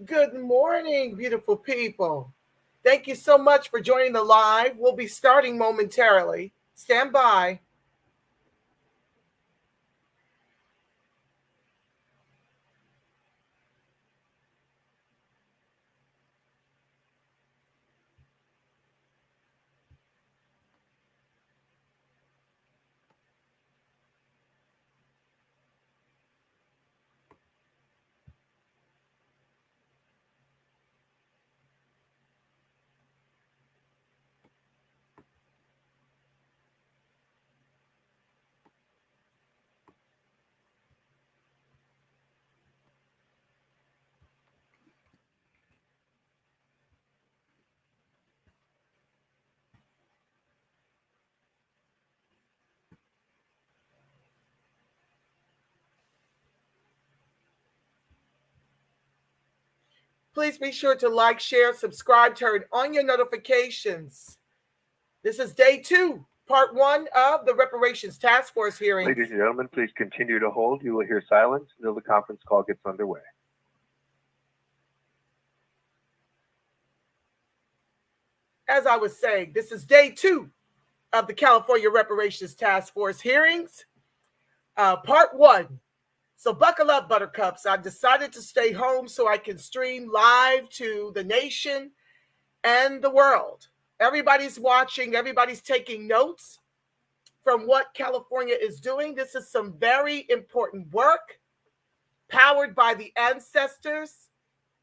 Good morning, beautiful people. Thank you so much for joining the live. We'll be starting momentarily. Stand by. Please be sure to like, share, subscribe, turn on your notifications. This is day two, part one of the Reparations Task Force hearings. Ladies and gentlemen, please continue to hold. You will hear silence until the conference call gets underway. As I was saying, this is day two of the California Reparations Task Force hearings, part one. So buckle up, buttercups. I've decided to stay home so I can stream live to the nation and the world. Everybody's watching. Everybody's taking notes from what California is doing. This is some very important work powered by the ancestors.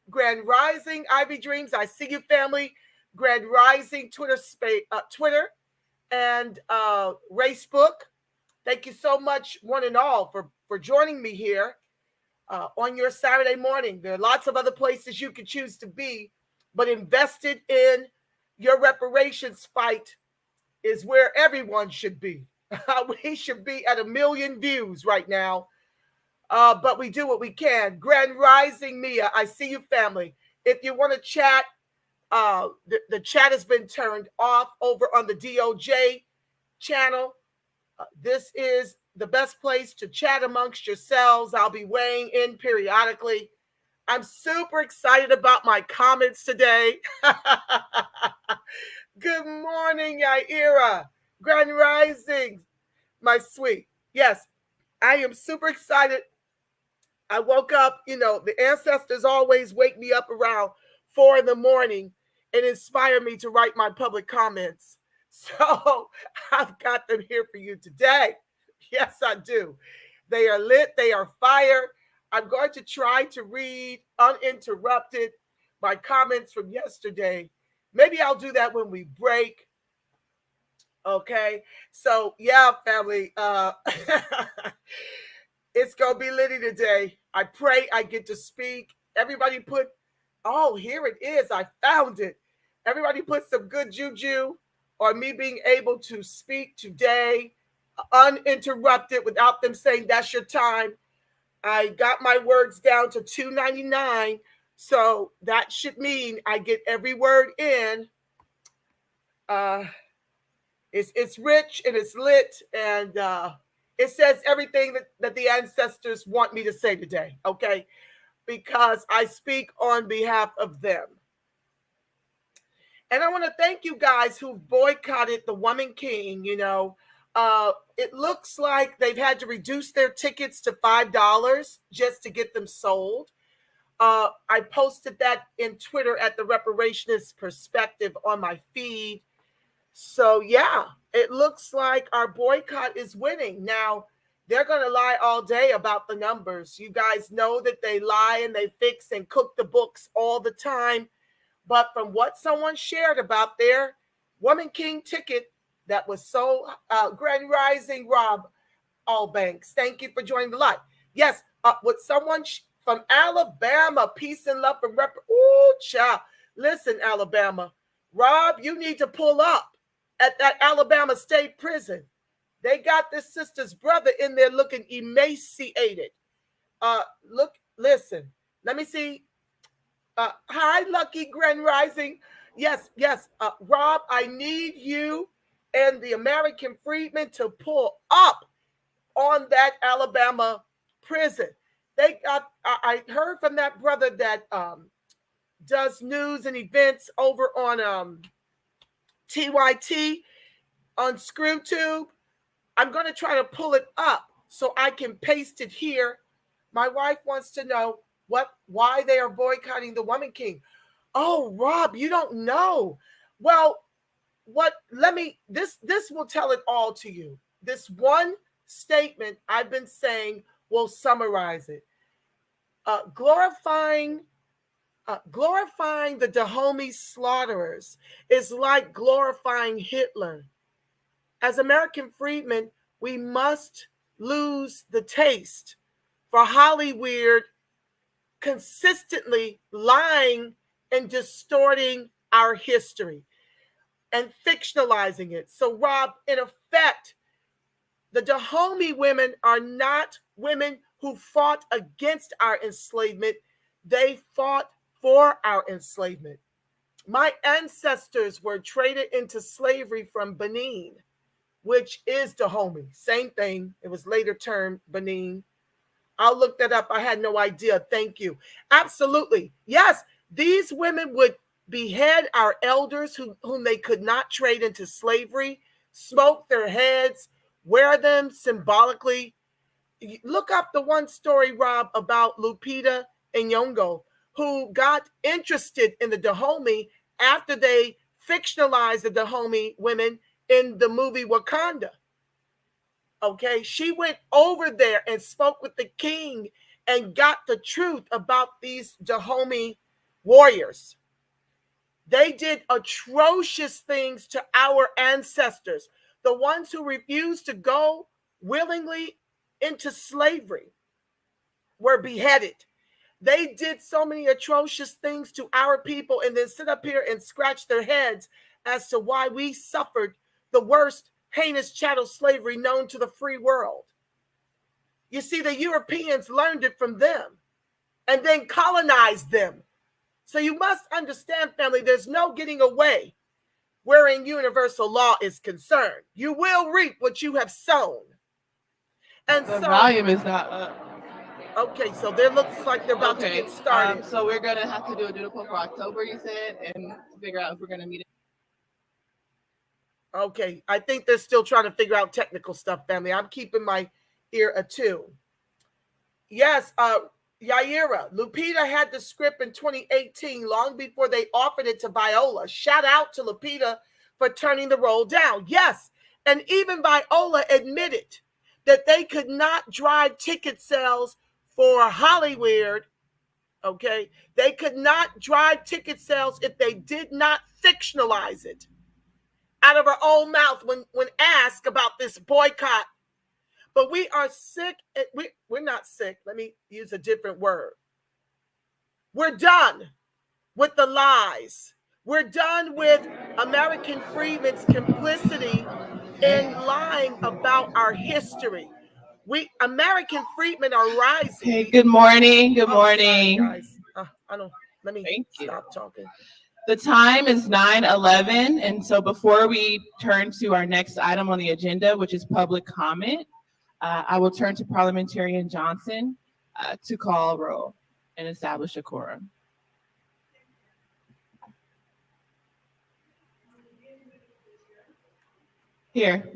Grand Rising, Ivy Dreams, I see you, family. Grand Rising, Twitter, and Racebook. Thank you so much, one and all, for joining me here on your Saturday morning. There are lots of other places you could choose to be, but invested in your reparations fight is where everyone should be. We should be at 1 million views right now, but we do what we can. Grand Rising, Mia, I see you, family. If you want to chat, the chat has been turned off over on the DOJ channel. This is the best place to chat amongst yourselves. I'll be weighing in periodically. I'm super excited about my comments today. Good morning, Yaira. Grand Rising, my sweet. Yes, I am super excited. I woke up, the ancestors always wake me up around 4 in the morning and inspire me to write my public comments. So I've got them here for you today. Yes, I do. They are lit. They are fire. I'm going to try to read uninterrupted my comments from yesterday. Maybe I'll do that when we break. Okay. So yeah, family. It's going to be litty today. I pray I get to speak. Everybody put, oh, here it is. I found it. Everybody put some good juju or me being able to speak today uninterrupted without them saying that's your time. I got my words down to 299, so that should mean I get every word in. It's rich and it's lit, and it says everything that the ancestors want me to say today, okay? Because I speak on behalf of them. And I want to thank you guys who boycotted the Woman King. It looks like they've had to reduce their tickets to $5 just to get them sold. I posted that in Twitter at the Reparationist Perspective on my feed. So yeah, it looks like our boycott is winning. Now, they're going to lie all day about the numbers. You guys know that they lie and they fix and cook the books all the time. But from what someone shared about their Woman King ticket that was sold, Grand Rising, Rob Allbanks, thank you for joining the live. Yes, with someone from Alabama, peace and love from Ooh, child. Listen, Alabama, Rob, you need to pull up at that Alabama State Prison. They got this sister's brother in there looking emaciated. Listen, let me see. Hi, Lucky Grand Rising. Yes. Rob, I need you and the American freedmen to pull up on that Alabama prison. I heard from that brother that does news and events over on TYT on ScrewTube. I'm going to try to pull it up so I can paste it here. My wife wants to know why they are boycotting the Woman King. Oh, Rob, you don't know. Well, this will tell it all to you. This one statement I've been saying will summarize it. Glorifying the Dahomey slaughterers is like glorifying Hitler. As American freedmen, we must lose the taste for Hollywood consistently lying and distorting our history and fictionalizing it. So, Rob, in effect, the Dahomey women are not women who fought against our enslavement. They fought for our enslavement. My ancestors were traded into slavery from Benin, which is Dahomey. Same thing. It was later termed Benin. I'll look that up. I had no idea. Thank you. Absolutely. Yes, these women would behead our elders whom they could not trade into slavery, smoke their heads, wear them symbolically. Look up the one story, Rob, about Lupita Nyong'o, who got interested in the Dahomey after they fictionalized the Dahomey women in the movie Wakanda. Okay, she went over there and spoke with the king and got the truth about these Dahomey warriors. They did atrocious things to our ancestors, the ones who refused to go willingly into slavery were beheaded. They did so many atrocious things to our people and then sit up here and scratch their heads as to why we suffered the worst heinous chattel slavery known to the free world. You see, the Europeans learned it from them and then colonized them. So you must understand, family, there's no getting away wherein universal law is concerned. You will reap what you have sown. And the volume is not up. Okay, so there looks like they're about to get started. So we're going to have to do a doodle for October, you said, and figure out if we're going to meet it. Okay, I think they're still trying to figure out technical stuff, family. I'm keeping my ear attuned. Yes, Yaira, Lupita had the script in 2018, long before they offered it to Viola. Shout out to Lupita for turning the role down. Yes, and even Viola admitted that they could not drive ticket sales for Hollywood. Okay, they could not drive ticket sales if they did not fictionalize it out of her own mouth when asked about this boycott. But we are sick. We're not sick. Let me use a different word. We're done with the lies. We're done with American freedmen's complicity in lying about our history. We American freedmen are rising. Hey, good morning. Good morning. Sorry, guys. I don't. Let me stop talking. The time is 9:11, and so before we turn to our next item on the agenda, which is public comment, I will turn to Parliamentarian Johnson to call roll and establish a quorum. Here.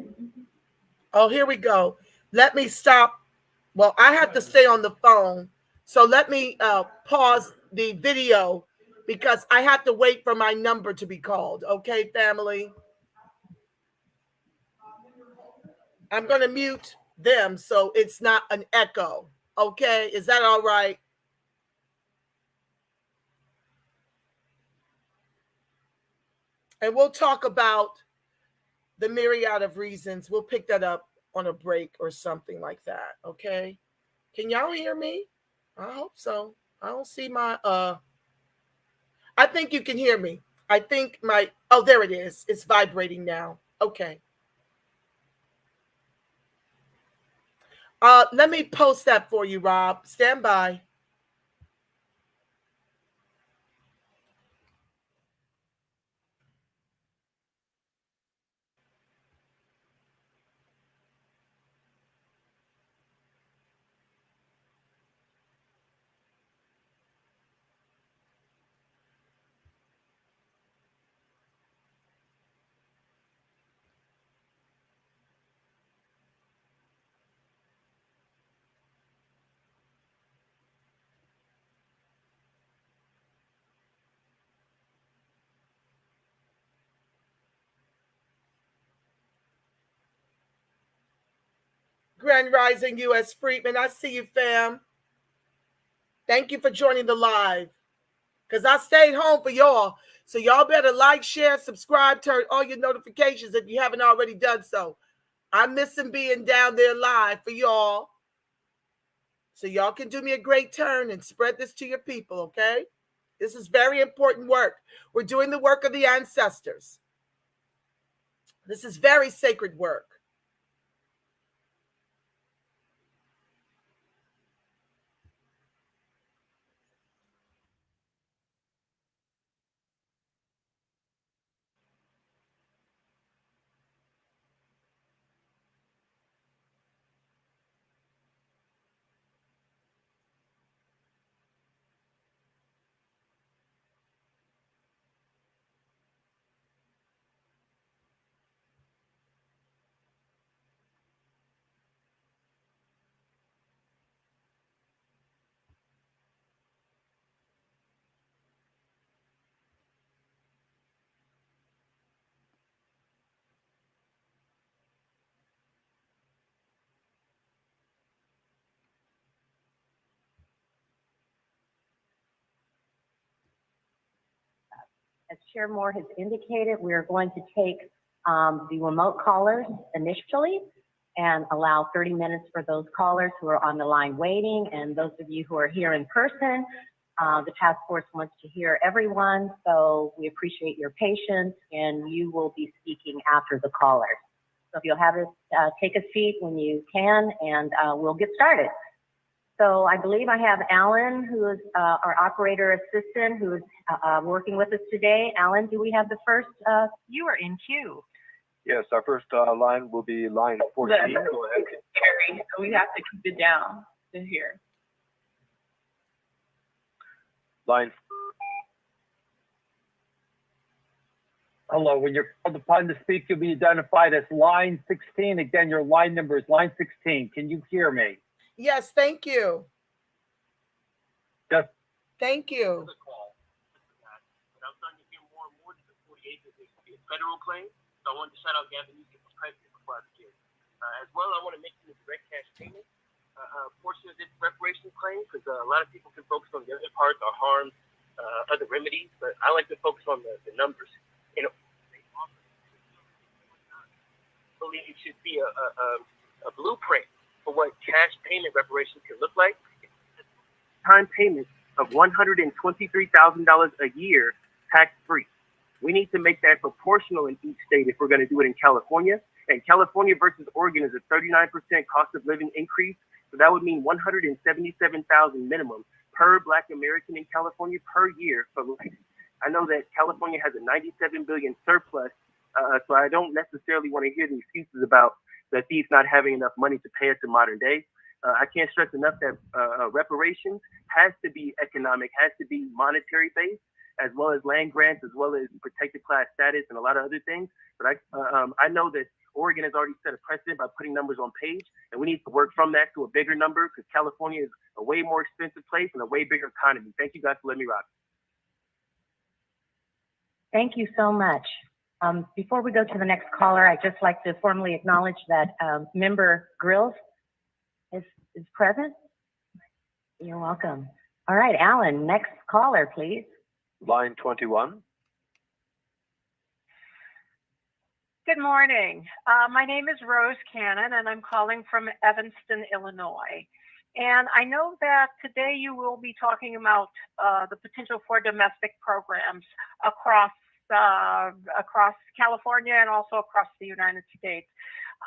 Oh, here we go. Let me stop. Well, I have to stay on the phone, so let me pause the video because I have to wait for my number to be called. Okay, family? I'm going to mute them so it's not an echo. Okay, is that all right? And we'll talk about the myriad of reasons. We'll pick that up on a break or something like that. Okay, can y'all hear me? I hope so. I don't see my I think you can hear me. I think my oh, there it is. It's vibrating now. Okay. Let me post that for you, Rob. Stand by. Grand Rising U.S. Freedman, I see you, fam. Thank you for joining the live. Because I stayed home for y'all. So y'all better like, share, subscribe, turn all your notifications if you haven't already done so. I'm missing being down there live for y'all. So y'all can do me a great turn and spread this to your people, okay? This is very important work. We're doing the work of the ancestors. This is very sacred work. As Chair Moore has indicated, we are going to take the remote callers initially and allow 30 minutes for those callers who are on the line waiting. And those of you who are here in person, the task force wants to hear everyone. So we appreciate your patience, and you will be speaking after the callers. So if you'll have us take a seat when you can, and we'll get started. So I believe I have Alan, who is our operator assistant, who is working with us today. Alan, do we have the first? You are in queue. Yes, our first line will be line 14. Go ahead. Carrie, so we have to keep it down to here. Line. Hello, when you're called upon to speak, you'll be identified as line 16. Again, your line number is line 16. Can you hear me? Yes, thank you. Yes. Thank you. I'm starting to hear more and more that the 48 is a federal claim. So I wanted to shout out Gavin Newsom for president before I begin. As well, I want to mention the direct cash payment portion of this reparation claim, because a lot of people can focus on the other parts or harms, other remedies, but I like to focus on the numbers. You know, I believe it should be a blueprint for what cash payment reparations can look like. Time payment of $123,000 a year tax-free. We need to make that proportional in each state if we're going to do it in California. And California versus Oregon is a 39% cost of living increase. So that would mean $177,000 minimum per Black American in California per year for life. I know that California has a $97 billion surplus, so I don't necessarily want to hear the excuses about the thief not having enough money to pay us in modern day. I can't stress enough that reparations has to be economic, has to be monetary based, as well as land grants, as well as protected class status and a lot of other things. But I know that Oregon has already set a precedent by putting numbers on page, and we need to work from that to a bigger number, because California is a way more expensive place and a way bigger economy. Thank you guys for letting me rock. Thank you so much. Before we go to the next caller, I'd just like to formally acknowledge that Member Grills is present. You're welcome. All right, Alan, next caller, please. Line 21. Good morning. My name is Rose Cannon, and I'm calling from Evanston, Illinois. And I know that today you will be talking about the potential for domestic programs across California and also across the United States.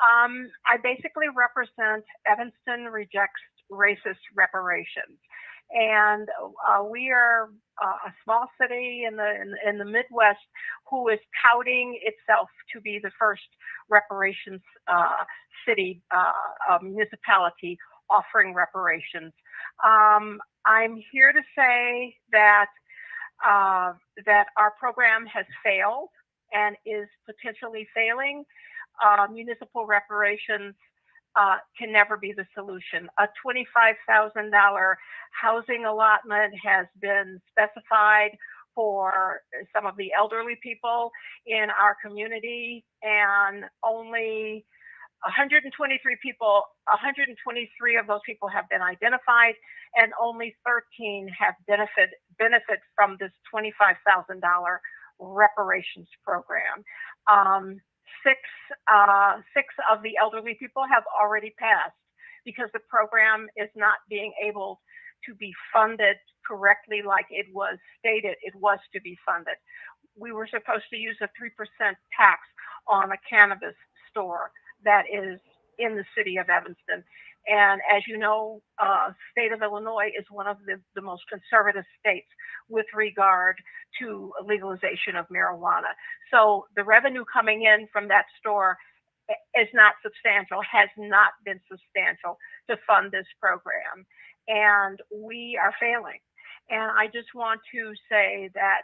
I basically represent Evanston Rejects Racist Reparations. And we are a small city in the Midwest who is touting itself to be the first reparations city, municipality offering reparations. I'm here to say that that our program has failed and is potentially failing. Municipal reparations can never be the solution. A $25,000 housing allotment has been specified for some of the elderly people in our community, and only 123 people, 123 of those people have been identified, and only 13 have benefit from this $25,000 reparations program. Six of the elderly people have already passed because the program is not being able to be funded correctly like it was stated it was to be funded. We were supposed to use a 3% tax on a cannabis store that is in the city of Evanston. And as you know, state of Illinois is one of the most conservative states with regard to legalization of marijuana. So the revenue coming in from that store is not substantial, has not been substantial to fund this program. And we are failing. And I just want to say that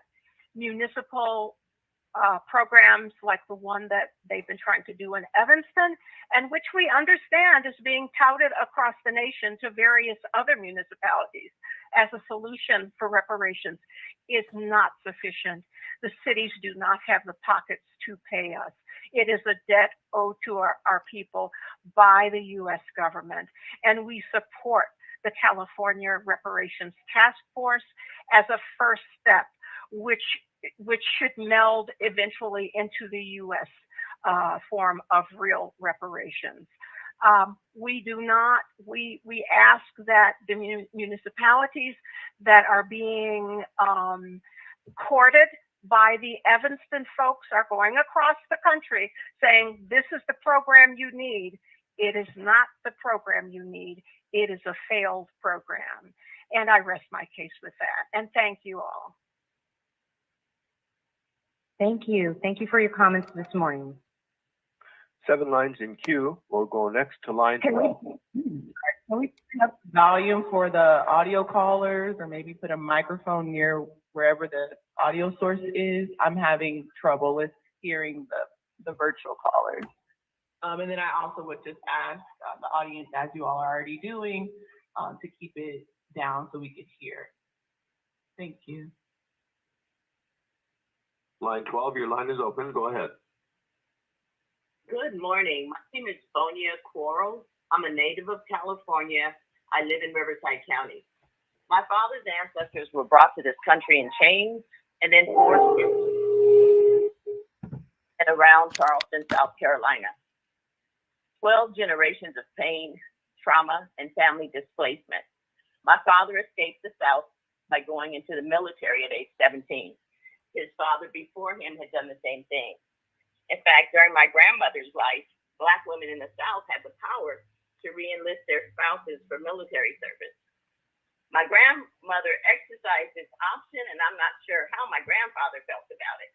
municipal programs like the one that they've been trying to do in Evanston, and which we understand is being touted across the nation to various other municipalities as a solution for reparations, is not sufficient. The cities do not have the pockets to pay us. It is a debt owed to our people by the U.S. government, and we support the California Reparations Task Force as a first step, which should meld eventually into the U.S. Form of real reparations. We ask that the municipalities that are being courted by the Evanston folks are going across the country saying, this is the program you need. It is not the program you need. It is a failed program. And I rest my case with that. And thank you all. Thank you. Thank you for your comments this morning. 7 lines in queue. We'll go next to line 12. Can we turn up the volume for the audio callers, or maybe put a microphone near wherever the audio source is? I'm having trouble with hearing the virtual callers. And then I also would just ask the audience, as you all are already doing, to keep it down so we could hear. Thank you. Line 12, your line is open. Go ahead. Good morning. My name is Sonia Quorum. I'm a native of California. I live in Riverside County. My father's ancestors were brought to this country in chains and then forced and around Charleston, South Carolina. 12 generations of pain, trauma, and family displacement. My father escaped the South by going into the military at age 17. His father before him had done the same thing. In fact, during my grandmother's life, Black women in the South had the power to re-enlist their spouses for military service. My grandmother exercised this option, and I'm not sure how my grandfather felt about it.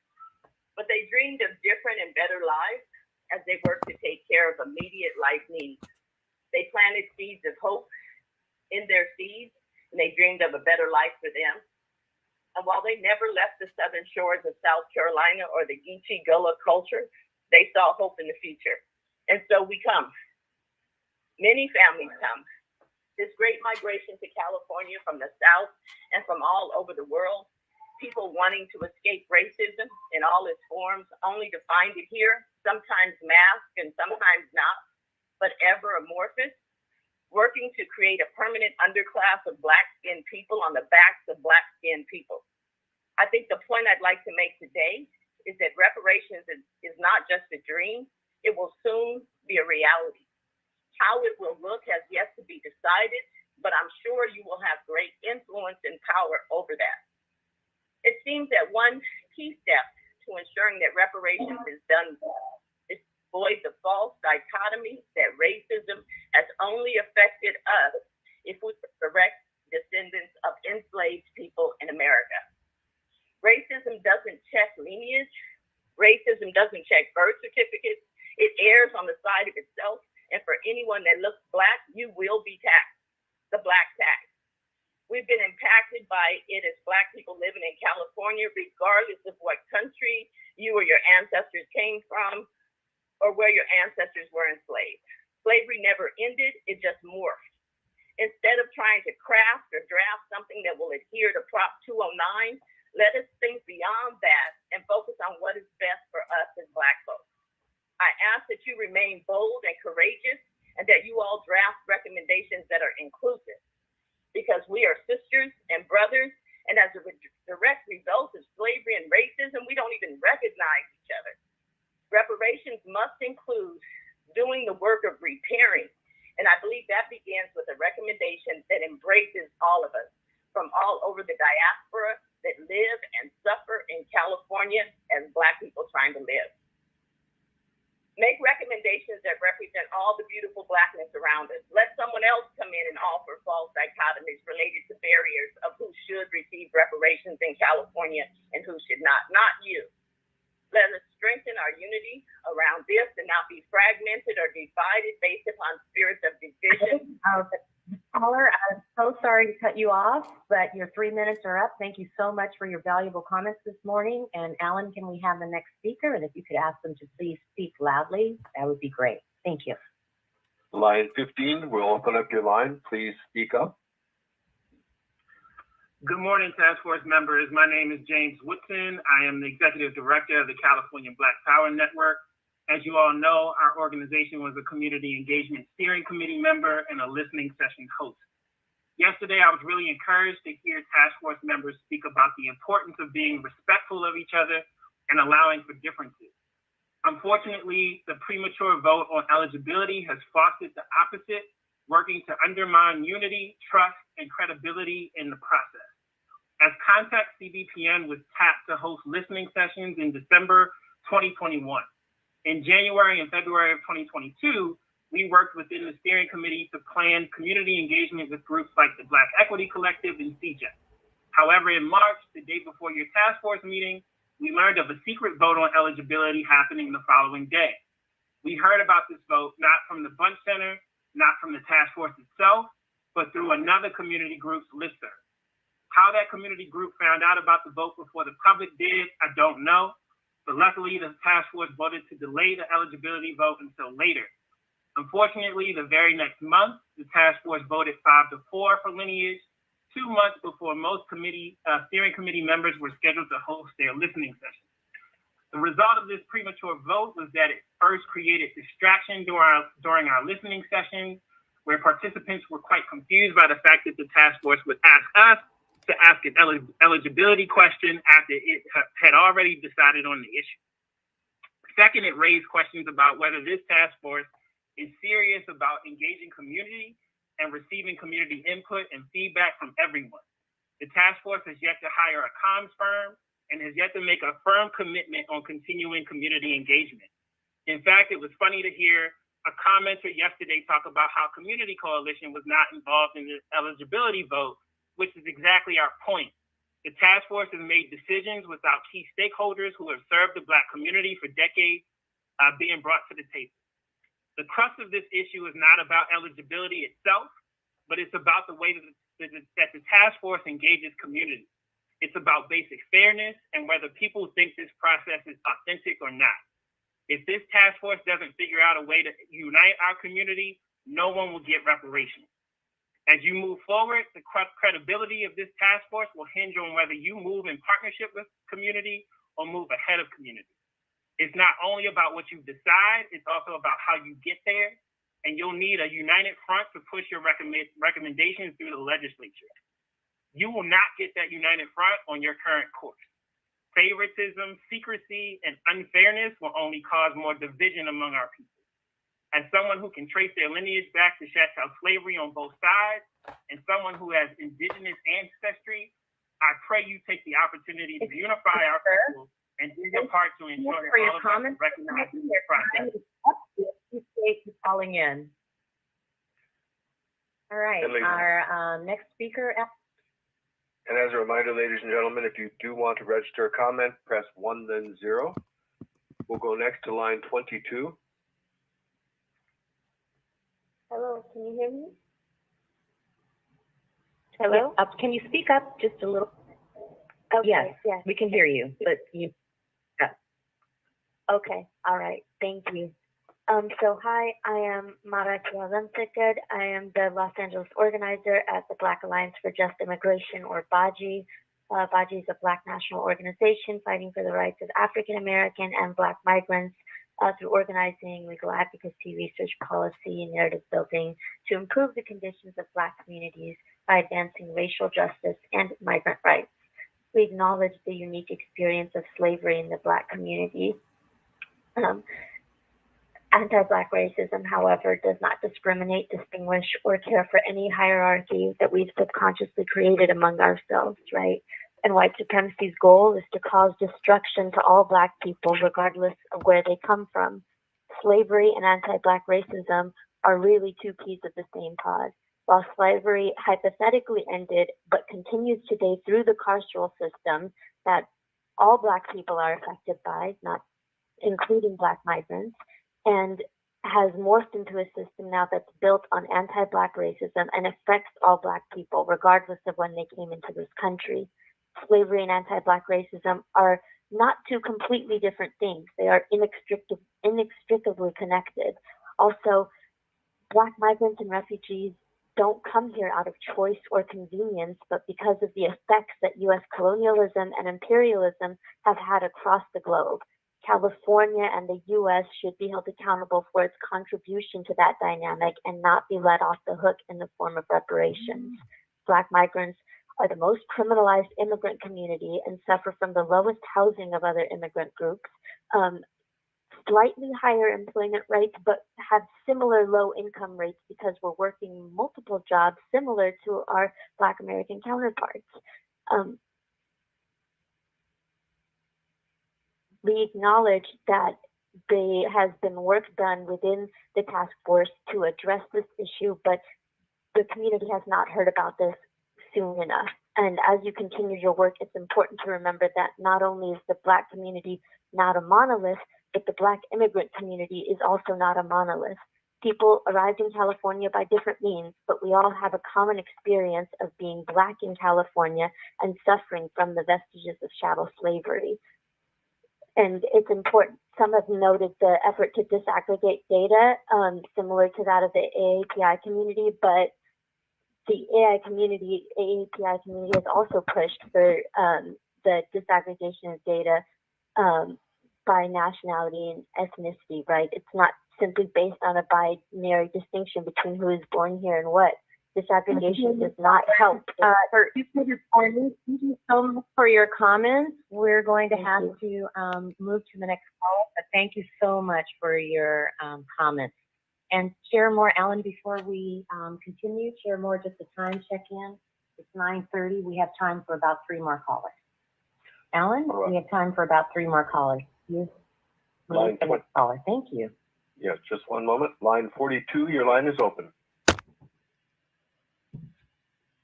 But they dreamed of different and better lives as they worked to take care of immediate life needs. They planted seeds of hope in their seeds, and they dreamed of a better life for them. And while they never left the southern shores of South Carolina or the Geechee Gullah culture, they saw hope in the future. And so we come. Many families come. This great migration to California from the South and from all over the world, people wanting to escape racism in all its forms, only to find it here, sometimes masked and sometimes not, but ever amorphous, working to create a permanent underclass of Black-skinned people on the backs of Black-skinned people. I think the point I'd like to make today is that reparations is not just a dream, it will soon be a reality. How it will look has yet to be decided, but I'm sure you will have great influence and power over that. It seems that one key step to ensuring that reparations is done is to avoid the false dichotomy that racism has only affected us if we are direct descendants of enslaved people in America. Racism doesn't check lineage. Racism doesn't check birth certificates. It errs on the side of itself. And for anyone that looks Black, you will be taxed, the Black tax. We've been impacted by it as Black people living in California, regardless of what country you or your ancestors came from or where your ancestors were enslaved. Slavery never ended, it just morphed. Instead of trying to craft or draft something that will adhere to Prop 209, let us think beyond that and focus on what is best for us as Black folks. I ask that you remain remain bold and courageous, and that you all draft recommendations that are inclusive, because we are sisters and brothers, and as a direct result of slavery and racism, we don't even recognize each other. Reparations must include doing the work of repairing, and I believe that begins with a recommendation that embraces all of us from all over the diaspora that live and suffer in California as Black people trying to live. Make recommendations that represent all the beautiful Blackness around us. Let someone else come in and offer false dichotomies related to barriers of who should receive reparations in California and who should not you. Let us strengthen our unity around this and not be fragmented or divided based upon spirits of division. Caller, I'm so sorry to cut you off, but your 3 minutes are up. Thank you so much for your valuable comments this morning. And Alan, can we have the next speaker? And if you could ask them to please speak loudly, that would be great. Thank you. Line 15, we'll open up your line. Please speak up. Good morning, task force members. My name is James Woodson. I am the executive director of the California Black Power Network. As you all know, our organization was a community engagement steering committee member and a listening session host. Yesterday, I was really encouraged to hear task force members speak about the importance of being respectful of each other and allowing for differences. Unfortunately, the premature vote on eligibility has fostered the opposite, working to undermine unity, trust, and credibility in the process. As Contact CBPN was tapped to host listening sessions in December 2021. In January and February of 2022, we worked within the steering committee to plan community engagement with groups like the Black Equity Collective and CJEC. However, in March, the day before your task force meeting, we learned of a secret vote on eligibility happening the following day. We heard about this vote not from the Bunch Center, not from the task force itself, but through another community group's listserv. How that community group found out about the vote before the public did, I don't know. But luckily, the task force voted to delay the eligibility vote until later. Unfortunately, the very next month, the task force voted 5-4 for lineage, 2 months before most steering committee members were scheduled to host their listening sessions. The result of this premature vote was that it first created distraction during our listening sessions, where participants were quite confused by the fact that the task force would ask us to ask an eligibility question after it had already decided on the issue. Second, it raised questions about whether this task force is serious about engaging community and receiving community input and feedback from everyone. The task force has yet to hire a comms firm and has yet to make a firm commitment on continuing community engagement. In fact, it was funny to hear a commenter yesterday talk about how Community Coalition was not involved in the eligibility vote, which is exactly our point. The task force has made decisions without key stakeholders who have served the Black community for decades being brought to the table. The crux of this issue is not about eligibility itself, but it's about the way that the task force engages community. It's about basic fairness and whether people think this process is authentic or not. If this task force doesn't figure out a way to unite our community, no one will get reparations. As you move forward, the credibility of this task force will hinge on whether you move in partnership with community or move ahead of community. It's not only about what you decide, it's also about how you get there, and you'll need a united front to push your recommendations through the legislature. You will not get that united front on your current course. Favoritism, secrecy, and unfairness will only cause more division among our people. As someone who can trace their lineage back to chattel slavery on both sides, and someone who has indigenous ancestry, I pray you take the opportunity to unify our people and do your part to ensure that all of us recognize this process. Appreciate you calling in. All right, our next speaker. And as a reminder, ladies and gentlemen, if you do want to register a comment, press 1 then 0. We'll go next to line 22. Hello, can you hear me? Hello? Yeah, can you speak up just a little? Okay, yes, we can hear you, but you. Okay, all right, thank you. So hi, I am Mara Kialantikad. I am the Los Angeles organizer at the Black Alliance for Just Immigration, or BAJI. BAJI is a Black national organization fighting for the rights of African American and Black migrants through organizing, legal advocacy, research policy, and narrative building to improve the conditions of Black communities by advancing racial justice and migrant rights. We acknowledge the unique experience of slavery in the Black community. Anti-Black racism, however, does not discriminate, distinguish, or care for any hierarchy that we've subconsciously created among ourselves, right? And white supremacy's goal is to cause destruction to all Black people, regardless of where they come from. Slavery and anti-Black racism are really two peas of the same pod. While slavery hypothetically ended, but continues today through the carceral system that all Black people are affected by, not including Black migrants, and has morphed into a system now that's built on anti-Black racism and affects all Black people, regardless of when they came into this country. Slavery and anti-Black racism are not two completely different things. They are inextricably connected. Also, Black migrants and refugees don't come here out of choice or convenience, but because of the effects that U.S. colonialism and imperialism have had across the globe. California and the U.S. should be held accountable for its contribution to that dynamic and not be let off the hook in the form of reparations. Black migrants are the most criminalized immigrant community and suffer from the lowest housing of other immigrant groups, slightly higher employment rates, but have similar low income rates because we're working multiple jobs similar to our Black American counterparts. We acknowledge that there has been work done within the task force to address this issue, but the community has not heard about this soon enough. And as you continue your work, it's important to remember that not only is the Black community not a monolith, but the Black immigrant community is also not a monolith. People arrived in California by different means, but we all have a common experience of being Black in California and suffering from the vestiges of chattel slavery. And it's important, some have noted the effort to disaggregate data, similar to that of the AAPI community, but the AAPI community has also pushed for the disaggregation of data by nationality and ethnicity, right? It's not simply based on a binary distinction between who is born here and what. Disaggregation does not help. Thank you so much for your comments. We're going to have to move to the next call, but thank you so much for your comments. And Chair Moore, Alan, before we continue, Chair Moore, just a time check-in. It's 9:30. We have time for about 3 more callers. Alan, we have time for about 3 more callers. Line 20. Caller. Thank you. Yes, just one moment. Line 42, your line is open.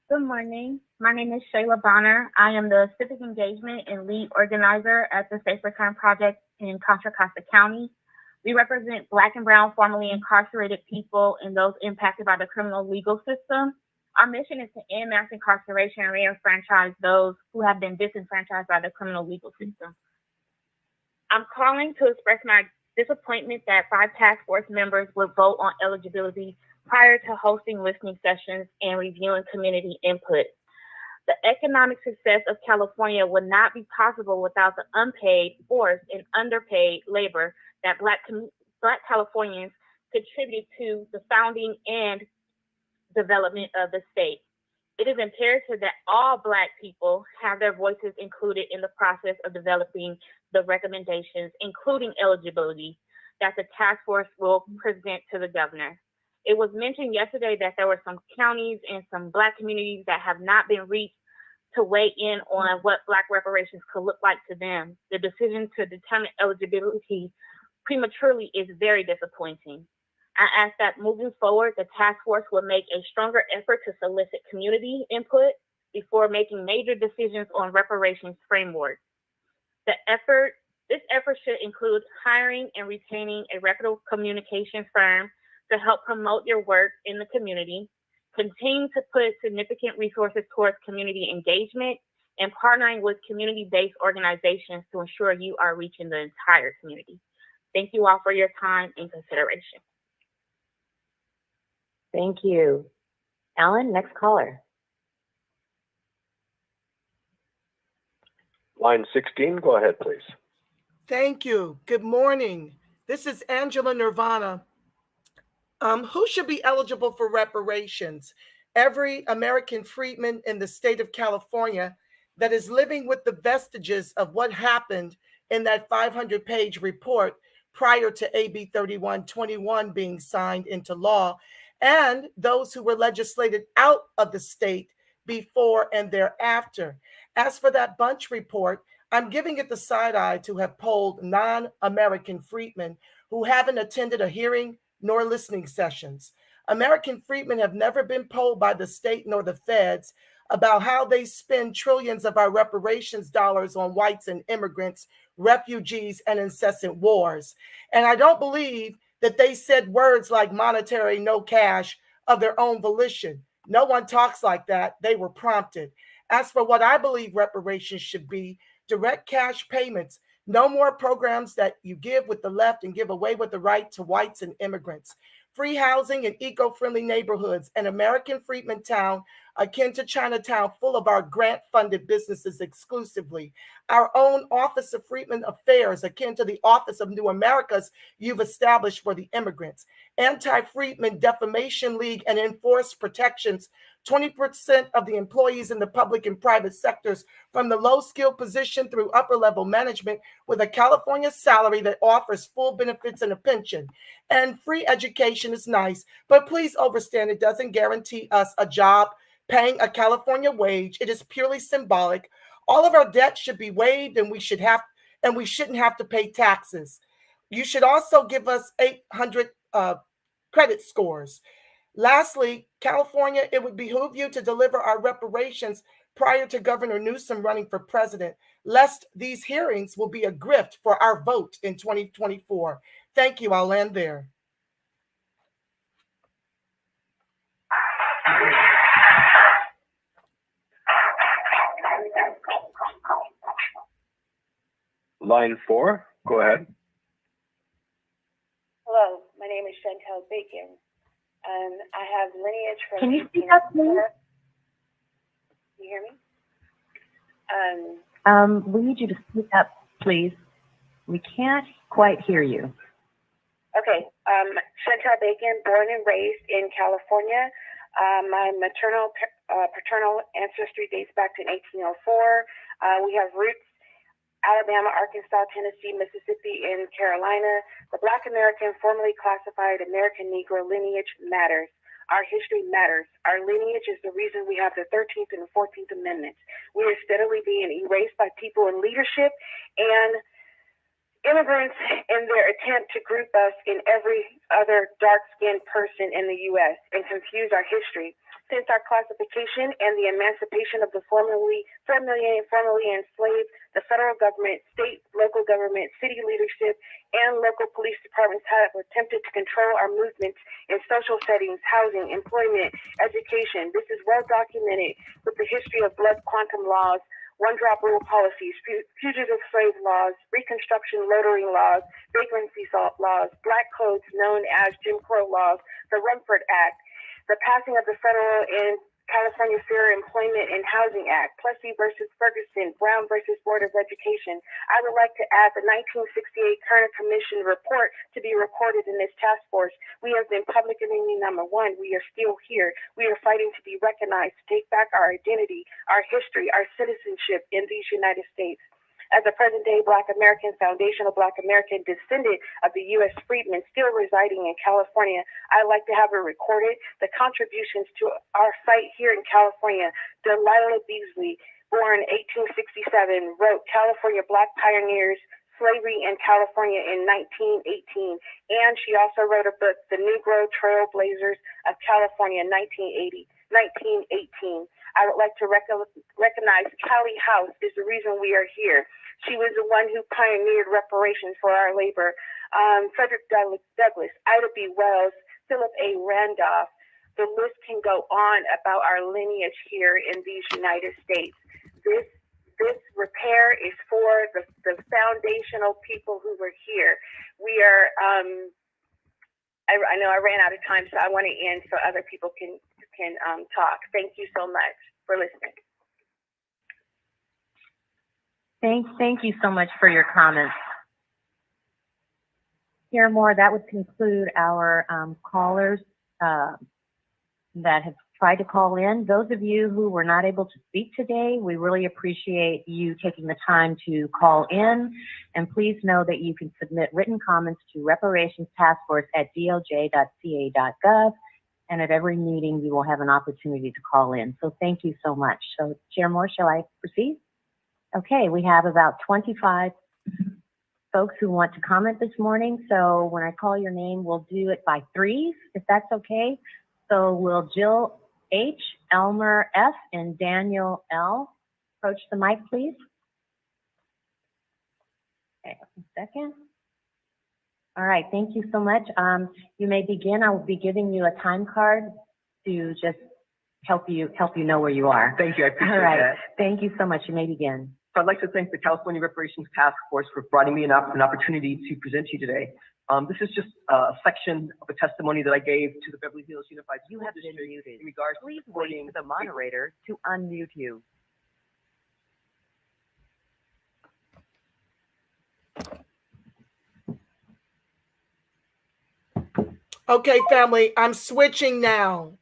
Good morning. My name is Shayla Bonner. I am the Civic Engagement and Lead Organizer at the Safe Return Project in Contra Costa County. We represent Black and Brown formerly incarcerated people and those impacted by the criminal legal system. Our mission is to end mass incarceration and re-enfranchise those who have been disenfranchised by the criminal legal system. I'm calling to express my disappointment that 5 task force members would vote on eligibility prior to hosting listening sessions and reviewing community input. The economic success of California would not be possible without the unpaid, forced, and underpaid labor that Black Californians contribute to the founding and development of the state. It is imperative that all Black people have their voices included in the process of developing the recommendations, including eligibility, that the task force will present to the governor. It was mentioned yesterday that there were some counties and some Black communities that have not been reached to weigh in on what Black reparations could look like to them. The decision to determine eligibility prematurely is very disappointing. I ask that moving forward, the task force will make a stronger effort to solicit community input before making major decisions on reparations framework. This effort should include hiring and retaining a reputable communications firm to help promote your work in the community, continue to put significant resources towards community engagement, and partnering with community-based organizations to ensure you are reaching the entire community. Thank you all for your time and consideration. Thank you. Alan, next caller. Line 16, go ahead, please. Thank you. Good morning. This is Angela Nirvana. Who should be eligible for reparations? Every American freedman in the state of California that is living with the vestiges of what happened in that 500-page report prior to AB 3121 being signed into law, and those who were legislated out of the state before and thereafter. As for that Bunch report, I'm giving it the side eye to have polled non-American freedmen who haven't attended a hearing nor listening sessions. American freedmen have never been polled by the state nor the feds about how they spend trillions of our reparations dollars on whites and immigrants, refugees, and incessant wars. And I don't believe that they said words like monetary no cash of their own volition. No one talks like that. They were prompted. As for what I believe reparations should be, direct cash payments. No more programs that you give with the left and give away with the right to whites and immigrants. Free housing and eco-friendly neighborhoods, an American freedman town akin to Chinatown, full of our grant-funded businesses exclusively. Our own Office of Freedmen Affairs, akin to the Office of New Americas you've established for the immigrants. Anti-Freedmen Defamation League and enforced protections. 20% of the employees in the public and private sectors, from the low-skilled position through upper-level management, with a California salary that offers full benefits and a pension. And free education is nice, but please understand it doesn't guarantee us a job paying a California wage. It is purely symbolic. All of our debt should be waived, and we shouldn't have to pay taxes. You should also give us 800 credit scores. Lastly, California, it would behoove you to deliver our reparations prior to Governor Newsom running for president, lest these hearings will be a grift for our vote in 2024. Thank you. I'll land there. Line 4, go ahead. Hello, my name is Chantel Bacon. I have lineage from. Can you speak up, please? Can you hear me? We need you to speak up, please. We can't quite hear you. Okay, Chantel Bacon, born and raised in California. My maternal, paternal ancestry dates back to 1804. We have roots Alabama, Arkansas, Tennessee, Mississippi, and Carolina. The Black American, formerly classified American Negro lineage matters. Our history matters. Our lineage is the reason we have the 13th and 14th Amendments. We are steadily being erased by people in leadership and immigrants in their attempt to group us in every other dark-skinned person in the U.S. and confuse our history. Since our classification and the emancipation of the 4 million formerly enslaved, the federal government, state, local government, city leadership, and local police departments have attempted to control our movements in social settings, housing, employment, education. This is well documented with the history of blood quantum laws, one-drop rule policies, fugitive slave laws, Reconstruction loitering laws, vagrancy laws, black codes known as Jim Crow laws, the Rumford Act, the passing of the Federal and California Fair Employment and Housing Act, Plessy versus Ferguson, Brown versus Board of Education. I would like to add the 1968 Kerner Commission report to be recorded in this task force. We have been public enemy number 1. We are still here. We are fighting to be recognized, to take back our identity, our history, our citizenship in these United States. As a present-day Black American, foundational Black American descendant of the U.S. freedmen still residing in California, I'd like to have it recorded. The contributions to our fight here in California. Delilah Beasley, born 1867, wrote California Black Pioneers, Slavery in California in 1918. And she also wrote a book, The Negro Trailblazers of California, 1918. I would like to recognize Callie House is the reason we are here. She was the one who pioneered reparations for our labor. Frederick Douglass, Ida B. Wells, Philip A. Randolph. The list can go on about our lineage here in these United States. This repair is for the foundational people who were here. We are, I know I ran out of time, so I want to end so other people can talk. Thank you so much for listening. Thank you so much for your comments. Chair Moore, that would conclude our callers that have tried to call in. Those of you who were not able to speak today, we really appreciate you taking the time to call in. And please know that you can submit written comments to Reparations Task Force at doj.ca.gov. And at every meeting, you will have an opportunity to call in. So thank you so much. So Chair Moore, shall I proceed? Okay, we have about 25 folks who want to comment this morning. So when I call your name, we'll do it by threes, if that's okay. So will Jill H, Elmer F, and Daniel L approach the mic, please? Okay, a second. All right, thank you so much. You may begin. I will be giving you a time card to just help you know where you are. Thank you, I appreciate All right, that. thank you so much. You may begin. So I'd like to thank the California Reparations Task Force for providing me an opportunity to present to you today. This is just a section of a testimony that I gave to the Beverly Hills Unified School District in regards to supporting the moderator to unmute you. Okay, family, I'm switching now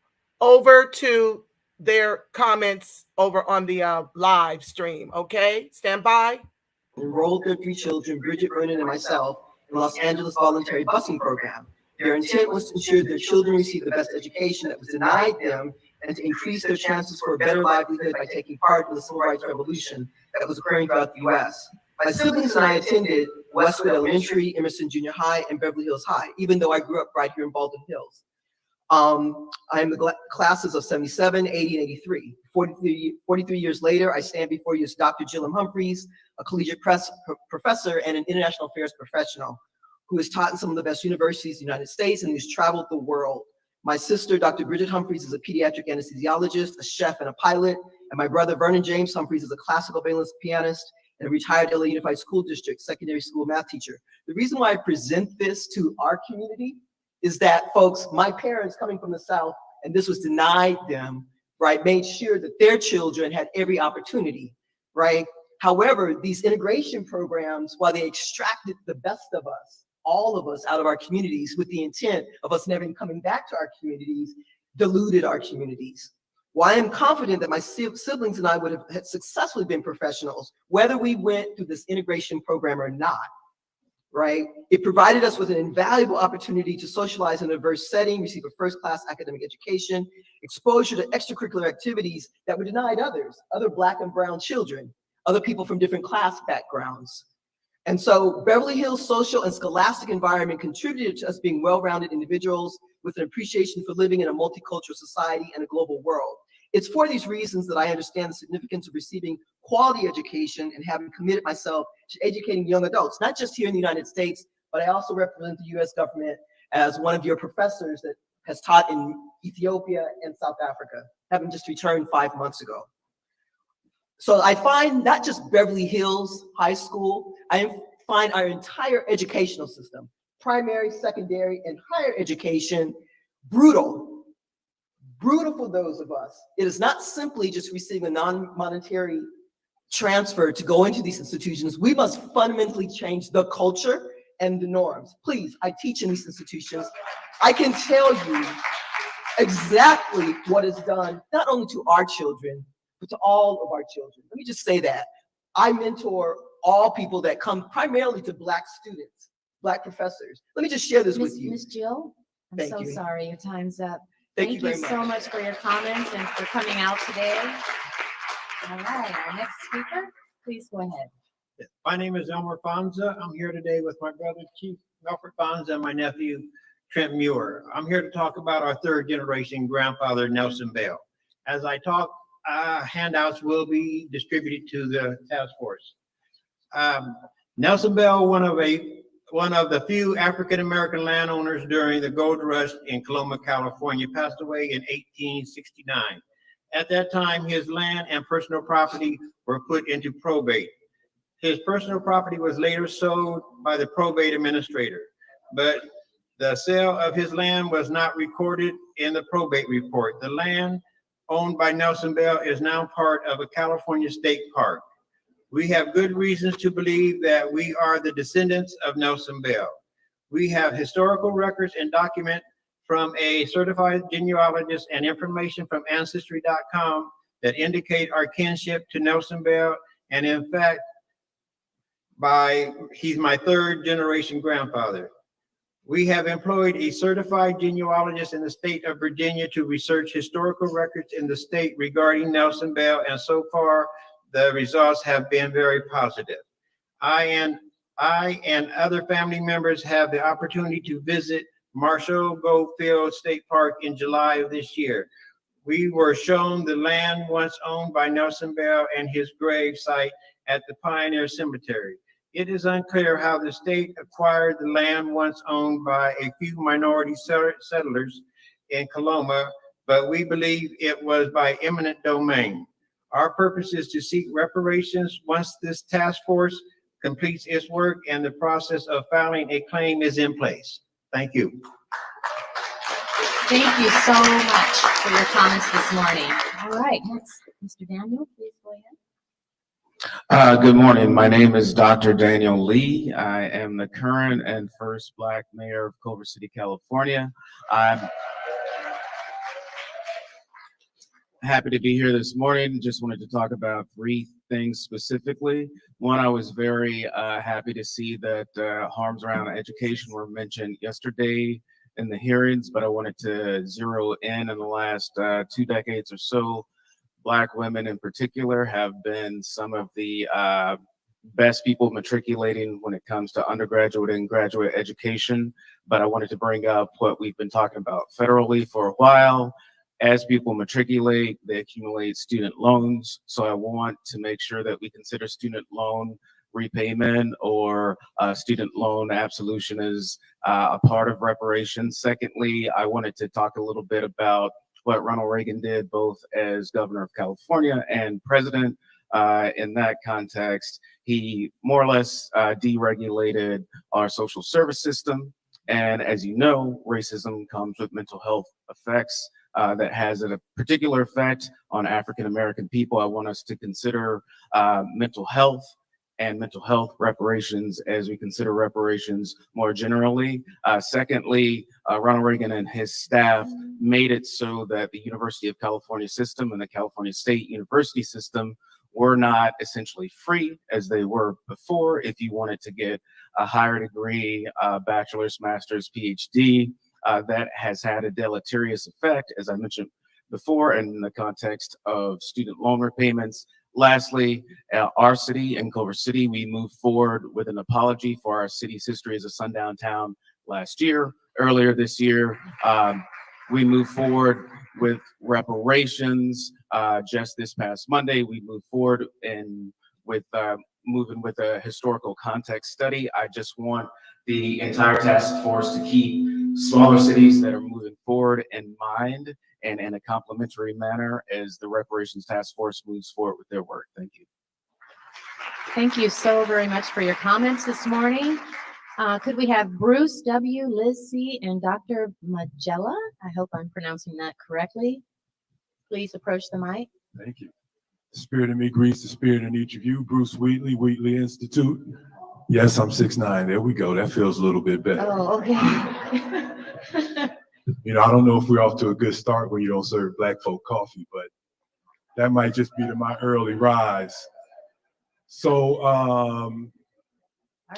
over to their comments over on the live stream. Okay, stand by. Enrolled their 3 children, Bridget, Vernon, and myself, in Los Angeles voluntary busing program. Their intent was to ensure their children receive the best education that was denied them and to increase their chances for a better livelihood by taking part in the civil rights revolution that was occurring throughout the U.S. My siblings and I attended Westwood Elementary, Emerson Junior High, and Beverly Hills High, even though I grew up right here in Baldwin Hills. I am the classes of 77, 80, and 83. 43 years later, I stand before you as Dr. Jillem Humphreys, a collegiate professor and an international affairs professional who has taught in some of the best universities in the United States and who's traveled the world. My sister, Dr. Bridget Humphreys, is a pediatric anesthesiologist, a chef, and a pilot. And my brother, Vernon James Humphreys, is a classical valence pianist and a retired LA Unified School District secondary school math teacher. The reason why I present this to our community is that, folks, my parents coming from the South, and this was denied them, right, made sure that their children had every opportunity, right? However, these integration programs, while they extracted the best of us, all of us out of our communities with the intent of us never coming back to our communities, diluted our communities. While I am confident that my siblings and I would have successfully been professionals, whether we went through this integration program or not, right? It provided us with an invaluable opportunity to socialize in a diverse setting, receive a first-class academic education, exposure to extracurricular activities that were denied others, other Black and brown children, other people from different class backgrounds. And so Beverly Hills' social and scholastic environment contributed to us being well-rounded individuals with an appreciation for living in a multicultural society and a global world. It's for these reasons that I understand the significance of receiving quality education and having committed myself to educating young adults, not just here in the United States, but I also represent the US government as one of your professors that has taught in Ethiopia and South Africa, having just returned 5 months ago. So I find not just Beverly Hills High School, I find our entire educational system, primary, secondary, and higher education, brutal. Brutal for those of us. It is not simply just receiving a non-monetary transfer to go into these institutions. We must fundamentally change the culture and the norms. Please, I teach in these institutions. I can tell you exactly what is done, not only to our children, but to all of our children. Let me just say that. I mentor all people that come primarily to Black students, Black professors. Let me just share this with you. Miss Jill, I'm Thank so you. sorry, your time's up. Thank Thank you very you so much. much for your comments and for coming out today. All right, our next speaker, please go ahead. My name is Elmer Fonza. I'm here today with my brother, Chief Melford Fonza, and my nephew, Trent Muir. I'm here to talk about our third generation grandfather, Nelson Bell. As I talk, handouts will be distributed to the task force. Nelson Bell, one of the few African-American landowners during the gold rush in Coloma, California, passed away in 1869. At that time, his land and personal property were put into probate. His personal property was later sold by the probate administrator, but the sale of his land was not recorded in the probate report. The land owned by Nelson Bell is now part of a California state park. We have good reasons to believe that we are the descendants of Nelson Bell. We have historical records and document from a certified genealogist and information from Ancestry.com that indicate our kinship to Nelson Bell. And in fact, he's my third generation grandfather. We have employed a certified genealogist in the state of Virginia to research historical records in the state regarding Nelson Bell, and so far the results have been very positive. I and other family members have the opportunity to visit Marshall Goldfield State Park in July of this year. We were shown the land once owned by Nelson Bell and his grave site at the Pioneer Cemetery. It is unclear how the state acquired the land once owned by a few minority settlers in Coloma, but we believe it was by eminent domain. Our purpose is to seek reparations once this task force completes its work and the process of filing a claim is in place. Thank you. Thank you so much for your comments this morning. All right, next, Mr. Daniel, please go ahead. Good morning. My name is Dr. Daniel Lee. I am the current and first Black mayor of Culver City, California. I'm happy to be here this morning. Just wanted to talk about 3 things specifically. One, I was very happy to see that harms around education were mentioned yesterday in the hearings, but I wanted to zero in the last 2 decades or so. Black women in particular have been some of the best people matriculating when it comes to undergraduate and graduate education. But I wanted to bring up what we've been talking about federally for a while. As people matriculate, they accumulate student loans. So I want to make sure that we consider student loan repayment or student loan absolution as a part of reparations. Secondly, I wanted to talk a little bit about what Ronald Reagan did both as governor of California and president. In that context, he more or less deregulated our social service system. And as you know, racism comes with mental health effects that has a particular effect on African-American people. I want us to consider mental health and mental health reparations as we consider reparations more generally. Secondly, Ronald Reagan and his staff made it so that the University of California system and the California State University system were not essentially free as they were before. If you wanted to get a higher degree, bachelor's, master's, PhD, that has had a deleterious effect, as I mentioned before, in the context of student loan repayments. Lastly, our city in Culver City, we moved forward with an apology for our city's history as a sundown town last year. Earlier this year, we moved forward with reparations. Just this past Monday, we moved forward with moving with a historical context study. I just want the entire task force to keep smaller cities that are moving forward in mind and in a complementary manner as the reparations task force moves forward with their work. Thank you. Thank you so very much for your comments this morning. Could we have Bruce W., Liz C., and Dr. Magella? I hope I'm pronouncing that correctly. Please approach the mic. Thank you. The spirit in me greets the spirit in each of you. Bruce Wheatley, Wheatley Institute. Yes, I'm 6'9". There we go. That feels a little bit better. Oh, okay. You know, I don't know if we're off to a good start when you don't serve Black folk coffee, but that might just be to my early rise. So, all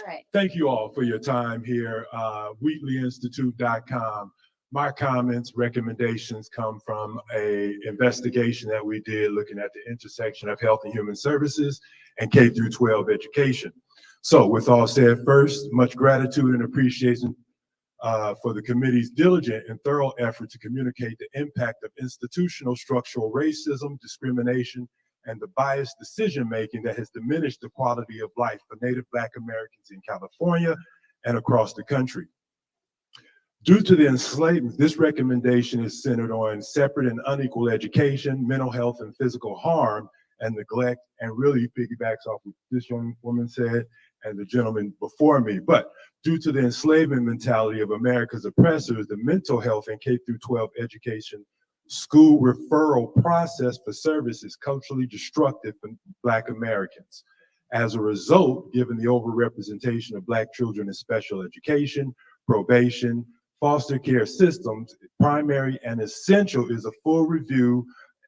right. Thank you all for your time here. WheatleyInstitute.com. My comments, recommendations come from an investigation that we did looking at the intersection of health and human services and K through 12 education. So with all said, first, much gratitude and appreciation for the committee's diligent and thorough effort to communicate the impact of institutional structural racism, discrimination, and the biased decision-making that has diminished the quality of life for Native Black Americans in California and across the country. Due to the enslavement, this recommendation is centered on separate and unequal education, mental health and physical harm and neglect, and really piggybacks off what this young woman said and the gentleman before me. But due to the enslavement mentality of America's oppressors, the mental health and K through 12 education school referral process for service is culturally destructive for Black Americans. As a result, given the overrepresentation of Black children in special education, probation, foster care systems, primary and essential is a full review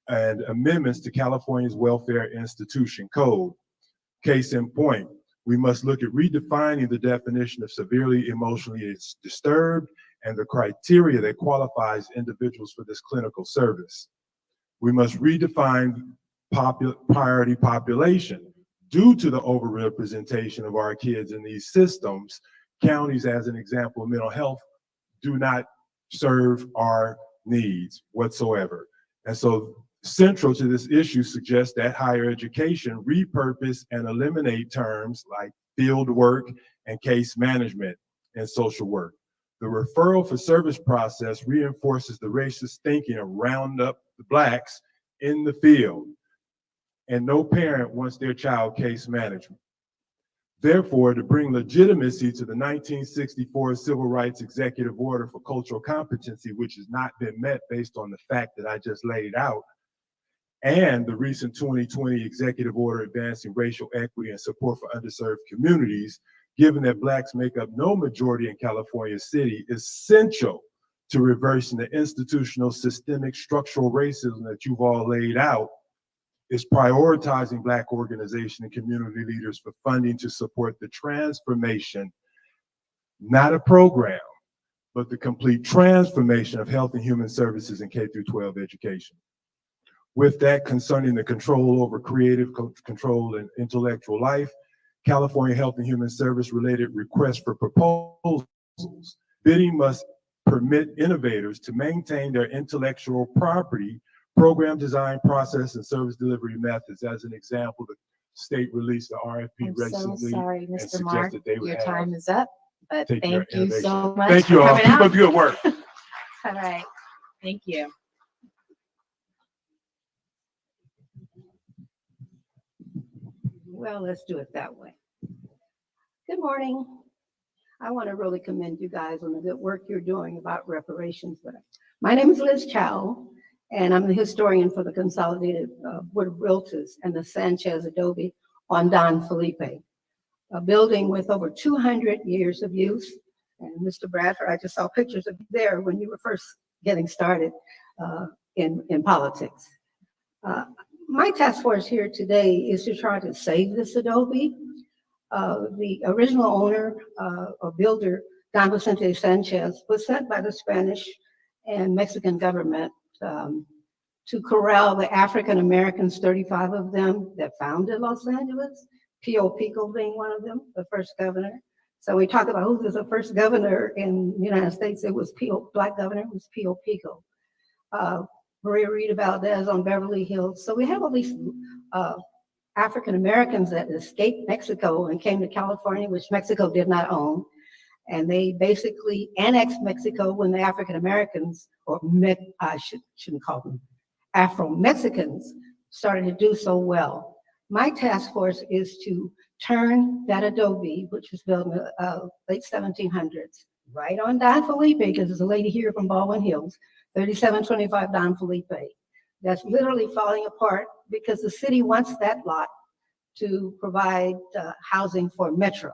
and amendments to California's Welfare Institution Code. Case in point, we must look at redefining the definition of severely emotionally disturbed and the criteria that qualifies individuals for this clinical service. We must redefine priority population. Due to the overrepresentation of our kids in these systems, counties, as an example, of mental health, do not serve our needs whatsoever. And so central to this issue suggests that higher education repurpose and eliminate terms like field work and case management and social work. The referral for service process reinforces the racist thinking of round up the blacks in the field, and no parent wants their child case management. Therefore, to bring legitimacy to the 1964 Civil Rights Executive Order for Cultural Competency, which has not been met based on the fact that I just laid out, and the recent 2020 Executive Order advancing racial equity and support for underserved communities, given that blacks make up no majority in California City, is essential to reversing the institutional systemic structural racism that you've all laid out, is prioritizing black organization and community leaders for funding to support the transformation, not a program, but the complete transformation of health and human services in K-12 education. With that, concerning the control over creative control and intellectual life, California Health and Human Service related requests for proposals, bidding must permit innovators to maintain their intellectual property, program design, process, and service delivery methods. As an example, the state released the RFP I'm recently so sorry, and Mr. Mark, suggested they would your have time is up, but take thank their you so innovation. much. Thank you for all. coming Keep out. up good work. All right, thank you. Well, let's do it that way. Good morning. I want to really commend you guys on the good work you're doing about reparations. But my name is Liz Chow, and I'm the historian for the Consolidated Board of Realtors and the Sanchez Adobe on Don Felipe, a building with over 200 years of use. And Mr. Bradford, I just saw pictures of you there when you were first getting started in politics. My task force here today is to try to save this Adobe. The original owner or builder, Don Vicente Sanchez, was sent by the Spanish and Mexican government to corral the African Americans, 35 of them that founded Los Angeles, Pio Pico being one of them, the first governor. So we talk about who was the first governor in the United States. It was black governor, it was Pio Pico. Maria Rita Valdez on Beverly Hills. So we have all these African Americans that escaped Mexico and came to California, which Mexico did not own. And they basically annexed Mexico when the African Americans, or I shouldn't call them Afro-Mexicans, started to do so well. My task force is to turn that adobe, which was built in the late 1700s, right on Don Felipe, because there's a lady here from Baldwin Hills, 3725 Don Felipe. That's literally falling apart because the city wants that lot to provide housing for Metro.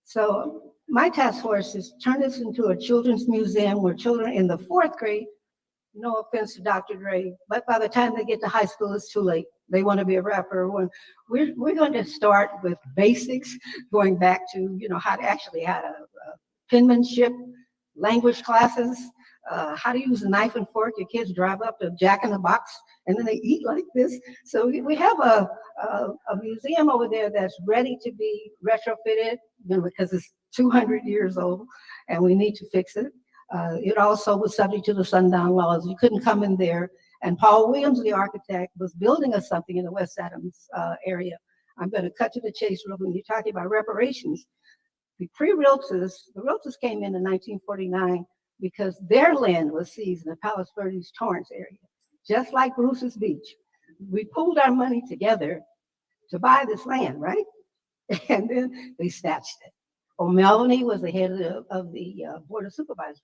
So my task force is turn this into a children's museum where children in the 4th grade, no offense to Dr. Dre, but by the time they get to high school, it's too late. They want to be a rapper. We're going to start with basics, going back to, how to actually how to penmanship, language classes, how to use a knife and fork. Your kids drive up to Jack in the Box and then they eat like this. So we have a museum over there that's ready to be retrofitted, because it's 200 years old and we need to fix it. It also was subject to the sundown laws. You couldn't come in there. And Paul Williams, the architect, was building us something in the West Adams area. I'm going to cut to the chase real quick. You're talking about reparations. The realtors came in 1949 because their land was seized in the Palos Verdes Torrance area, just like Bruce's Beach. We pooled our money together to buy this land, right? And then they snatched it. O'Melveny was the head of the Board of Supervisors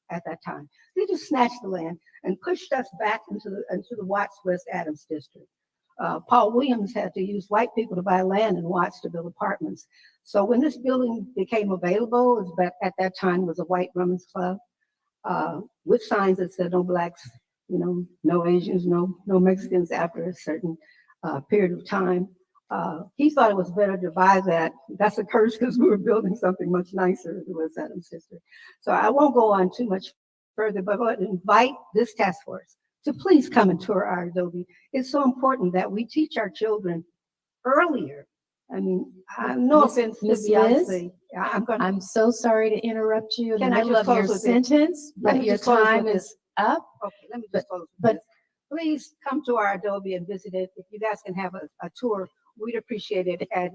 at that time. They just snatched the land and pushed us back into the Watts West Adams district. Paul Williams had to use white people to buy land in Watts to build apartments. So when this building became available, it was back at that time was a white women's club with signs that said no blacks, no Asians, no Mexicans after a certain period of time. He thought it was better to buy that. That's a curse because we were building something much nicer in West Adams history. So I won't go on too much further, but I would invite this task force to please come and tour our Adobe. It's so important that we teach our children earlier. I mean, no offense to Beyonce. I'm so sorry to interrupt you in the Can I middle just of your close with this? sentence, Let but me your just close time with is this. up. Okay, let me just close with this. Please come to our Adobe and visit it. If you guys can have a tour, we'd appreciate it. And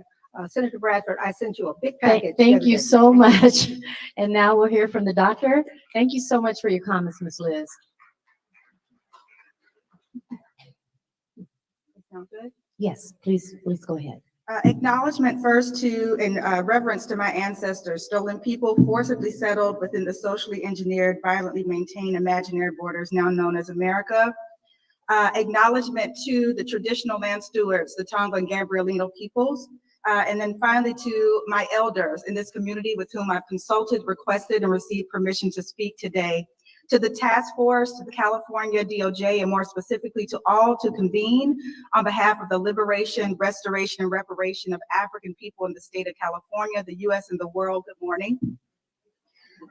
Senator Bradford, I sent you a big package. Thank you so much. And now we'll hear from the doctor. Thank you so much for your comments, Ms. Liz. Sound good? Yes, please go ahead. Acknowledgement first to and reverence to my ancestors, stolen people forcibly settled within the socially engineered, violently maintained imaginary borders now known as America. Acknowledgement to the traditional land stewards, the Tonga and Gabrielino peoples. And then finally to my elders in this community with whom I've consulted, requested, and received permission to speak today. To the task force, to the California DOJ, and more specifically to all to convene on behalf of the liberation, restoration, and reparation of African people in the state of California, the US, and the world. Good morning.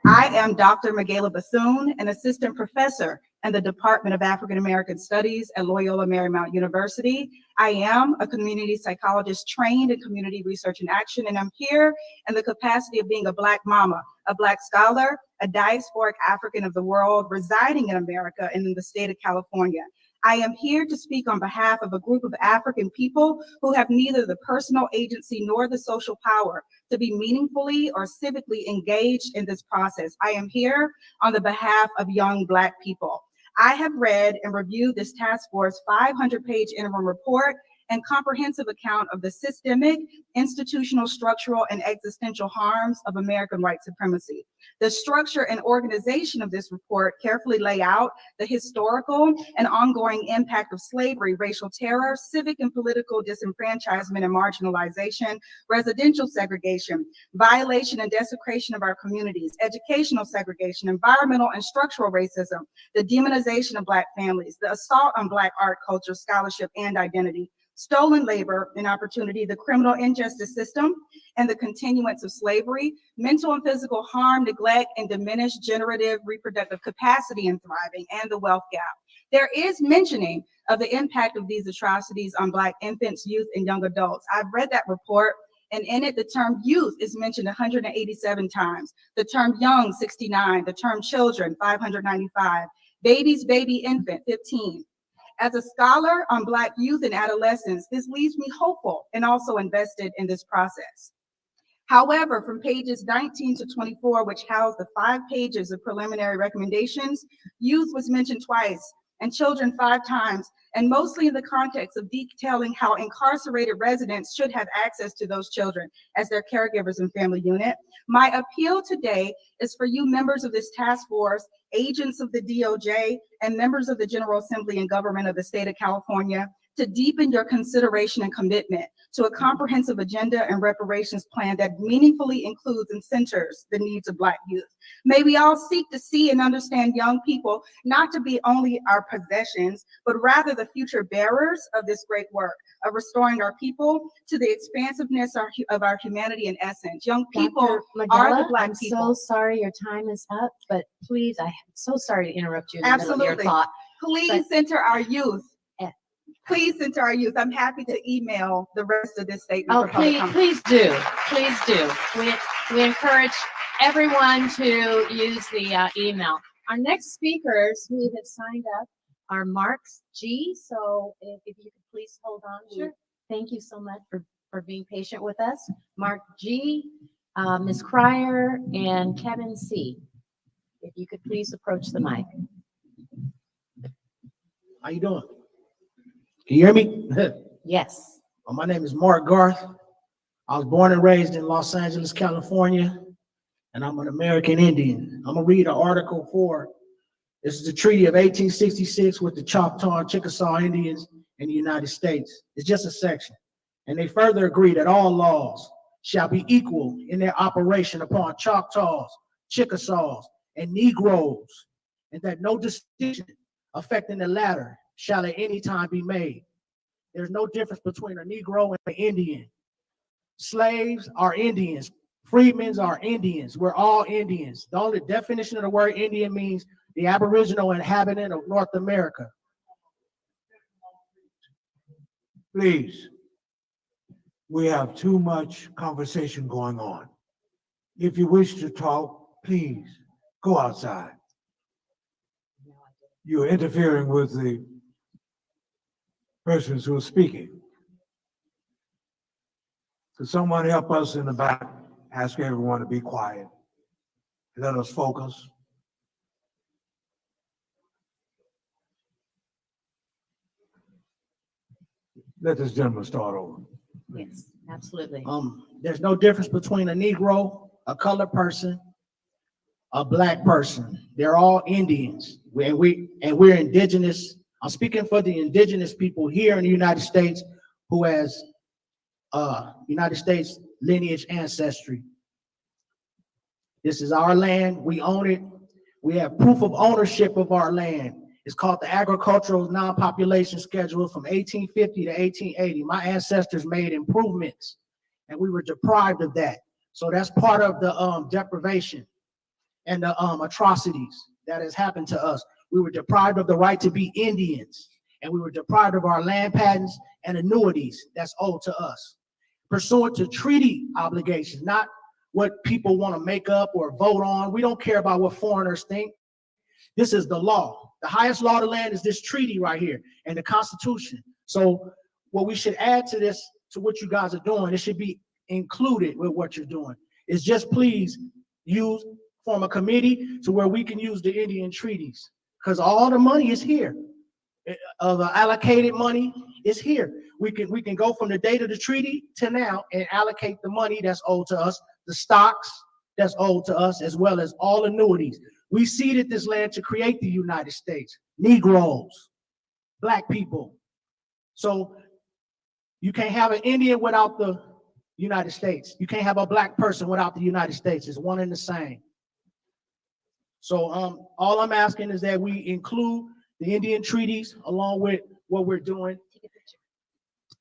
I am Dr. Michaela Bethune, an assistant professor in the Department of African American Studies at Loyola Marymount University. I am a community psychologist trained in community research and action, and I'm here in the capacity of being a Black mama, a Black scholar, a diasporic African of the world residing in America and in the state of California. I am here to speak on behalf of a group of African people who have neither the personal agency nor the social power to be meaningfully or civically engaged in this process. I am here on the behalf of young Black people. I have read and reviewed this task force 500-page interim report and comprehensive account of the systemic, institutional, structural, and existential harms of American white supremacy. The structure and organization of this report carefully lay out the historical and ongoing impact of slavery, racial terror, civic and political disenfranchisement and marginalization, residential segregation, violation and desecration of our communities, educational segregation, environmental and structural racism, the demonization of Black families, the assault on Black art, culture, scholarship, and identity, stolen labor and opportunity, the criminal injustice system, and the continuance of slavery, mental and physical harm, neglect, and diminished generative reproductive capacity and thriving, and the wealth gap. There is mentioning of the impact of these atrocities on Black infants, youth, and young adults. I've read that report, and in it, the term youth is mentioned 187 times, the term young, 69, the term children, 595, babies, baby, infant, 15. As a scholar on Black youth and adolescents, this leaves me hopeful and also invested in this process. However, from pages 19 to 24, which house the 5 pages of preliminary recommendations, youth was mentioned twice and children 5 times, and mostly in the context of detailing how incarcerated residents should have access to those children as their caregivers and family unit. My appeal today is for you members of this task force, agents of the DOJ, and members of the General Assembly and government of the state of California to deepen your consideration and commitment to a comprehensive agenda and reparations plan that meaningfully includes and centers the needs of Black youth. May we all seek to see and understand young people not to be only our possessions, but rather the future bearers of this great work of restoring our people to the expansiveness of our humanity and essence. Young people are the Black people. I'm so sorry your time is up, but please, I'm so sorry to interrupt you in the middle of your thought. Please center our youth. Please center our youth. I'm happy to email the rest of this statement. Oh, please do. Please do. We encourage everyone to use the email. Our next speakers who have signed up are Mark G. So if you could please hold on. Sure. Thank you so much for being patient with us. Mark G, Ms. Cryer, and Kevin C. If you could please approach the mic. How you doing? Can you hear me? Yes. Well, my name is Mark Garth. I was born and raised in Los Angeles, California, and I'm an American Indian. I'm gonna read an article for, this is the Treaty of 1866 with the Choctaw and Chickasaw Indians in the United States. It's just a section. And they further agree that all laws shall be equal in their operation upon Choctaws, Chickasaws, and Negroes, and that no distinction affecting the latter shall at any time be made. There's no difference between a Negro and an Indian. Slaves are Indians. Freedmen are Indians. We're all Indians. The only definition of the word Indian means the aboriginal inhabitant of North America. Please, we have too much conversation going on. If you wish to talk, please go outside. You're interfering with the persons who are speaking. Could someone help us in the back? Ask everyone to be quiet. Let us focus. Let this gentleman start over. Yes, absolutely. There's no difference between a Negro, a colored person, a black person. They're all Indians. We're indigenous. I'm speaking for the indigenous people here in the United States who has United States lineage ancestry. This is our land. We own it. We have proof of ownership of our land. It's called the Agricultural Non-Population Schedule from 1850 to 1880. My ancestors made improvements, and we were deprived of that. So that's part of the deprivation and the atrocities that has happened to us. We were deprived of the right to be Indians, and we were deprived of our land patents and annuities that's owed to us, pursuant to treaty obligations, not what people want to make up or vote on. We don't care about what foreigners think. This is the law. The highest law of the land is this treaty right here and the Constitution. So what we should add to this, to what you guys are doing, it should be included with what you're doing, is just please form a committee to where we can use the Indian treaties, because all the money is here. The allocated money is here. We can go from the date of the treaty to now and allocate the money that's owed to us, the stocks that's owed to us, as well as all annuities. We ceded this land to create the United States, Negroes, black people. So you can't have an Indian without the United States. You can't have a black person without the United States. It's one and the same. So all I'm asking is that we include the Indian treaties along with what we're doing,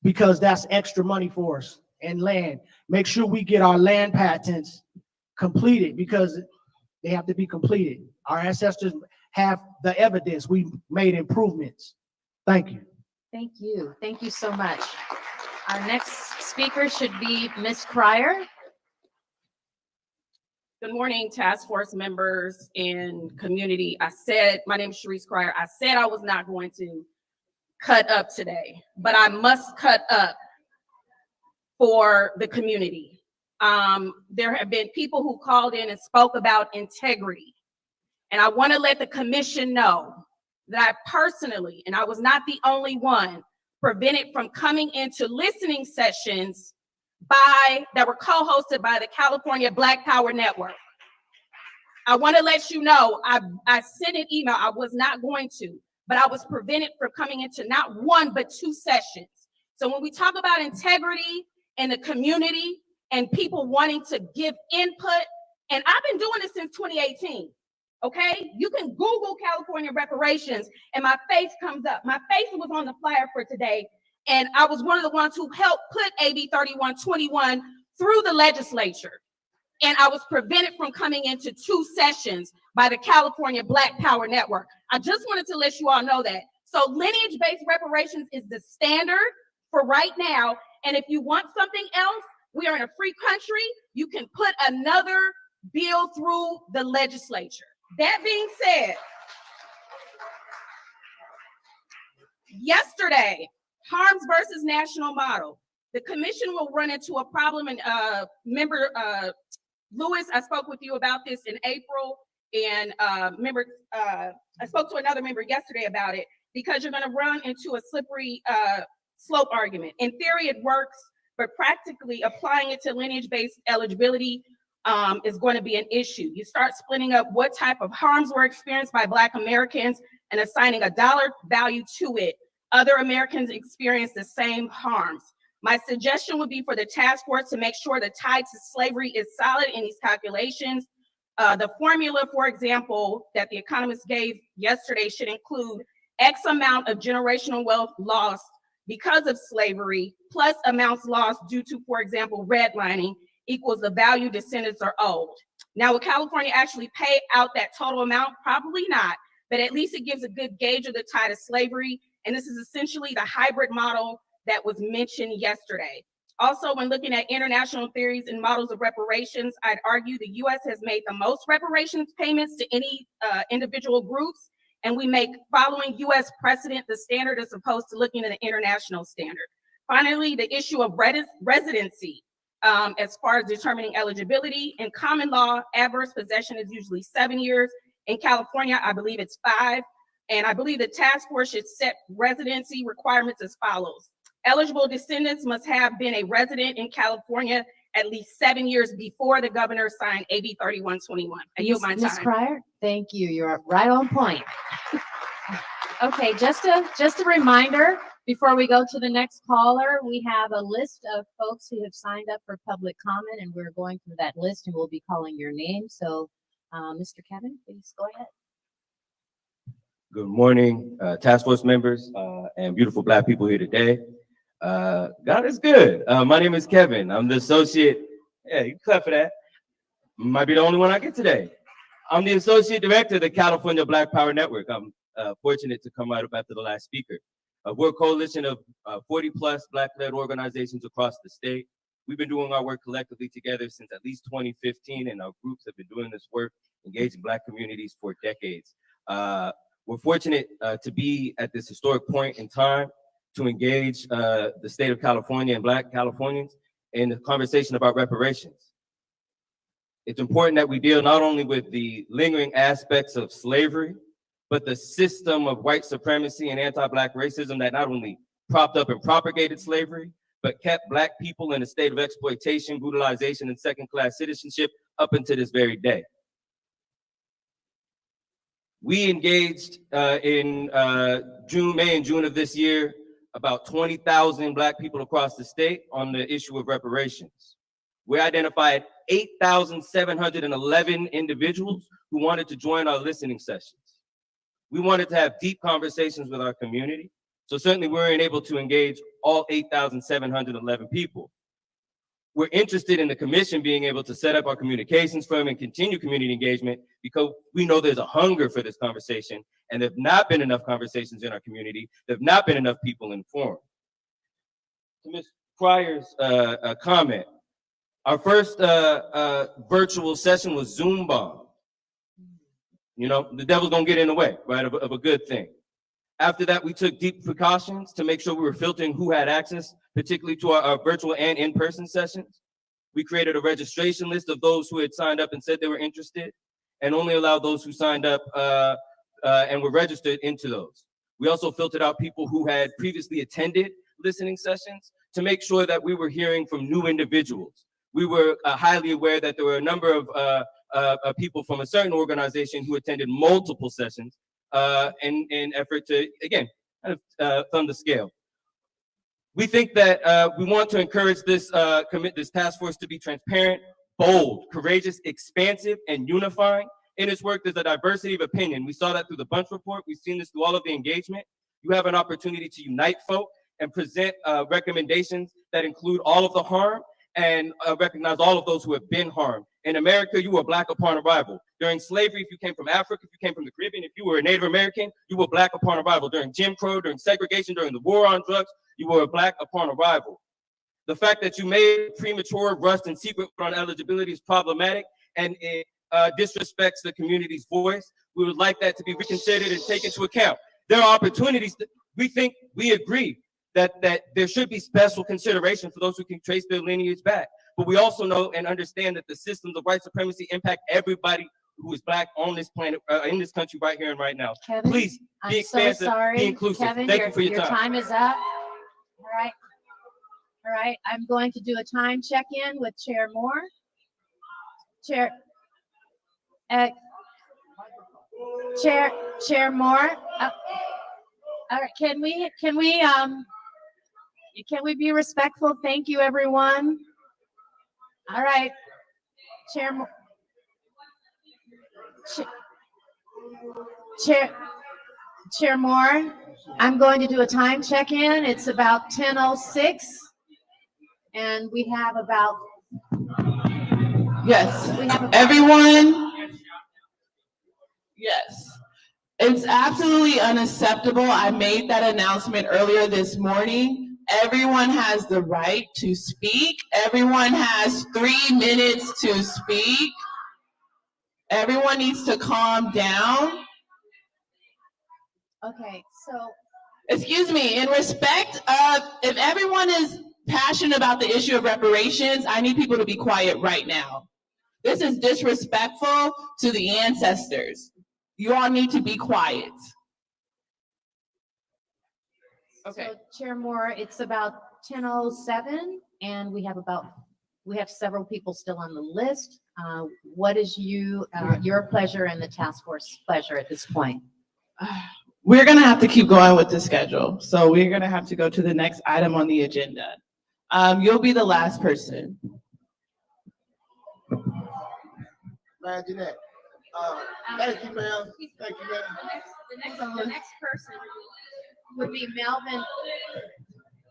because that's extra money for us, and land. Make sure we get our land patents completed, because they have to be completed. Our ancestors have the evidence. We made improvements. Thank you. Thank you. Thank you so much. Our next speaker should be Ms. Cryer. Good morning, task force members and community. My name is Sharice Cryer. I said I was not going to cut up today, but I must cut up for the community. There have been people who called in and spoke about integrity. And I want to let the commission know that I personally, and I was not the only one, prevented from coming into listening sessions that were co-hosted by the California Black Power Network. I want to let you know, I sent an email. I was not going to, but I was prevented from coming into not one, but two sessions. So when we talk about integrity in the community and people wanting to give input, and I've been doing this since 2018, okay? You can Google California reparations and my face comes up. My face was on the flyer for today, and I was one of the ones who helped put AB 3121 through the legislature. And I was prevented from coming into two sessions by the California Black Power Network. I just wanted to let you all know that. So lineage-based reparations is the standard for right now. And if you want something else, we are in a free country. You can put another bill through the legislature. That being said, yesterday, harms versus national model. The commission will run into a problem, and member Lewis, I spoke with you about this in April, and I spoke to another member yesterday about it, because you're going to run into a slippery slope argument. In theory, it works, but practically applying it to lineage-based eligibility is going to be an issue. You start splitting up what type of harms were experienced by Black Americans and assigning a dollar value to it. other Americans experience the same harms. My suggestion would be for the task force to make sure the tie to slavery is solid in these calculations. The formula, for example, that the economists gave yesterday should include X amount of generational wealth lost because of slavery, plus amounts lost due to, for example, redlining, equals the value descendants are owed. Now, will California actually pay out that total amount? Probably not, but at least it gives a good gauge of the tie to slavery. And this is essentially the hybrid model that was mentioned yesterday. Also, when looking at international theories and models of reparations, I'd argue the US has made the most reparations payments to any individual groups, and we make following US precedent the standard as opposed to looking at an international standard. Finally, the issue of residency. As far as determining eligibility, in common law, adverse possession is usually 7 years. In California, I believe it's 5. And I believe the task force should set residency requirements as follows. Eligible descendants must have been a resident in California at least 7 years before the governor signed AB 3121. I yield my Ms. time. Cryer, thank you. You're right on point. Okay, just a reminder, before we go to the next caller, we have a list of folks who have signed up for public comment, and we're going through that list and we'll be calling your name. So, Mr. Kevin, please go ahead. Good morning, task force members and beautiful Black people here today. God is good. My name is Kevin. I'm the associate. Yeah, you can clap for that. Might be the only one I get today. I'm the associate director of the California Black Power Network. I'm fortunate to come right up after the last speaker. We're a coalition of 40 plus Black-led organizations across the state. We've been doing our work collectively together since at least 2015, and our groups have been doing this work, engaging Black communities for decades. We're fortunate to be at this historic point in time to engage the state of California and Black Californians in the conversation about reparations. It's important that we deal not only with the lingering aspects of slavery, but the system of white supremacy and anti-Black racism that not only propped up and propagated slavery, but kept Black people in a state of exploitation, brutalization, and second-class citizenship up until this very day. We engaged in May and June of this year, about 20,000 Black people across the state on the issue of reparations. We identified 8,711 individuals who wanted to join our listening sessions. We wanted to have deep conversations with our community. So certainly we weren't able to engage all 8,711 people. We're interested in the commission being able to set up our communications firm and continue community engagement because we know there's a hunger for this conversation, and there have not been enough conversations in our community. There have not been enough people informed. To Ms. Cryer's comment, our first virtual session was Zoom bombed. You know, the devil's gonna get in the way, right, of a good thing. After that, we took deep precautions to make sure we were filtering who had access, particularly to our virtual and in-person sessions. We created a registration list of those who had signed up and said they were interested, and only allowed those who signed up and were registered into those. We also filtered out people who had previously attended listening sessions to make sure that we were hearing from new individuals. We were highly aware that there were a number of people from a certain organization who attended multiple sessions in an effort to, again, kind of thumb the scale. We think that we want to encourage this task force to be transparent, bold, courageous, expansive, and unifying. In its work, there's a diversity of opinion. We saw that through the Bunch Report. We've seen this through all of the engagement. You have an opportunity to unite folk and present recommendations that include all of the harm and recognize all of those who have been harmed. In America, you were Black upon arrival. During slavery, if you came from Africa, if you came from the Caribbean, if you were a Native American, you were Black upon arrival. During Jim Crow, during segregation, during the war on drugs, you were Black upon arrival. The fact that you made premature, rushed, and secret on eligibility is problematic, and it disrespects the community's voice. We would like that to be reconsidered and taken into account. There are opportunities that we agree that there should be special consideration for those who can trace their lineage back. But we also know and understand that the systems of white supremacy impact everybody who is Black on this planet, in this country right here and right now. Kevin, Please be expansive, be inclusive. Kevin, Thank you for your time. Your time is up. All right. I'm going to do a time check-in with Chair Moore. Chair Moore. All right, can we be respectful? Thank you, everyone. All right, Chair Moore, I'm going to do a time check-in. It's about 10:06, and we have about. Yes, everyone. Yes, it's absolutely unacceptable. I made that announcement earlier this morning. Everyone has the right to speak. Everyone has 3 minutes to speak. Everyone needs to calm down. Okay, so. Excuse me, in respect of, if everyone is passionate about the issue of reparations, I need people to be quiet right now. This is disrespectful to the ancestors. You all need to be quiet. Okay. So Chair Moore, it's about 10:07, and we have several people still on the list. What is your pleasure and the task force pleasure at this point? We're gonna have to keep going with the schedule. So we're gonna have to go to the next item on the agenda. You'll be the last person. Imagine that. Thank you, ma'am. Thank you, ma'am. The next person would be Melvin.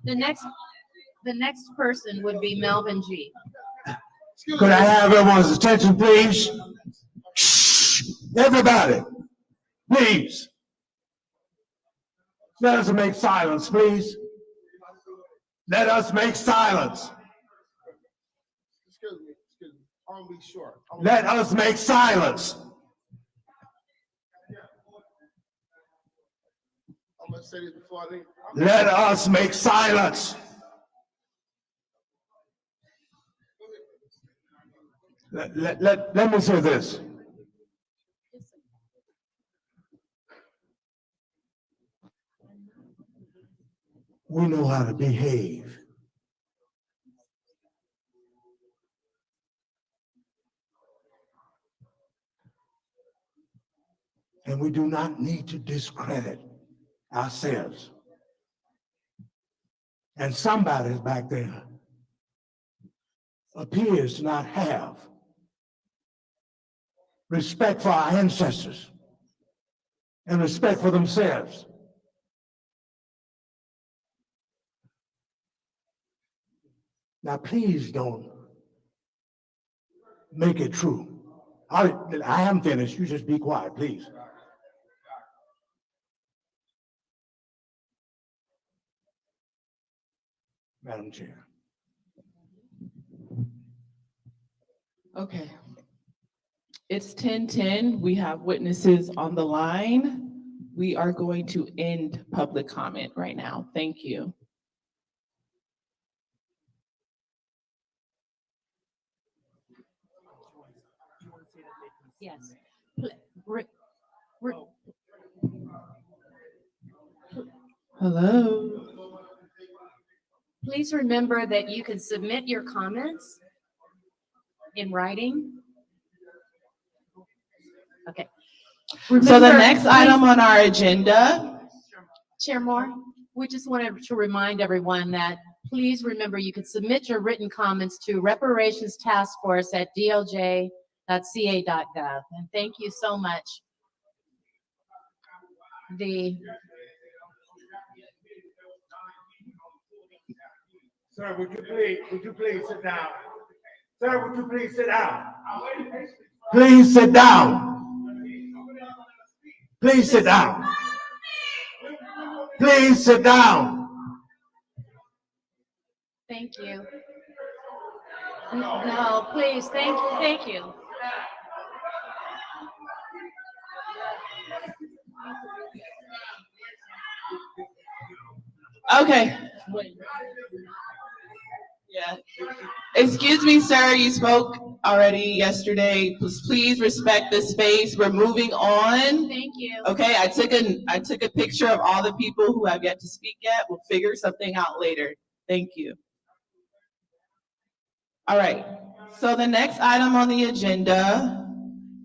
The next person would be Melvin G. Could I have everyone's attention, please? Shh, everybody, please. Let us make silence, please. Let us make silence. Excuse me. I want to be short. Let us make silence. I'm gonna say this before I leave. Let us make silence. Let me say this. We know how to behave. And we do not need to discredit ourselves. And somebody back there appears to not have respect for our ancestors and respect for themselves. Now, please don't make it true. I am finished. You just be quiet, please. Madam Chair. Okay. It's 10:10. We have witnesses on the line. We are going to end public comment right now. Thank you. Yes. Hello. Please remember that you can submit your comments in writing. Okay. So the next item on our agenda. Chair Moore, we just wanted to remind everyone that please remember you can submit your written comments to reparations task force at dlj.ca.gov. And thank you so much. Sir, would you please sit down? Sir, would you please sit down? Please sit down. Please sit down. Please sit down. Thank you. No, please, thank you. Okay. Yeah. Excuse me, sir, you spoke already yesterday. Please respect the space. We're moving on. Thank you. Okay, I took a picture of all the people who have yet to speak yet. We'll figure something out later. Thank you. All right. So the next item on the agenda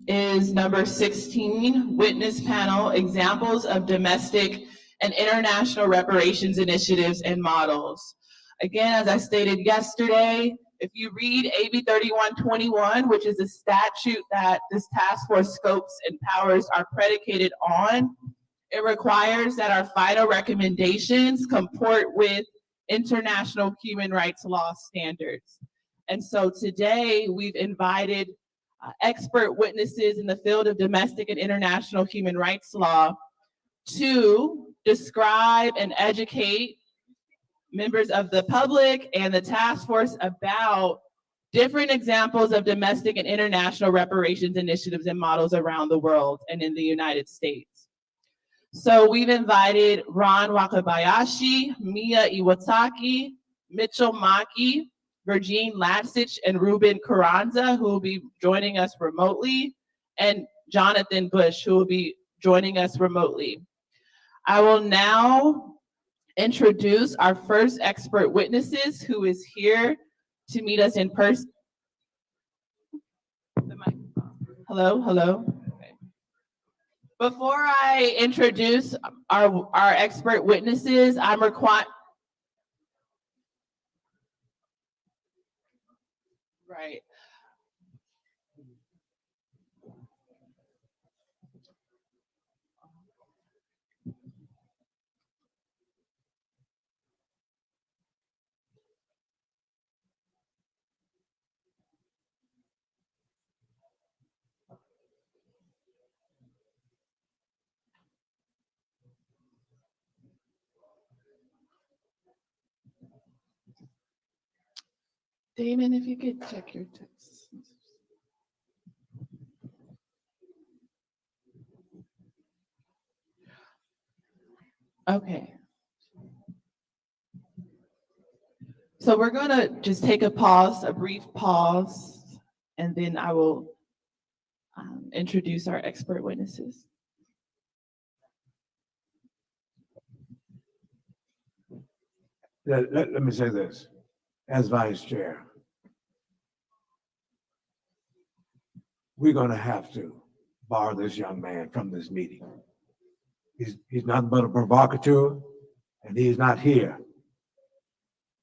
is number 16, witness panel, examples of domestic and international reparations initiatives and models. Again, as I stated yesterday, if you read AB 3121, which is a statute that this task force scopes and powers are predicated on, it requires that our final recommendations comport with international human rights law standards. And so today we've invited expert witnesses in the field of domestic and international human rights law to describe and educate members of the public and the task force about different examples of domestic and international reparations initiatives and models around the world and in the United States. So we've invited Ron Wakabayashi, Mia Iwataki, Mitchell Maki, Virgine Latsich, and Ruben Carranza, who will be joining us remotely, and Jonathan Bush, who will be joining us remotely. I will now introduce our first expert witnesses who is here to meet us in person. Hello, hello. Okay. Before I introduce our expert witnesses, I'm required. Right. Damon, if you could check your text. Okay. So we're going to just take a pause, a brief pause, and then I will introduce our expert witnesses. Let me say this, as vice chair. We're going to have to bar this young man from this meeting. He's nothing but a provocateur, and he's not here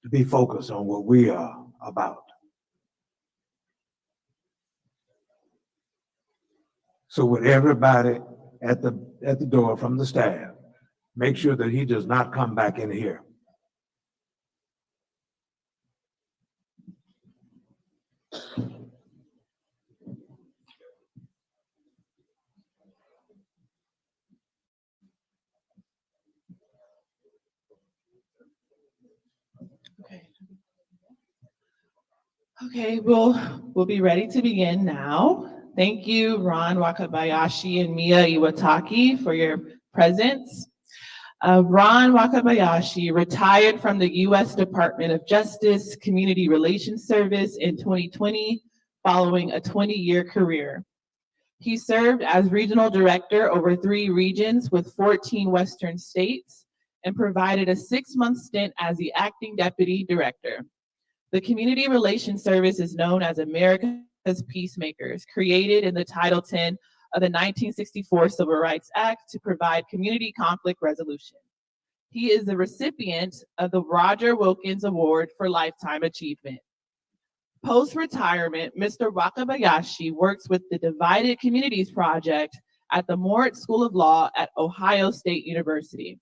to be focused on what we are about. So with everybody at the door from the staff, make sure that he does not come back in here. Okay, we'll be ready to begin now. Thank you, Ron Wakabayashi and Mia Iwataki, for your presence. Ron Wakabayashi retired from the U.S. Department of Justice Community Relations Service in 2020, following a 20-year career. He served as regional director over 3 regions with 14 Western states and provided a 6-month stint as the acting deputy director. The Community Relations Service is known as America's Peacemakers, created in the Title 10 of the 1964 Civil Rights Act to provide community conflict resolution. He is the recipient of the Roger Wilkins Award for Lifetime Achievement. Post-retirement, Mr. Wakabayashi works with the Divided Communities Project at the Moritz School of Law at Ohio State University.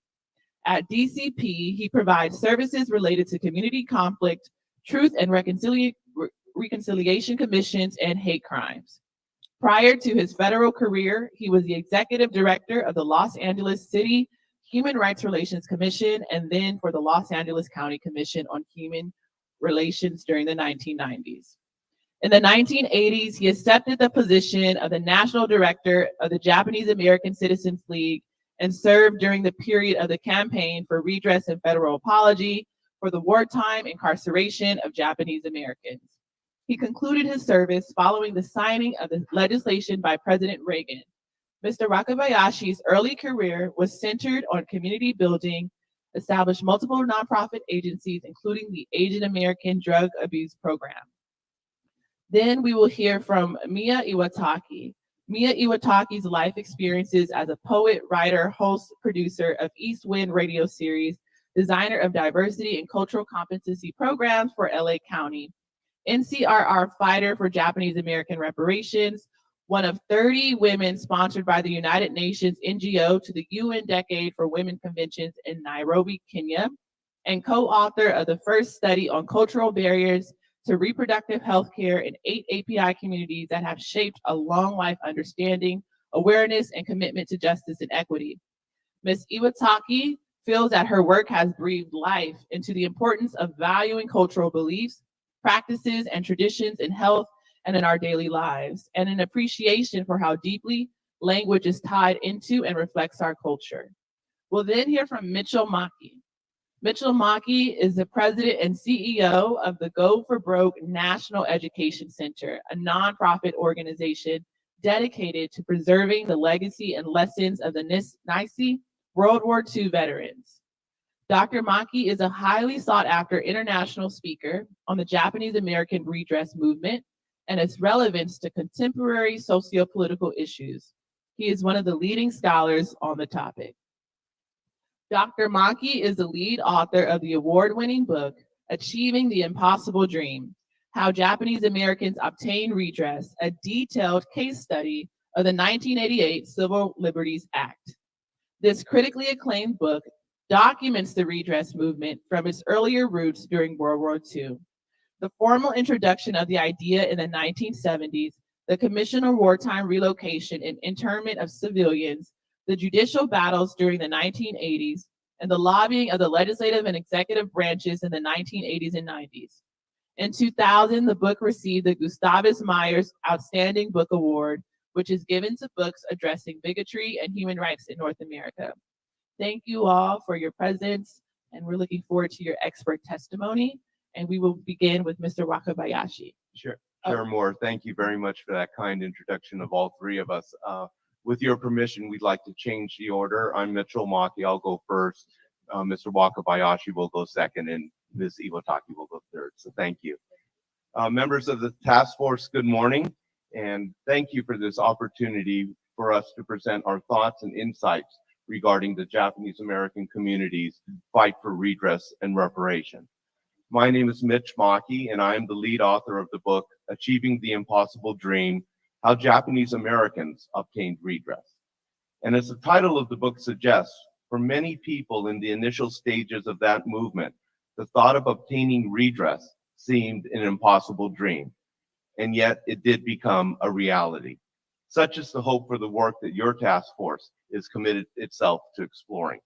At DCP, he provides services related to community conflict, truth and reconciliation commissions, and hate crimes. Prior to his federal career, he was the executive director of the Los Angeles City Human Rights Relations Commission and then for the Los Angeles County Commission on Human Relations during the 1990s. In the 1980s, he accepted the position of the national director of the Japanese American Citizens League and served during the period of the campaign for redress and federal apology for the wartime incarceration of Japanese Americans. He concluded his service following the signing of the legislation by President Reagan. Mr. Wakabayashi's early career was centered on community building, established multiple nonprofit agencies, including the Asian American Drug Abuse Program. Then we will hear from Mia Iwataki. Mia Iwataki's life experiences as a poet, writer, host, producer of East Wind radio series, designer of diversity and cultural competency programs for LA County, NCRR fighter for Japanese American reparations, one of 30 women sponsored by the United Nations NGO to the UN Decade for Women Conventions in Nairobi, Kenya, and co-author of the first study on cultural barriers to reproductive health care in 8 API communities that have shaped a long life understanding, awareness, and commitment to justice and equity. Ms. Iwataki feels that her work has breathed life into the importance of valuing cultural beliefs, practices, and traditions in health and in our daily lives, and an appreciation for how deeply language is tied into and reflects our culture. We'll then hear from Mitchell Maki. Mitchell Maki is the president and CEO of the Go for Broke National Education Center, a nonprofit organization dedicated to preserving the legacy and lessons of the Nazi World War II veterans. Dr. Maki is a highly sought after international speaker on the Japanese American redress movement and its relevance to contemporary socio-political issues. He is one of the leading scholars on the topic. Dr. Maki is the lead author of the award-winning book, Achieving the Impossible Dream, How Japanese Americans Obtain Redress, a detailed case study of the 1988 Civil Liberties Act. This critically acclaimed book documents the redress movement from its earlier roots during World War II. The formal introduction of the idea in the 1970s, the Commission on Wartime Relocation and Internment of Civilians, the judicial battles during the 1980s, and the lobbying of the legislative and executive branches in the 1980s and 90s. In 2000, the book received the Gustavus Myers Outstanding Book Award, which is given to books addressing bigotry and human rights in North America. Thank you all for your presence, and we're looking forward to your expert testimony. And we will begin with Mr. Wakabayashi. Chair Moore, thank you very much for that kind introduction of all three of us. With your permission, we'd like to change the order. I'm Mitchell Maki. I'll go first. Mr. Wakabayashi will go second, and Ms. Iwataki will go third. So thank you. Members of the task force, good morning, and thank you for this opportunity for us to present our thoughts and insights regarding the Japanese American community's fight for redress and reparation. My name is Mitch Maki, and I am the lead author of the book, Achieving the Impossible Dream, How Japanese Americans Obtained Redress. And as the title of the book suggests, for many people in the initial stages of that movement, the thought of obtaining redress seemed an impossible dream. And yet it did become a reality. Such is the hope for the work that your task force is committed itself to exploring.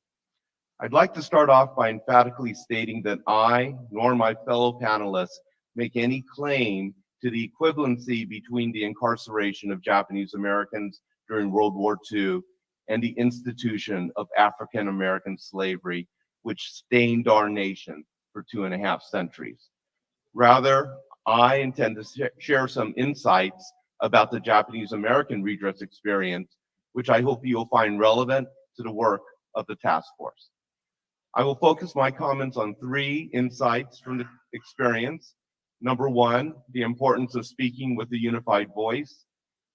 I'd like to start off by emphatically stating that I, nor my fellow panelists, make any claim to the equivalency between the incarceration of Japanese Americans during World War II and the institution of African American slavery, which stained our nation for 2.5 centuries. Rather, I intend to share some insights about the Japanese American redress experience, which I hope you'll find relevant to the work of the task force. I will focus my comments on 3 insights from the experience. Number 1, the importance of speaking with a unified voice.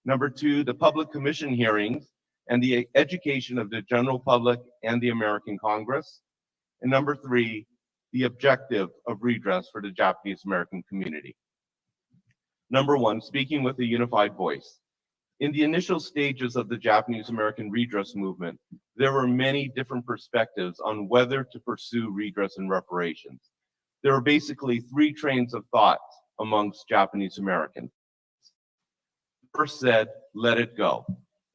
Number 2, the public commission hearings and the education of the general public and the American Congress. And number 3, the objective of redress for the Japanese American community. Number 1, speaking with a unified voice. In the initial stages of the Japanese American redress movement, there were many different perspectives on whether to pursue redress and reparations. There were basically 3 trains of thought amongst Japanese Americans. First said, let it go.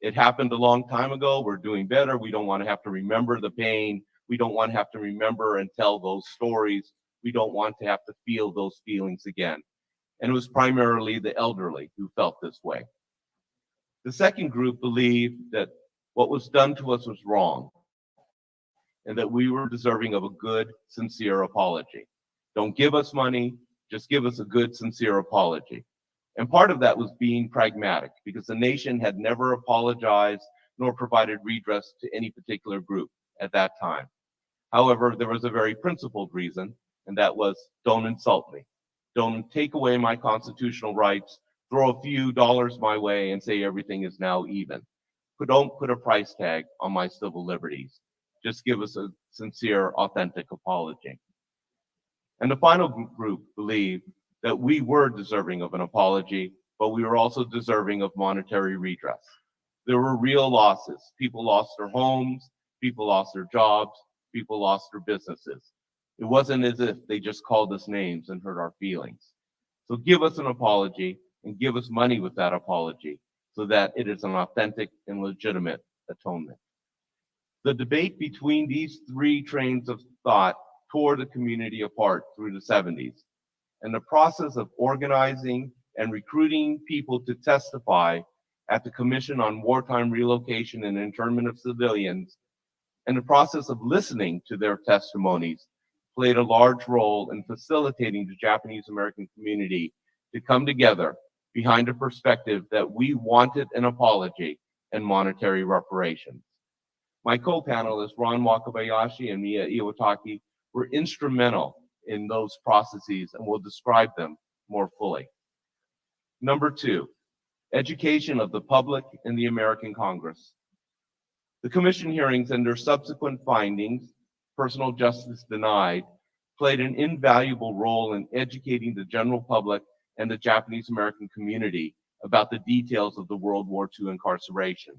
It happened a long time ago. We're doing better. We don't want to have to remember the pain. We don't want to have to remember and tell those stories. We don't want to have to feel those feelings again. And it was primarily the elderly who felt this way. The second group believed that what was done to us was wrong and that we were deserving of a good, sincere apology. Don't give us money, just give us a good, sincere apology. And part of that was being pragmatic because the nation had never apologized nor provided redress to any particular group at that time. However, there was a very principled reason, and that was don't insult me. Don't take away my constitutional rights. throw a few dollars my way and say everything is now even. But don't put a price tag on my civil liberties. Just give us a sincere, authentic apology. And the final group believed that we were deserving of an apology, but we were also deserving of monetary redress. There were real losses. People lost their homes, people lost their jobs, people lost their businesses. It wasn't as if they just called us names and hurt our feelings. So give us an apology and give us money with that apology so that it is an authentic and legitimate atonement. The debate between these three trains of thought tore the community apart through the 70s. And the process of organizing and recruiting people to testify at the Commission on Wartime Relocation and Internment of Civilians, and the process of listening to their testimonies played a large role in facilitating the Japanese American community to come together behind a perspective that we wanted an apology and monetary reparations. My co-panelists, Ron Wakabayashi and Mia Iwataki, were instrumental in those processes and will describe them more fully. Number two, education of the public and the American Congress. The commission hearings and their subsequent findings, personal justice denied, played an invaluable role in educating the general public and the Japanese American community about the details of the World War II incarceration.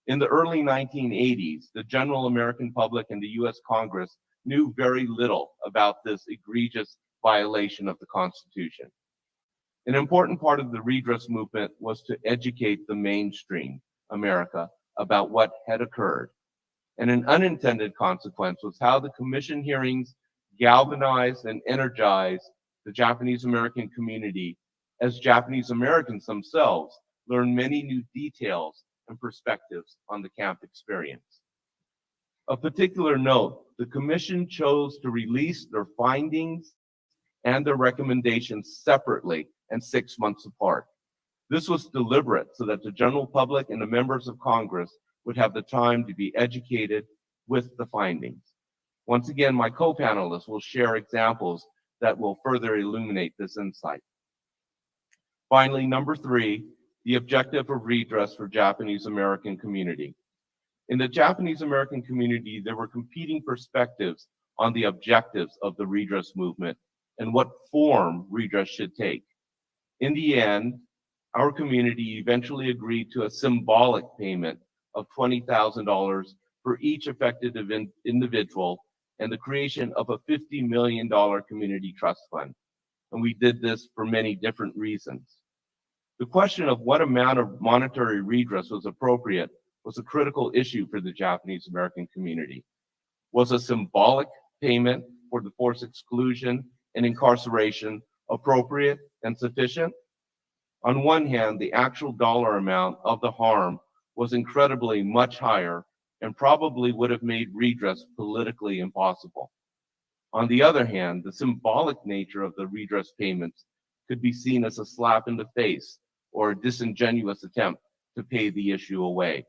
In the early 1980s, the general American public and the US Congress knew very little about this egregious violation of the Constitution. An important part of the redress movement was to educate the mainstream America about what had occurred. And an unintended consequence was how the commission hearings galvanized and energized the Japanese American community as Japanese Americans themselves learned many new details and perspectives on the camp experience. Of particular note, the commission chose to release their findings and their recommendations separately and 6 months apart. This was deliberate so that the general public and the members of Congress would have the time to be educated with the findings. Once again, my co-panelists will share examples that will further illuminate this insight. Finally, number three, the objective of redress for Japanese American community. In the Japanese American community, there were competing perspectives on the objectives of the redress movement and what form redress should take. In the end, our community eventually agreed to a symbolic payment of $20,000 for each affected individual and the creation of a $50 million community trust fund. And we did this for many different reasons. The question of what amount of monetary redress was appropriate was a critical issue for the Japanese American community. Was a symbolic payment for the forced exclusion and incarceration appropriate and sufficient? On one hand, the actual dollar amount of the harm was incredibly much higher and probably would have made redress politically impossible. On the other hand, the symbolic nature of the redress payments could be seen as a slap in the face or a disingenuous attempt to pay the issue away.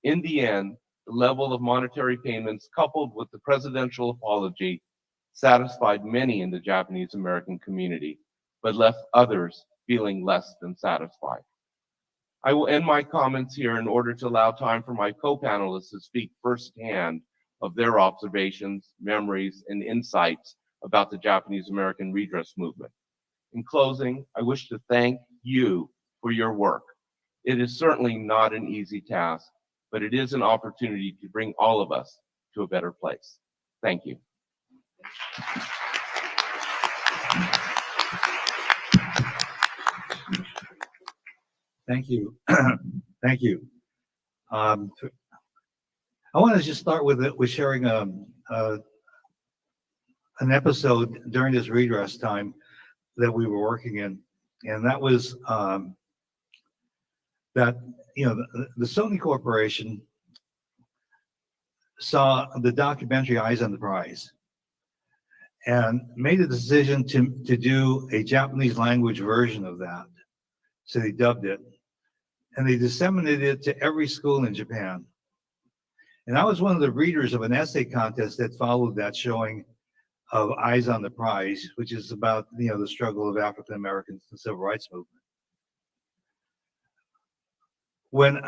In the end, the level of monetary payments coupled with the presidential apology satisfied many in the Japanese American community, but left others feeling less than satisfied. I will end my comments here in order to allow time for my co-panelists to speak firsthand of their observations, memories, and insights about the Japanese American redress movement. In closing, I wish to thank you for your work. It is certainly not an easy task, but it is an opportunity to bring all of us to a better place. Thank you. Thank you. Thank you. I want to just start with sharing an episode during this redress time that we were working in, and that was that the Sony Corporation saw the documentary Eyes on the Prize and made a decision to do a Japanese language version of that. So they dubbed it and they disseminated it to every school in Japan. And I was one of the readers of an essay contest that followed that showing of Eyes on the Prize, which is about the struggle of African Americans in the civil rights movement. when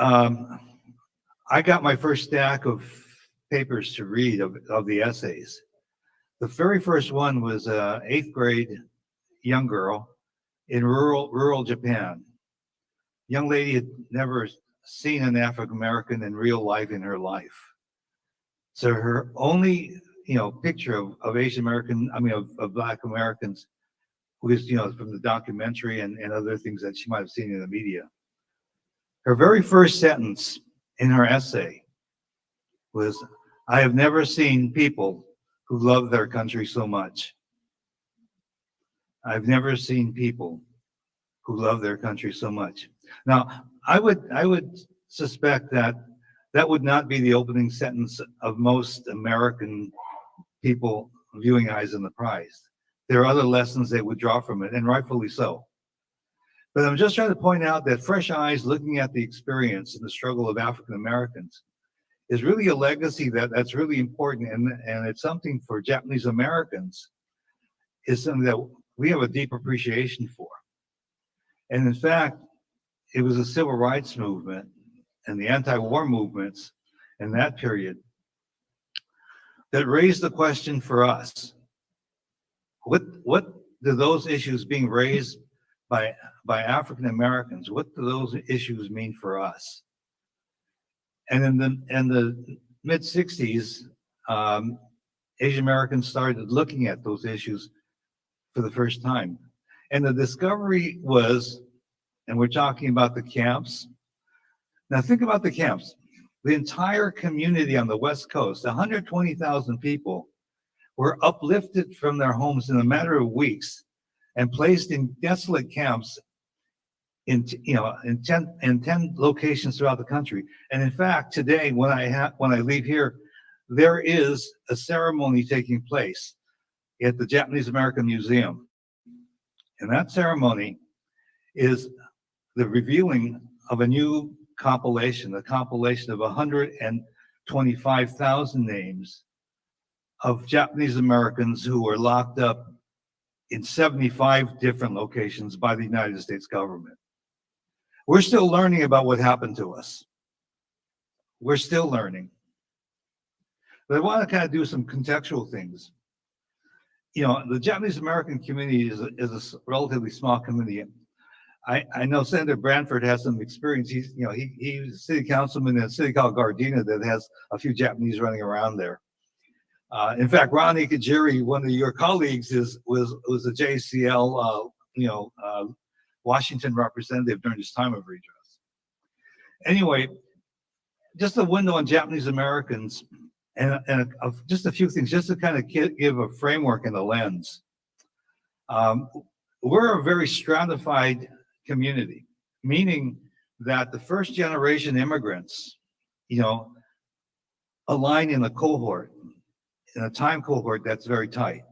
I got my first stack of papers to read of the essays, the very first one was an 8th grade young girl in rural Japan. Young lady had never seen an African American in real life in her life. So her only, picture of Asian American, of Black Americans was, from the documentary and other things that she might have seen in the media. Her very first sentence in her essay was, "I have never seen people who love their country so much. I've never seen people who love their country so much." Now, I would suspect that that would not be the opening sentence of most American people viewing Eyes on the Prize. There are other lessons they would draw from it, and rightfully so. But I'm just trying to point out that fresh eyes looking at the experience and the struggle of African Americans is really a legacy that's really important, and it's something for Japanese Americans, is something that we have a deep appreciation for. And in fact, it was the civil rights movement and the anti-war movements in that period that raised the question for us. What do those issues being raised by African Americans, what do those issues mean for us? And in the mid 60s, Asian Americans started looking at those issues for the first time. And the discovery was, and we're talking about the camps. Now think about the camps. The entire community on the West Coast, 120,000 people, were uplifted from their homes in a matter of weeks and placed in desolate camps in 10 locations throughout the country. And in fact, today, when I leave here, there is a ceremony taking place at the Japanese American Museum. And that ceremony is the revealing of a new compilation, a compilation of 125,000 names of Japanese Americans who were locked up in 75 different locations by the United States government. We're still learning about what happened to us. We're still learning. But I want to kind of do some contextual things. The Japanese American community is a relatively small community. I know Senator Branford has some experience. He's a city councilman in a city called Gardena that has a few Japanese running around there. In fact, Ron Ikejiri, one of your colleagues, was a JCL, Washington representative during his time of redress. Anyway, just a window on Japanese Americans, and just a few things, just to kind of give a framework and a lens. We're a very stratified community, meaning that the first generation immigrants, align in a cohort, in a time cohort that's very tight.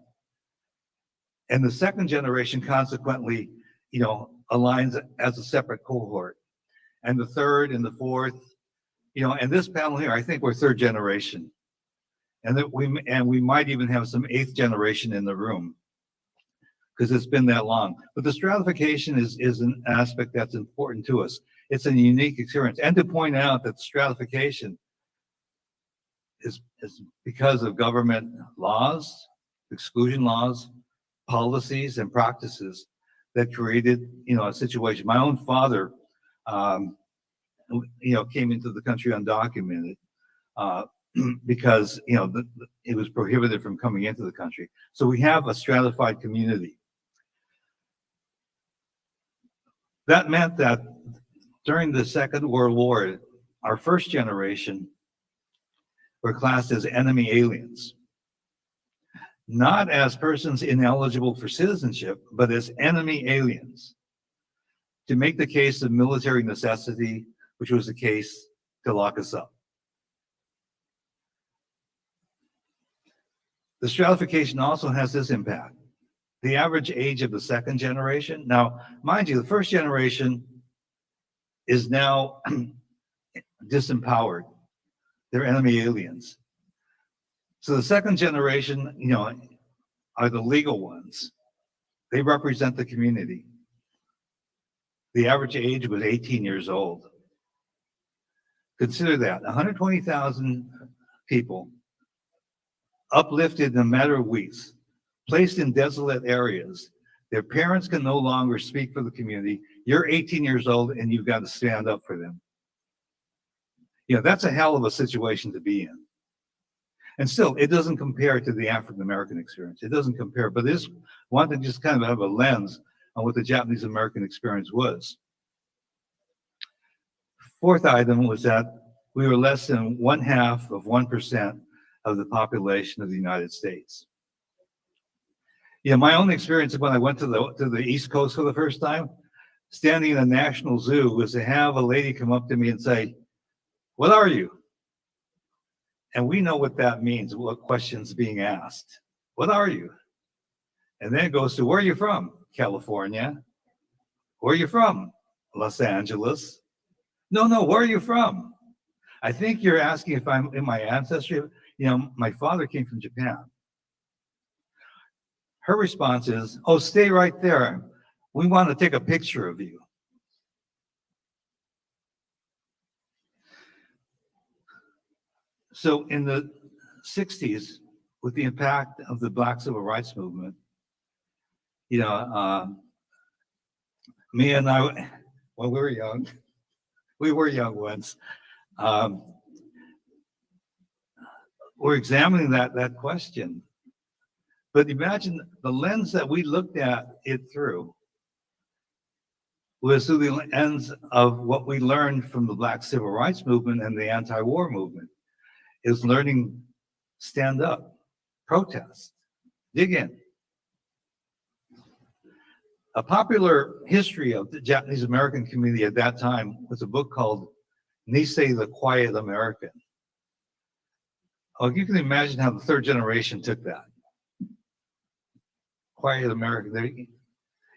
And the second generation consequently, aligns as a separate cohort. And the third and the fourth, and this panel here, I think we're third generation. And that we might even have some 8th generation in the room, because it's been that long. But the stratification is an aspect that's important to us. It's a unique experience. And to point out that stratification is because of government laws, exclusion laws, policies, and practices that created, a situation. My own father, came into the country undocumented because, it was prohibited from coming into the country. So we have a stratified community. That meant that during the Second World War, our first generation were classed as enemy aliens, not as persons ineligible for citizenship, but as enemy aliens, to make the case of military necessity, which was the case to lock us up. The stratification also has this impact. The average age of the second generation. Now, mind you, the first generation is now disempowered. They're enemy aliens. So the second generation, are the legal ones. They represent the community. The average age was 18 years old. Consider that, 120,000 people uplifted in a matter of weeks, placed in desolate areas. Their parents can no longer speak for the community. You're 18 years old and you've got to stand up for them. You know, that's a hell of a situation to be in. And still, it doesn't compare to the African-American experience. It doesn't compare, but this one to just kind of have a lens on what the Japanese-American experience was. Fourth item was that we were less than 0.5% of the population of the United States. Yeah, my own experience when I went to the East Coast for the first time, standing in a national zoo, was to have a lady come up to me and say, "What are you?" And we know what that means, what question's being asked. What are you? And then it goes to, where are you from? California. Where are you from? Los Angeles. No, where are you from? I think you're asking if I'm in my ancestry. You know, my father came from Japan. Her response is, oh, stay right there. We want to take a picture of you. So in the 60s, with the impact of the Black Civil Rights Movement, you know, me and I, when we were young once, we're examining that question. But imagine the lens that we looked at it through was through the lens of what we learned from the Black Civil Rights Movement and the anti-war movement, is learning stand up, protest, dig in. A popular history of the Japanese American community at that time was a book called Nisei the Quiet American. Oh, you can imagine how the third generation took that. Quiet American.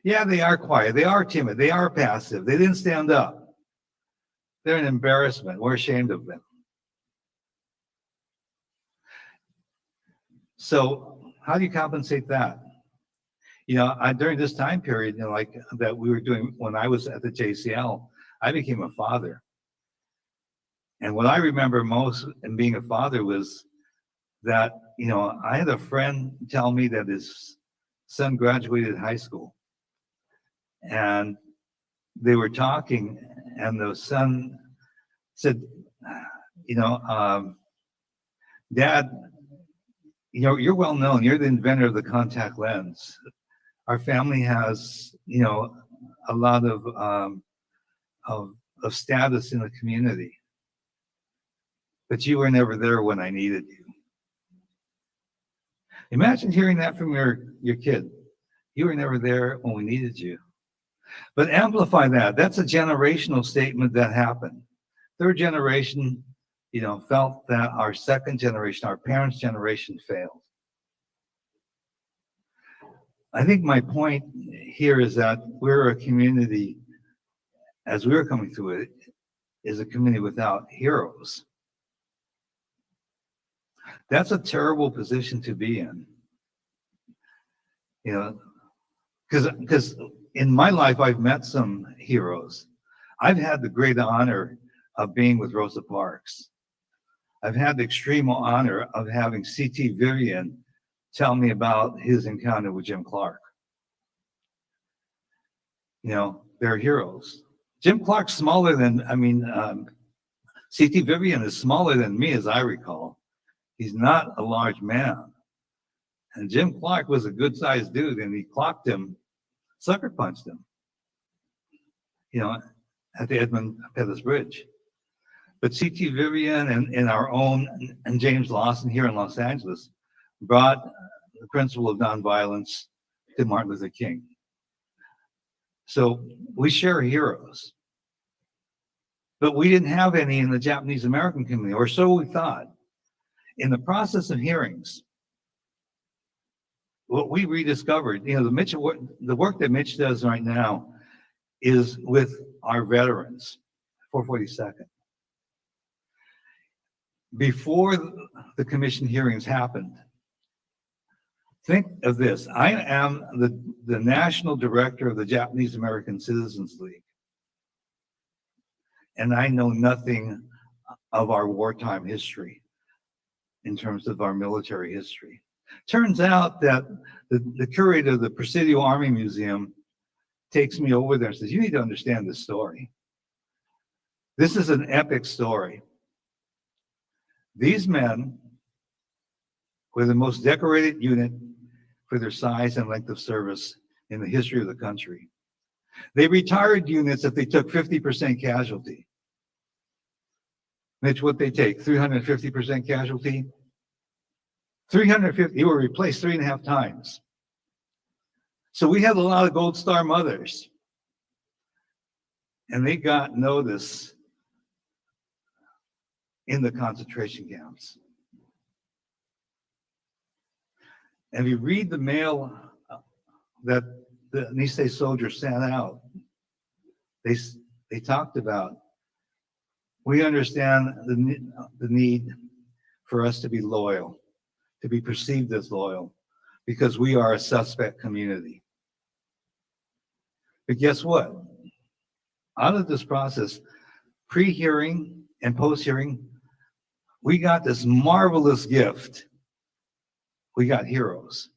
Yeah, they are quiet. They are timid. They are passive. They didn't stand up. They're an embarrassment. We're ashamed of them. So how do you compensate that? You know, during this time period, you know, like that we were doing when I was at the JCL, I became a father. And what I remember most in being a father was that, you know, I had a friend tell me that his son graduated high school. And they were talking, and the son said, you know, Dad, you know, you're well known. You're the inventor of the contact lens. Our family has, you know, a lot of status in the community. But you were never there when I needed you. Imagine hearing that from your kid. You were never there when we needed you. But amplify that. That's a generational statement that happened. Third generation, you know, felt that our second generation, our parents' generation failed. I think my point here is that we're a community, as we were coming through it, is a community without heroes. That's a terrible position to be in. You know, because in my life, I've met some heroes. I've had the great honor of being with Rosa Parks. I've had the extreme honor of having C.T. Vivian tell me about his encounter with Jim Clark. You know, they're heroes. Jim Clark's smaller than, I mean, C.T. Vivian is smaller than me, as I recall. He's not a large man. And Jim Clark was a good-sized dude, and he clocked him, sucker punched him, you know, at the Edmund Pettus Bridge. But C.T. Vivian and our own, and James Lawson here in Los Angeles, brought the principle of nonviolence to Martin Luther King. So we share heroes. But we didn't have any in the Japanese American community, or so we thought. In the process of hearings, what we rediscovered, you know, the work that Mitch does right now is with our veterans, 442nd. Before the commission hearings happened, think of this. I am the national director of the Japanese American Citizens League. And I know nothing of our wartime history in terms of our military history. Turns out that the curator of the Presidio Army Museum takes me over there and says, you need to understand this story. This is an epic story. These men were the most decorated unit for their size and length of service in the history of the country. They retired units if they took 50% casualty. Mitch, what they take, 350% casualty? 350, you were replaced 3.5 times. So we had a lot of Gold Star mothers. And they got notice in the concentration camps. And if you read the mail that the Nisei soldiers sent out, they talked about, we understand the need for us to be loyal, to be perceived as loyal, because we are a suspect community. But guess what? Out of this process, pre-hearing and post-hearing, we got this marvelous gift. We got heroes.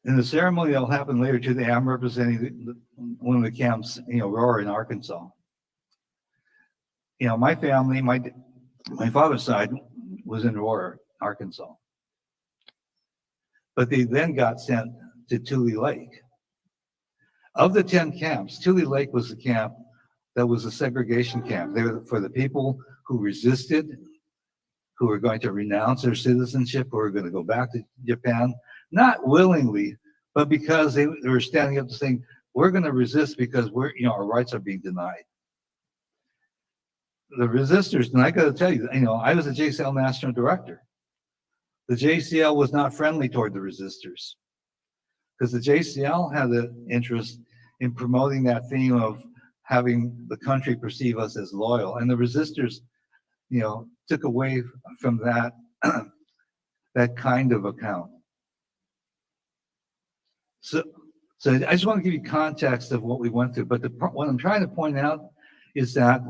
In the ceremony that'll happen later today, I'm representing one of the camps, Aurora in Arkansas. My family, my father's side was in Aurora, Arkansas. But they then got sent to Tule Lake. Of the 10 camps, Tule Lake was the camp that was a segregation camp. They were for the people who resisted, who were going to renounce their citizenship, who were going to go back to Japan, not willingly, but because they were standing up to saying, we're going to resist because our rights are being denied. The resistors, and I got to tell you, I was a JCL national director. The JCL was not friendly toward the resistors because the JCL had an interest in promoting that theme of having the country perceive us as loyal. And the resistors, took away from that, that kind of account. So I just want to give you context of what we went through. But what I'm trying to point out is that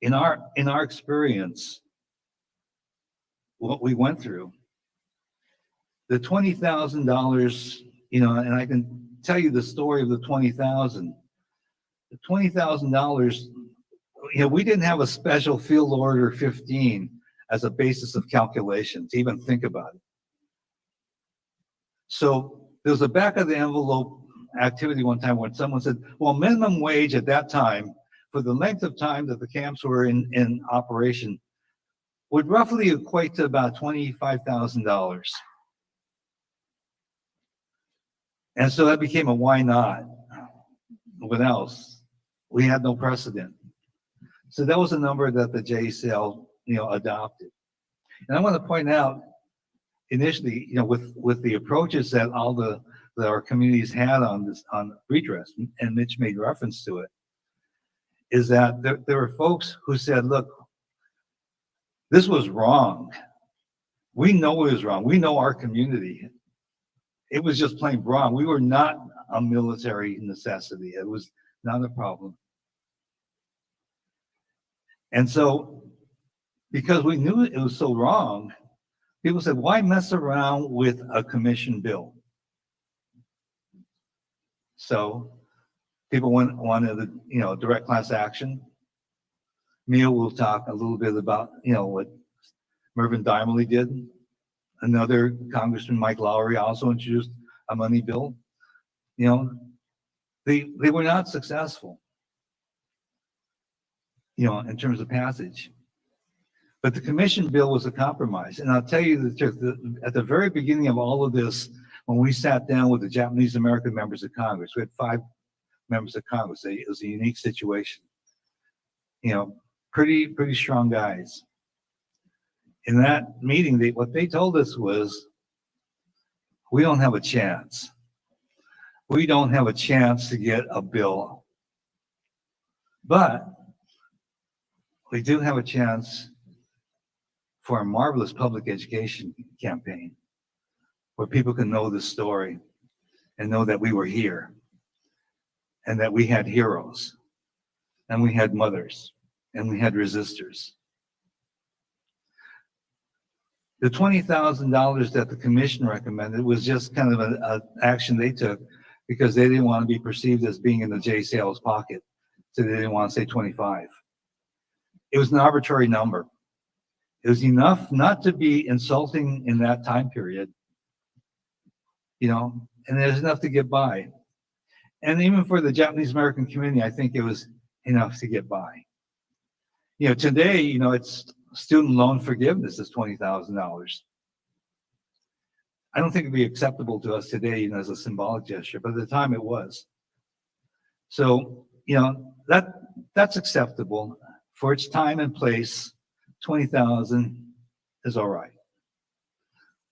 in our experience, what we went through, the $20,000, and I can tell you the story of the $20,000. The $20,000, we didn't have a special field order 15 as a basis of calculation to even think about it. So there was a back of the envelope activity one time when someone said, well, minimum wage at that time for the length of time that the camps were in operation would roughly equate to about $25,000. And so that became a why not? What else? We had no precedent. So that was a number that the JCL, adopted. And I want to point out, initially, with the approaches that that our communities had on redress, and Mitch made reference to it, is that there were folks who said, look, this was wrong. We know it was wrong. We know our community. It was just plain wrong. We were not a military necessity. It was not a problem. And so, because we knew it was so wrong, people said, why mess around with a commission bill? So people wanted, direct class action. Neil will talk a little bit about, what Mervyn Dymerly did. Another Congressman, Mike Lowry, also introduced a money bill. They were not successful, in terms of passage. But the commission bill was a compromise. And I'll tell you the truth, at the very beginning of all of this, when we sat down with the Japanese American members of Congress, we had 5 members of Congress. It was a unique situation. Pretty strong guys. In that meeting, what they told us was, we don't have a chance. We don't have a chance to get a bill. But we do have a chance for a marvelous public education campaign where people can know the story and know that we were here. and that we had heroes, and we had mothers, and we had resistors. The $20,000 that the commission recommended was just kind of an action they took because they didn't want to be perceived as being in the J Sales pocket. So they didn't want to say 25. It was an arbitrary number. It was enough not to be insulting in that time period, you know, and there's enough to get by. And even for the Japanese American community, I think it was enough to get by. You know, today, you know, it's student loan forgiveness is $20,000. I don't think it'd be acceptable to us today, you know, as a symbolic gesture, but at the time it was. So, you know, that's acceptable for its time and place. 20,000 is all right.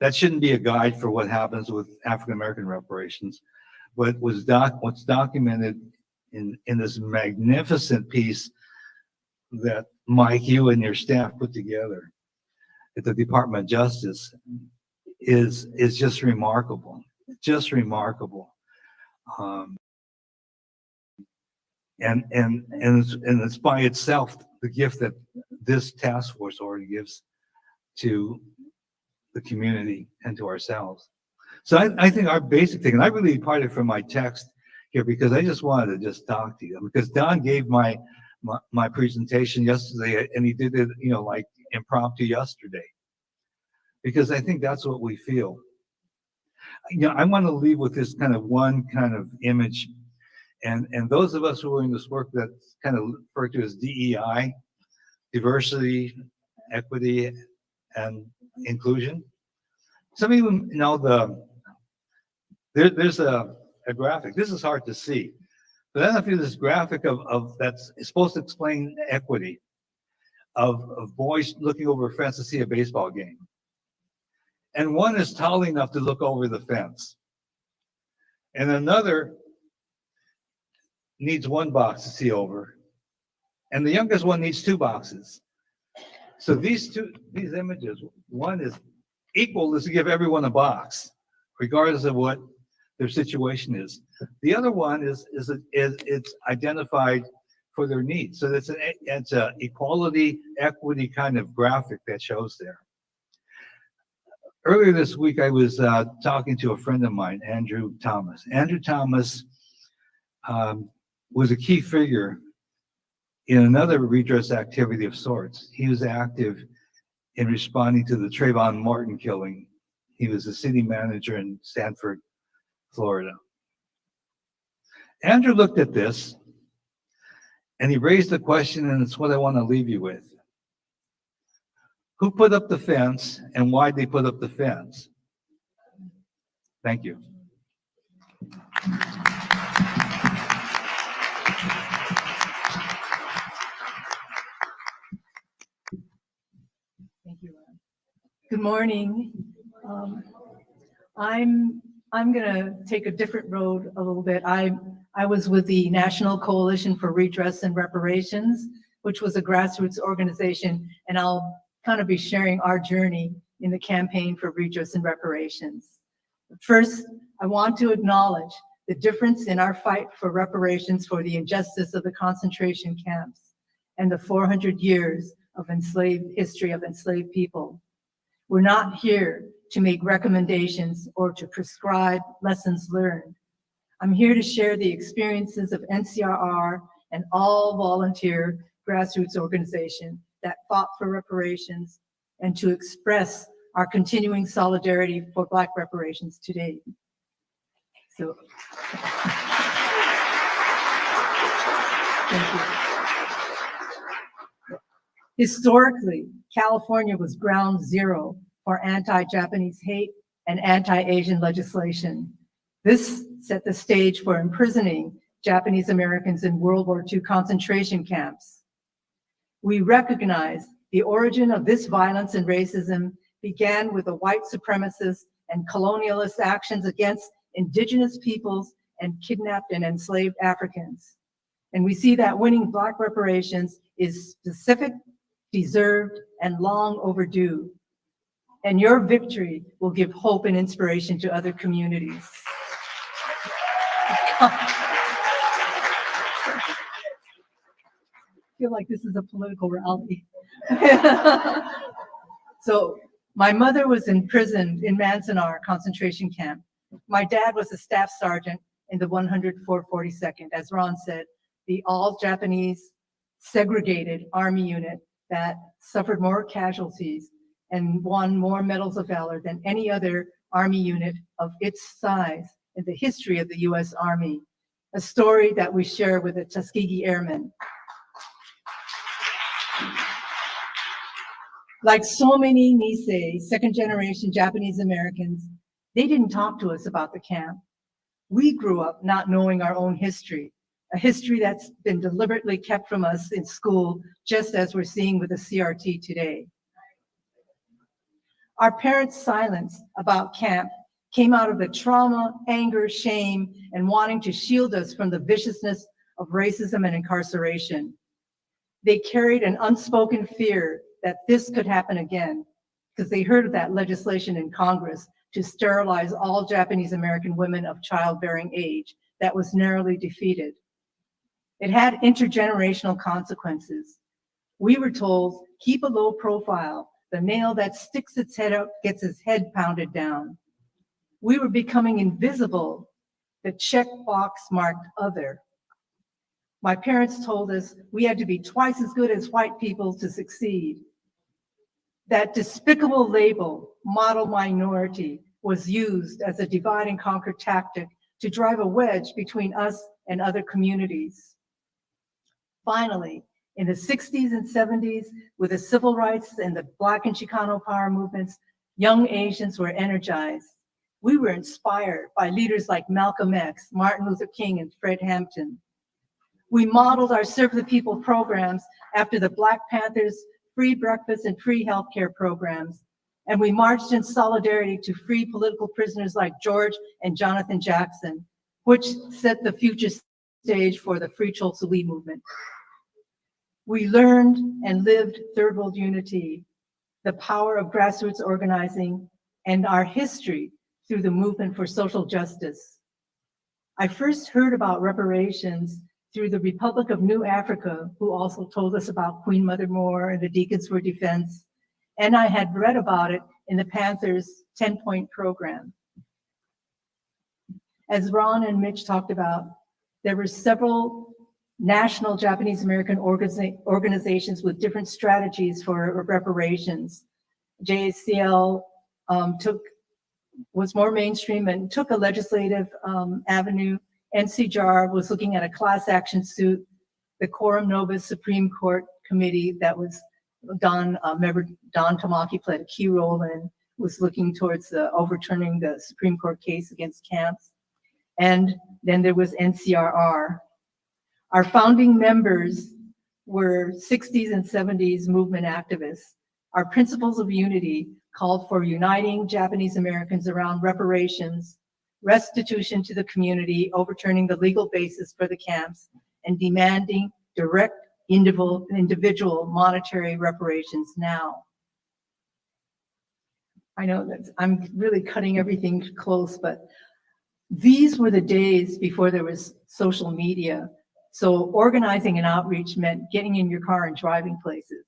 That shouldn't be a guide for what happens with African American reparations. But what's documented in this magnificent piece that Mike, you and your staff put together at the Department of Justice is just remarkable, just remarkable. And it's by itself the gift that this task force already gives to the community and to ourselves. So I think our basic thing, and I really departed from my text here because I just wanted to just talk to you, because Don gave my presentation yesterday, and he did it, you know, like impromptu yesterday, because I think that's what we feel. You know, I want to leave with this kind of one kind of image, and those of us who are in this work that's kind of referred to as DEI, diversity, equity, and inclusion. Some of you know there's a graphic. This is hard to see, but I don't know if you this graphic of that's supposed to explain equity of boys looking over a fence to see a baseball game. And one is tall enough to look over the fence. And another needs one box to see over. And the youngest one needs two boxes. So these images, one is equal is to give everyone a box, regardless of what their situation is. The other one is it's identified for their needs. So it's a equality, equity kind of graphic that shows there. Earlier this week, I was talking to a friend of mine, Andrew Thomas. Andrew Thomas was a key figure in another redress activity of sorts. He was active in responding to the Trayvon Martin killing. He was the city manager in Sanford, Florida. Andrew looked at this and he raised the question, and it's what I want to leave you with. Who put up the fence and why they put up the fence? Thank you. Thank you, Ron. Good morning. I'm gonna take a different road a little bit. I was with the National Coalition for Redress and Reparations, which was a grassroots organization, and I'll kind of be sharing our journey in the campaign for redress and reparations. First, I want to acknowledge the difference in our fight for reparations for the injustice of the concentration camps and the 400 years of history of enslaved people. We're not here to make recommendations or to prescribe lessons learned. I'm here to share the experiences of NCRR and all volunteer grassroots organizations that fought for reparations and to express our continuing solidarity for Black reparations today. So, thank you. Historically, California was ground zero for anti-Japanese hate and anti-Asian legislation. This set the stage for imprisoning Japanese Americans in World War II concentration camps. We recognize the origin of this violence and racism began with the white supremacist and colonialist actions against indigenous peoples and kidnapped and enslaved Africans. And we see that winning Black reparations is specific, deserved, and long overdue. And your victory will give hope and inspiration to other communities. feel like this is a political rally. So my mother was imprisoned in Manzanar concentration camp. My dad was a staff sergeant in the 10442nd, as Ron said, the all-Japanese segregated army unit that suffered more casualties and won more medals of valor than any other army unit of its size in the history of the U.S. Army, a story that we share with the Tuskegee Airmen. Like so many Nisei, second-generation Japanese Americans, they didn't talk to us about the camp. We grew up not knowing our own history, a history that's been deliberately kept from us in school, just as we're seeing with the CRT today. Our parents' silence about camp came out of the trauma, anger, shame, and wanting to shield us from the viciousness of racism and incarceration. They carried an unspoken fear that this could happen again, because they heard of that legislation in Congress to sterilize all Japanese American women of childbearing age that was narrowly defeated. It had intergenerational consequences. We were told, keep a low profile. The nail that sticks its head out gets its head pounded down. We were becoming invisible. The checkbox marked other. My parents told us we had to be twice as good as white people to succeed. That despicable label, model minority, was used as a divide and conquer tactic to drive a wedge between us and other communities. Finally, in the 60s and 70s, with the civil rights and the Black and Chicano power movements, young Asians were energized. We were inspired by leaders like Malcolm X, Martin Luther King, and Fred Hampton. We modeled our Serve the People programs after the Black Panthers' free breakfast and free healthcare programs, and we marched in solidarity to free political prisoners like George and Jonathan Jackson, which set the future stage for the Free Chol Lee movement. We learned and lived third world unity, the power of grassroots organizing, and our history through the movement for social justice. I first heard about reparations through the Republic of New Africa, who also told us about Queen Mother Moore and the Deacons for Defense, and I had read about it in the Panthers' 10-point program. As Ron and Mitch talked about, there were several national Japanese American organizations with different strategies for reparations. JACL was more mainstream and took a legislative avenue. NCJAR was looking at a class action suit. The Quorum Novus Supreme Court Committee that was Don Tamaki played a key role in, was looking towards overturning the Supreme Court case against camps. And then there was NCRR. Our founding members were 60s and 70s movement activists. Our principles of unity called for uniting Japanese Americans around reparations, restitution to the community, overturning the legal basis for the camps, and demanding direct individual monetary reparations now. I know that I'm really cutting everything close, but these were the days before there was social media. So organizing and outreach meant getting in your car and driving places.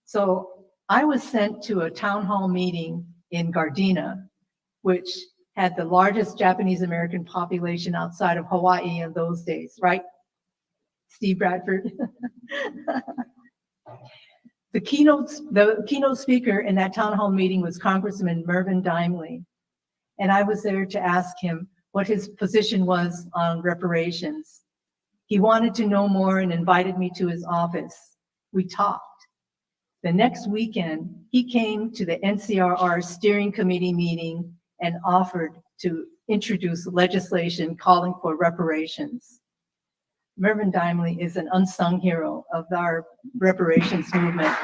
So I was sent to a town hall meeting in Gardena, which had the largest Japanese American population outside of Hawaii in those days, right? Steve Bradford. The keynote speaker in that town hall meeting was Congressman Mervyn Dimely. And I was there to ask him what his position was on reparations. He wanted to know more and invited me to his office. We talked. The next weekend, he came to the NCRR steering committee meeting and offered to introduce legislation calling for reparations. Mervyn Dimely is an unsung hero of our reparations movement.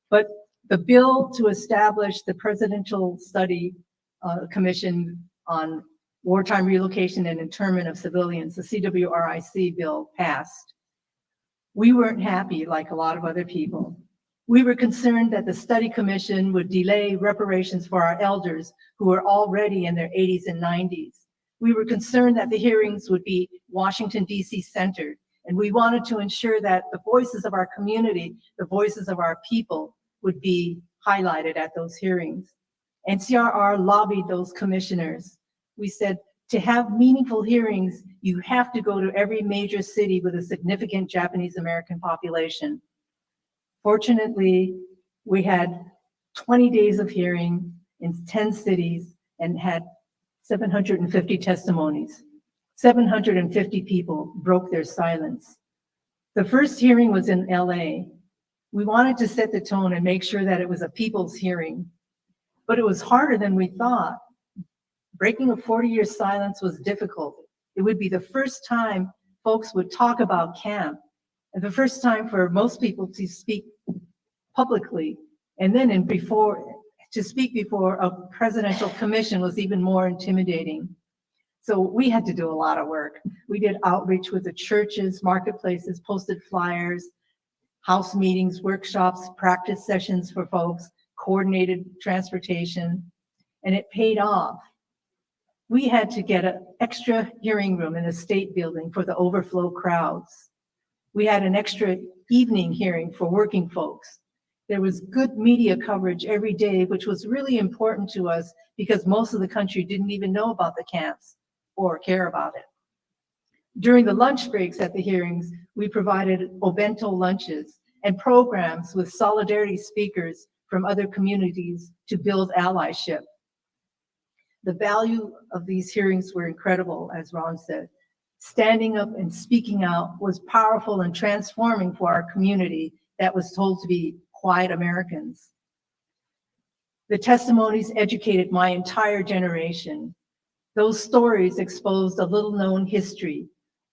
But the bill to establish the Presidential Study Commission on Wartime Relocation and Internment of Civilians, the CWRIC bill, passed. We weren't happy like a lot of other people. We were concerned that the study commission would delay reparations for our elders who were already in their 80s and 90s. We were concerned that the hearings would be Washington, D.C. centered, and we wanted to ensure that the voices of our community, the voices of our people would be highlighted at those hearings. NCRR lobbied those commissioners. We said, to have meaningful hearings, you have to go to every major city with a significant Japanese American population. Fortunately, we had 20 days of hearing in 10 cities and had 750 testimonies. 750 people broke their silence. The first hearing was in LA. We wanted to set the tone and make sure that it was a people's hearing, but it was harder than we thought. Breaking a 40-year silence was difficult. It would be the first time folks would talk about camp, and the first time for most people to speak publicly. And then to speak before a presidential commission was even more intimidating. So we had to do a lot of work. We did outreach with the churches, marketplaces, posted flyers, house meetings, workshops, practice sessions for folks, coordinated transportation, and it paid off. We had to get an extra hearing room in the state building for the overflow crowds. We had an extra evening hearing for working folks. There was good media coverage every day, which was really important to us because most of the country didn't even know about the camps or care about it. During the lunch breaks at the hearings, we provided obento lunches and programs with solidarity speakers from other communities to build allyship. The value of these hearings were incredible, as Ron said. Standing up and speaking out was powerful and transforming for our community that was told to be quiet Americans. The testimonies educated my entire generation. Those stories exposed a little-known history,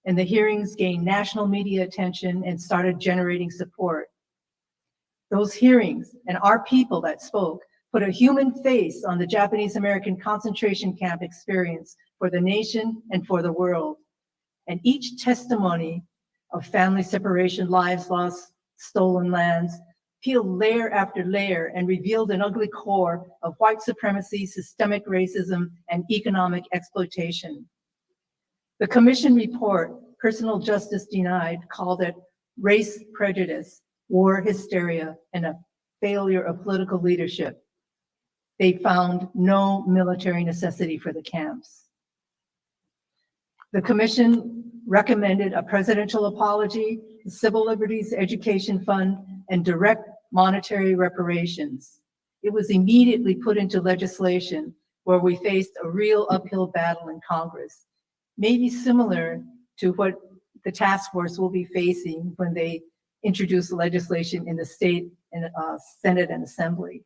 and the hearings gained national media attention and started generating support. Those hearings and our people that spoke put a human face on the Japanese American concentration camp experience for the nation and for the world. And each testimony of family separation, lives lost, stolen lands, peeled layer after layer and revealed an ugly core of white supremacy, systemic racism, and economic exploitation. The commission report, Personal Justice Denied, called it race prejudice, war hysteria, and a failure of political leadership. They found no military necessity for the camps. The commission recommended a presidential apology, the Civil Liberties Education Fund, and direct monetary reparations. It was immediately put into legislation where we faced a real uphill battle in Congress, maybe similar to what the task force will be facing when they introduce legislation in the state and Senate and Assembly.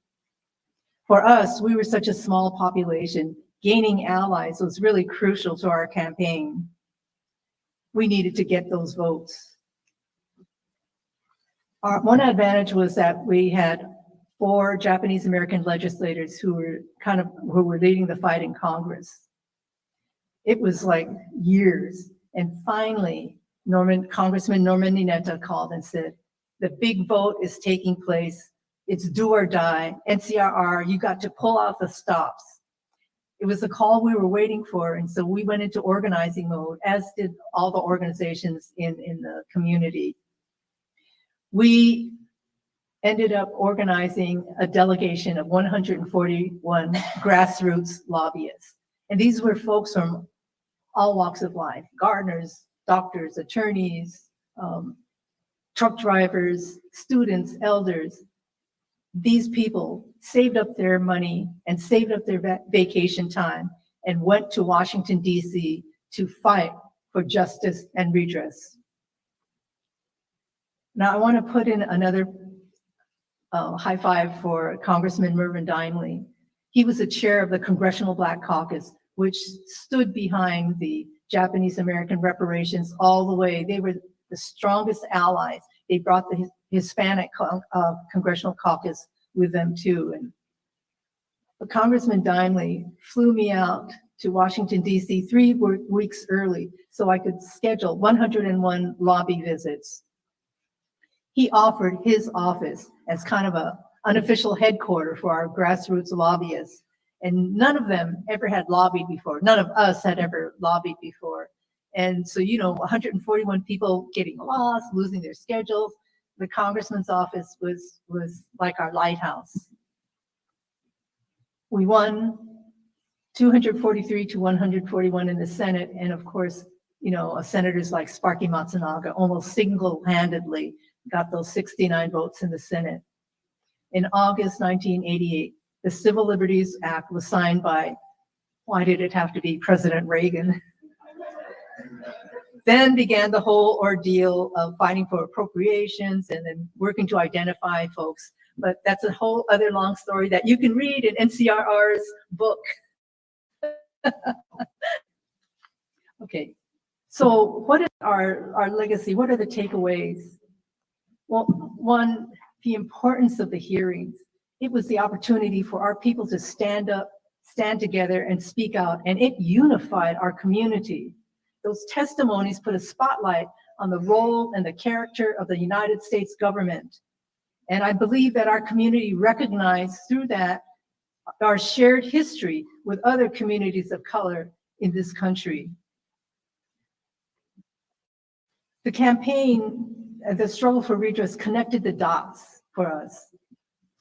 For us, we were such a small population. Gaining allies was really crucial to our campaign. We needed to get those votes. Our one advantage was that we had 4 Japanese American legislators who were leading the fight in Congress. It was like years. And finally, Congressman Norman Ninetta called and said, the big vote is taking place. It's do or die. NCRR, you got to pull out the stops. It was the call we were waiting for. And so we went into organizing mode, as did all the organizations in the community. We ended up organizing a delegation of 141 grassroots lobbyists. And these were folks from all walks of life: gardeners, doctors, attorneys, truck drivers, students, elders. These people saved up their money and saved up their vacation time and went to Washington, D.C. to fight for justice and redress. Now, I want to put in another high five for Congressman Mervyn Dimely. He was the chair of the Congressional Black Caucus, which stood behind the Japanese American reparations all the way. They were the strongest allies. They brought the Hispanic Congressional Caucus with them too. But Congressman Dimely flew me out to Washington, D.C. 3 weeks early so I could schedule 101 lobby visits. He offered his office as kind of an unofficial headquarters for our grassroots lobbyists. And none of them ever had lobbied before. None of us had ever lobbied before. And so, 141 people getting lost, losing their schedules. The congressman's office was like our lighthouse. We won 243 to 141 in the Senate. And of course, senators like Sparky Matsunaga almost single-handedly got those 69 votes in the Senate. In August 1988, the Civil Liberties Act was signed by, why did it have to be President Reagan? Then began the whole ordeal of fighting for appropriations and then working to identify folks. But that's a whole other long story that you can read in NCRR's book. Okay, so what is our legacy? What are the takeaways? Well, one, the importance of the hearings. It was the opportunity for our people to stand up, stand together, and speak out, and it unified our community. Those testimonies put a spotlight on the role and the character of the United States government. And I believe that our community recognized through that our shared history with other communities of color in this country. The campaign, the struggle for redress connected the dots for us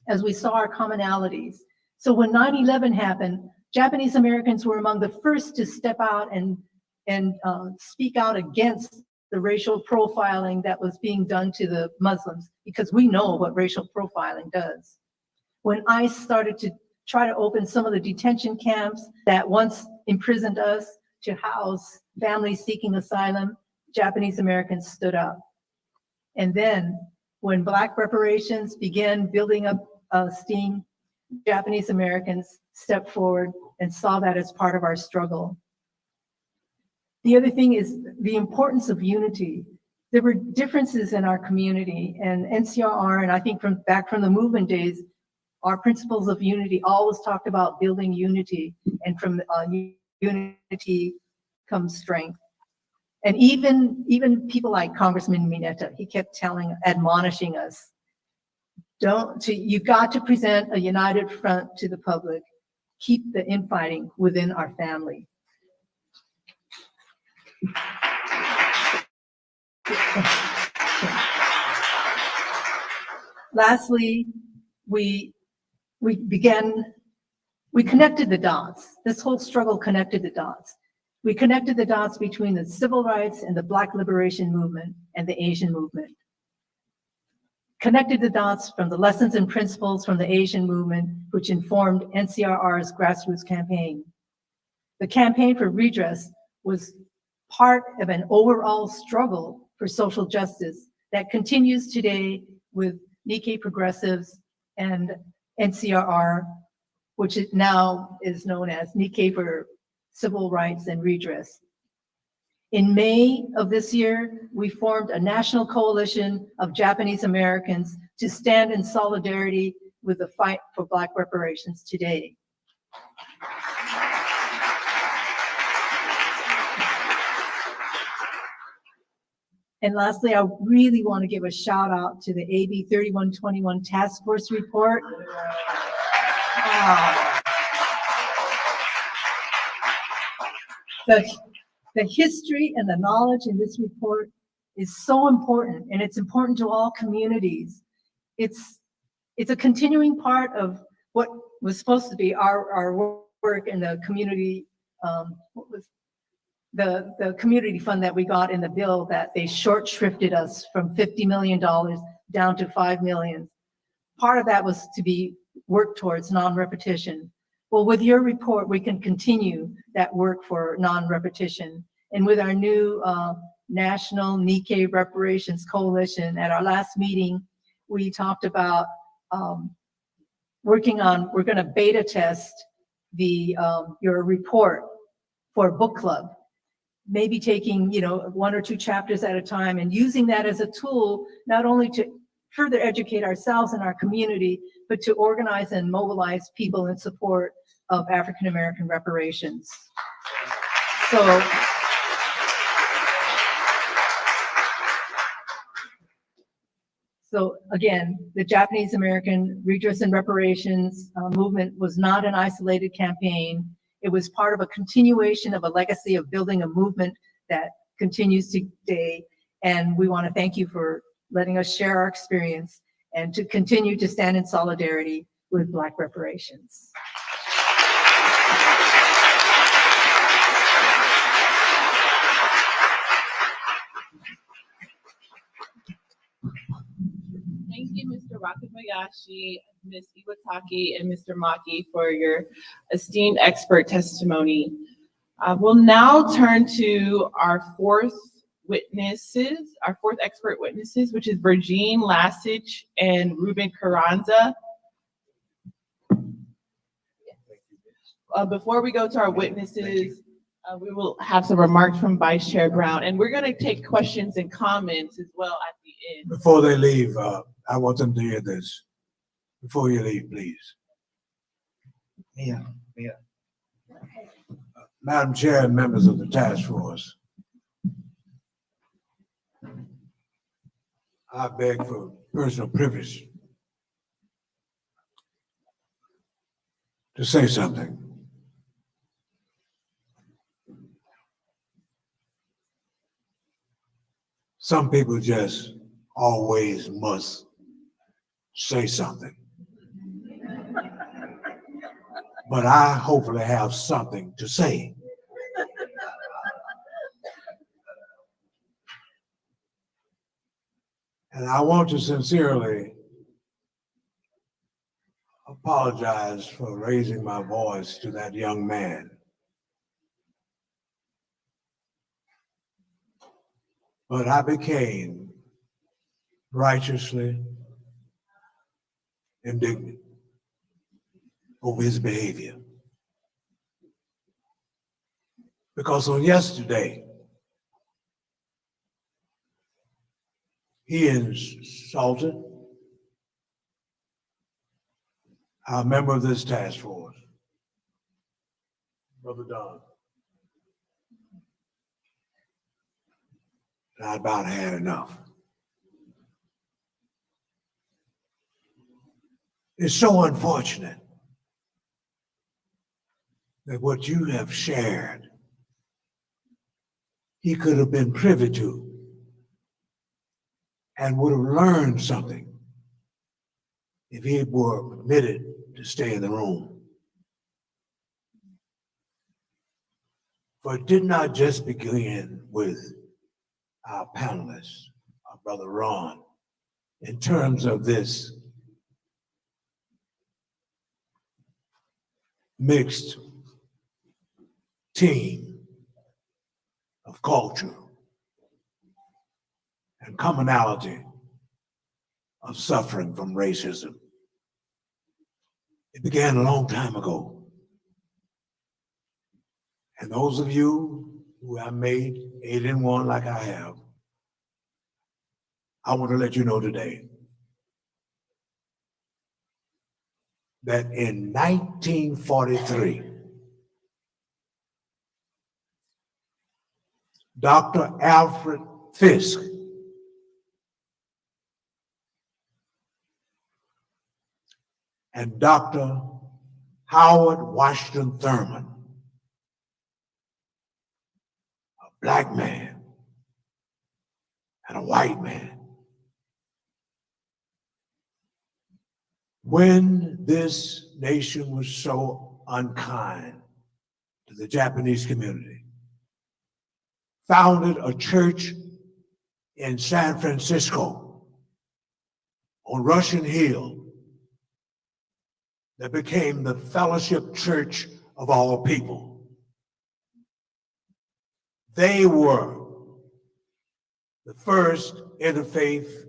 as we saw our commonalities. So when 9/11 happened, Japanese Americans were among the first to step out and speak out against the racial profiling that was being done to the Muslims, because we know what racial profiling does. When ICE started to try to open some of the detention camps that once imprisoned us to house families seeking asylum, Japanese Americans stood up. And then when Black reparations began building up steam, Japanese Americans stepped forward and saw that as part of our struggle. The other thing is the importance of unity. There were differences in our community, and NCRR, and I think back from the movement days, our principles of unity always talked about building unity, and from unity comes strength. And even people like Congressman Mineta, he kept admonishing us, you got to present a united front to the public. Keep the infighting within our family. Lastly, we connected the dots. This whole struggle connected the dots. We connected the dots between the civil rights and the Black liberation movement and the Asian movement. Connected the dots from the lessons and principles from the Asian movement, which informed NCRR's grassroots campaign. The campaign for redress was part of an overall struggle for social justice that continues today with Nikkei progressives and NCRR, which now is known as Nikkei for Civil Rights and Redress. In May of this year, we formed a national coalition of Japanese Americans to stand in solidarity with the fight for Black reparations today. And lastly, I really want to give a shout out to the AB 3121 Task Force report. The history and the knowledge in this report is so important, and it's important to all communities. It's a continuing part of what was supposed to be our work in the community, the community fund that we got in the bill that they short shrifted us from $50 million down to $5 million. Part of that was to be worked towards non-repetition. Well, with your report, we can continue that work for non-repetition. And with our new National Nikkei Reparations Coalition, at our last meeting, we talked about we're going to beta test your report for book club. Maybe taking, 1 or 2 chapters at a time and using that as a tool, not only to further educate ourselves and our community, but to organize and mobilize people in support of African American reparations. So So again, the Japanese American Redress and Reparations movement was not an isolated campaign. It was part of a continuation of a legacy of building a movement that continues today. And we want to thank you for letting us share our experience and to continue to stand in solidarity with Black reparations. Thank you, Mr. Wakabayashi, Ms. Iwataki, and Mr. Maki for your esteemed expert testimony. We'll now turn to our fourth expert witnesses, which is Virgin Lasich and Ruben Carranza. Before we go to our witnesses, we will have some remarks from Vice Chair Brown, and we're going to take questions and comments as well at the end. Before they leave, I want them to hear this. Before you leave, please. Yeah. Madam Chair and members of the task force, I beg for personal privilege to say something. Some people just always must say something. But I hopefully have something to say. And I want to sincerely apologize for raising my voice to that young man. But I became righteously indignant over his behavior. Because on yesterday, he insulted a member of this task force, Brother Don. And I about had enough. It's so unfortunate that what you have shared, he could have been privy to and would have learned something if he were permitted to stay in the room. For it did not just begin with our panelists, our brother Ron, in terms of this mixed team of culture and commonality of suffering from racism. It began a long time ago. And those of you who have made 8 in 1 like I have, I want to let you know today that in 1943, Dr. Alfred Fisk and Dr. Howard Washington Thurman, a black man and a white man, when this nation was so unkind to the Japanese community, founded a church in San Francisco on Russian Hill that became the Fellowship Church of All People. They were the first interfaith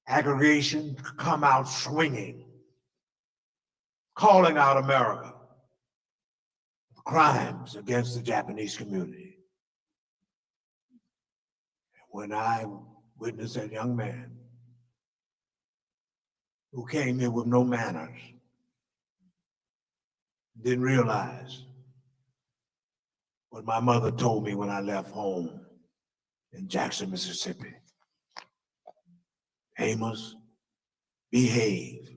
aggregation to come out swinging, calling out America for crimes against the Japanese community. When I witnessed that young man who came here with no manners, didn't realize what my mother told me when I left home in Jackson, Mississippi. Amos, behave.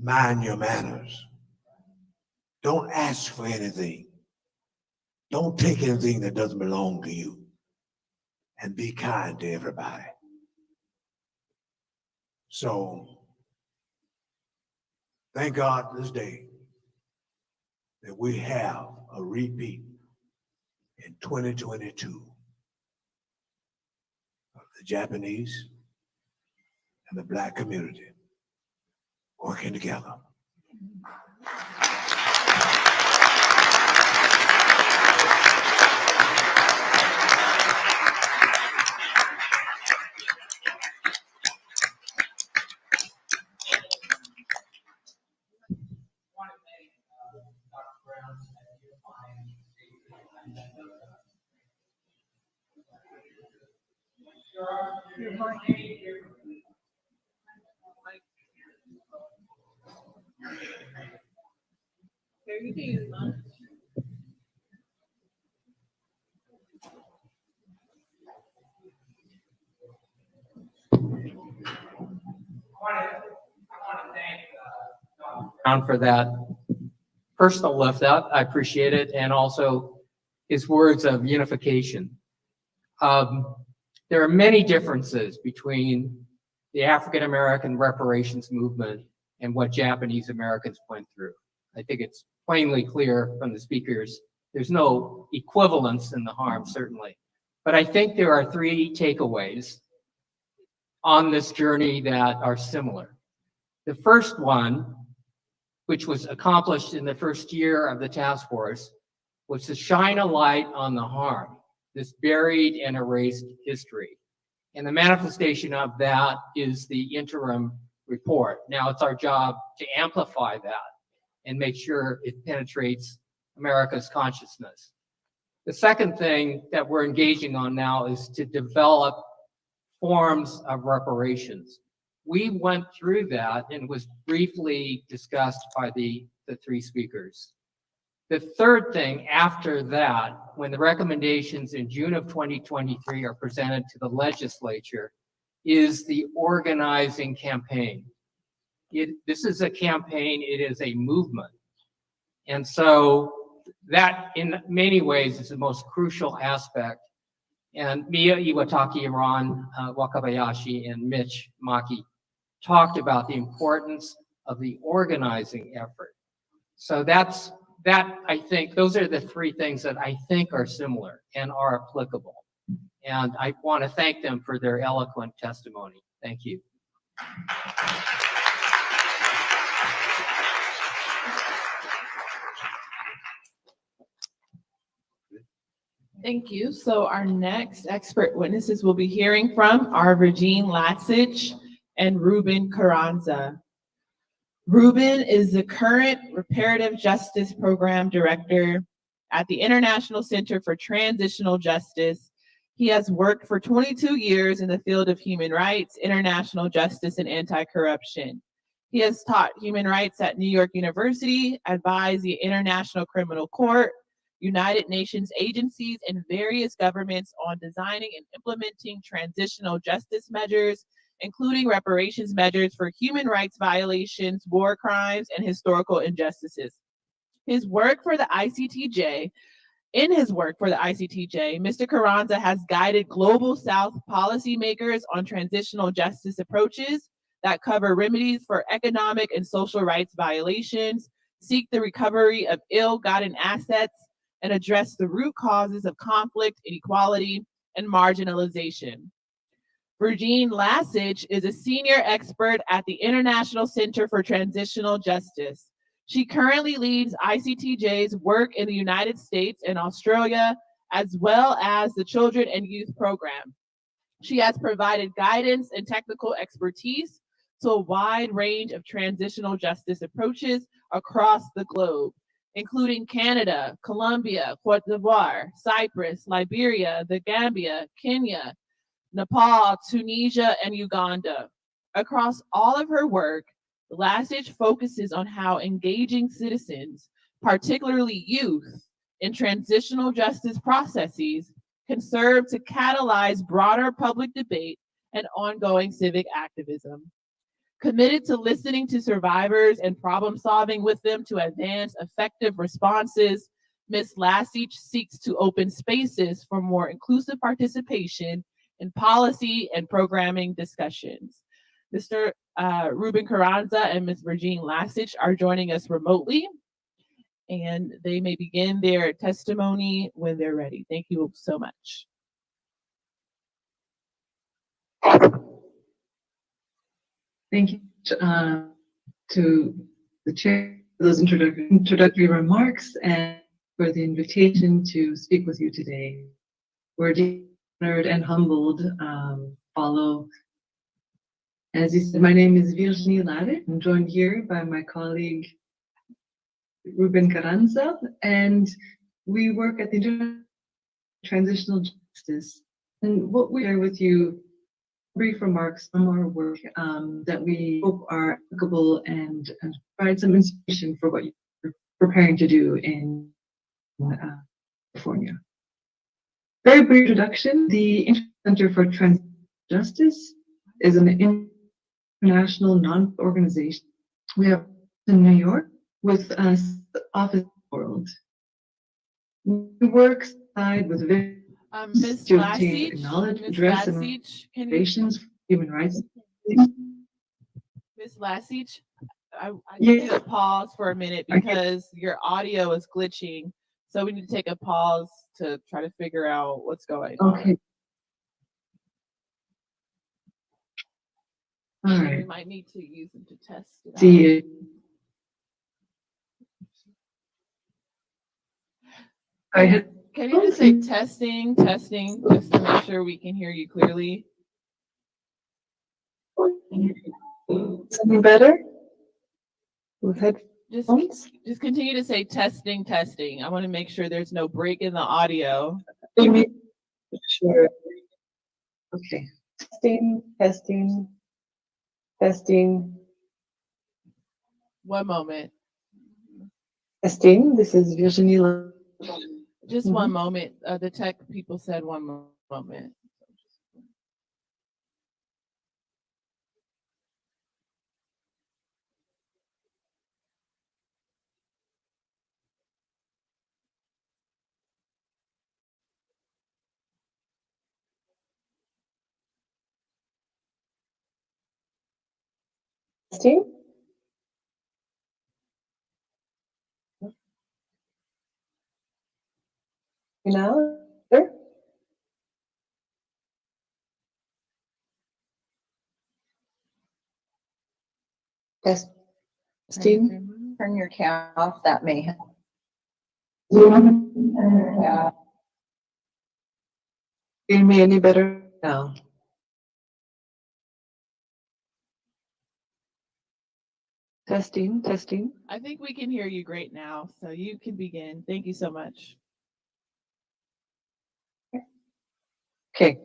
Mind your manners. Don't ask for anything. Don't take anything that doesn't belong to you. And be kind to everybody. So, thank God this day that we have a repeat in 2022 of the Japanese and the Black community working together. For that personal lift up. I appreciate it. And also his words of unification. There are many differences between the African American reparations movement and what Japanese Americans went through. I think it's plainly clear from the speakers. There's no equivalence in the harm, certainly. But I think there are three takeaways on this journey that are similar. The first one, which was accomplished in the first year of the task force, was to shine a light on the harm, this buried and erased history. And the manifestation of that is the interim report. Now it's our job to amplify that and make sure it penetrates America's consciousness. The second thing that we're engaging on now is to develop forms of reparations. We went through that and was briefly discussed by the three speakers. The third thing after that, when the recommendations in June of 2023 are presented to the legislature, is the organizing campaign. This is a campaign, it is a movement. And so that in many ways is the most crucial aspect. And Mia Iwataki, Ron Wakabayashi, and Mitch Maki talked about the importance of the organizing effort. So I think those are the three things that I think are similar and are applicable. And I want to thank them for their eloquent testimony. Thank you. Thank you. So our next expert witnesses we'll be hearing from are Regine Latsich and Ruben Carranza. Ruben is the current Reparative Justice Program Director at the International Center for Transitional Justice. He has worked for 22 years in the field of human rights, international justice, and anti-corruption. He has taught human rights at New York University, advised the International Criminal Court, United Nations agencies, and various governments on designing and implementing transitional justice measures, including reparations measures for human rights violations, war crimes, and historical injustices. In his work for the ICTJ, Mr. Carranza has guided Global South policymakers on transitional justice approaches that cover remedies for economic and social rights violations, seek the recovery of ill-gotten assets, and address the root causes of conflict, inequality, and marginalization. Regine Latsich is a senior expert at the International Center for Transitional Justice. She currently leads ICTJ's work in the United States and Australia, as well as the Children and Youth Program. She has provided guidance and technical expertise to a wide range of transitional justice approaches across the globe, including Canada, Colombia, Cote d'Ivoire, Cyprus, Liberia, the Gambia, Kenya, Nepal, Tunisia, and Uganda. Across all of her work, Latsich focuses on how engaging citizens, particularly youth, in transitional justice processes can serve to catalyze broader public debate and ongoing civic activism. Committed to listening to survivors and problem solving with them to advance effective responses, Ms. Lasich seeks to open spaces for more inclusive participation in policy and programming discussions. Mr. Ruben Carranza and Ms. Virginie Lasich are joining us remotely, and they may begin their testimony when they're ready. Thank you so much. Thank you to the chair for those introductory remarks and for the invitation to speak with you today. We're deeply honored and humbled. Follow, as you said, my name is Virginie Lasich. I'm joined here by my colleague Ruben Carranza, and we work at the Transitional Justice. And what we share with you, brief remarks from our work that we hope are applicable and provide some inspiration for what you're preparing to do in California. Very brief introduction. The Center for Transitional Justice is an international non-profit organization. We have in New York with us office in the world. We work side with Ms. to obtain knowledge, redress, and reparations for human rights. Ms. Lasich, I need to pause for a minute because your audio is glitching. So we need to take a pause to try to figure out what's going on. Okay. All We right. might need to use them to test it out. See. Can you just say testing, testing, just to make sure we can hear you clearly? Something better? With headphones? Just continue to say testing, testing. I want to make sure there's no break in the audio. Sure. Okay. Testing, testing, testing. One moment. Testing. This is Virginie. Just one moment. The tech people said one moment. Testing. You know, there. Testing. Turn your camera off, that may help. Yeah. Hear me any better now? Testing, testing. I think we can hear you great now, so you can begin. Thank you so much. Okay.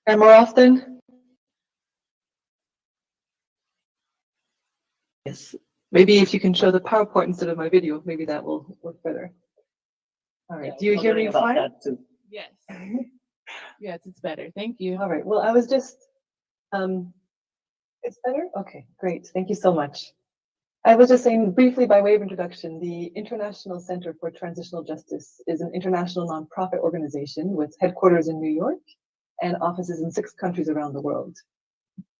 And more often? Yes. Maybe if you can show the PowerPoint instead of my video, maybe that will work better. All right. Do you hear me fine? Yes. Yes, it's better. Thank you. All right. Well, I was just, it's better? Okay, great. Thank you so much. I was just saying briefly by way of introduction, the International Center for Transitional Justice is an international nonprofit organization with headquarters in New York and offices in 6 countries around the world.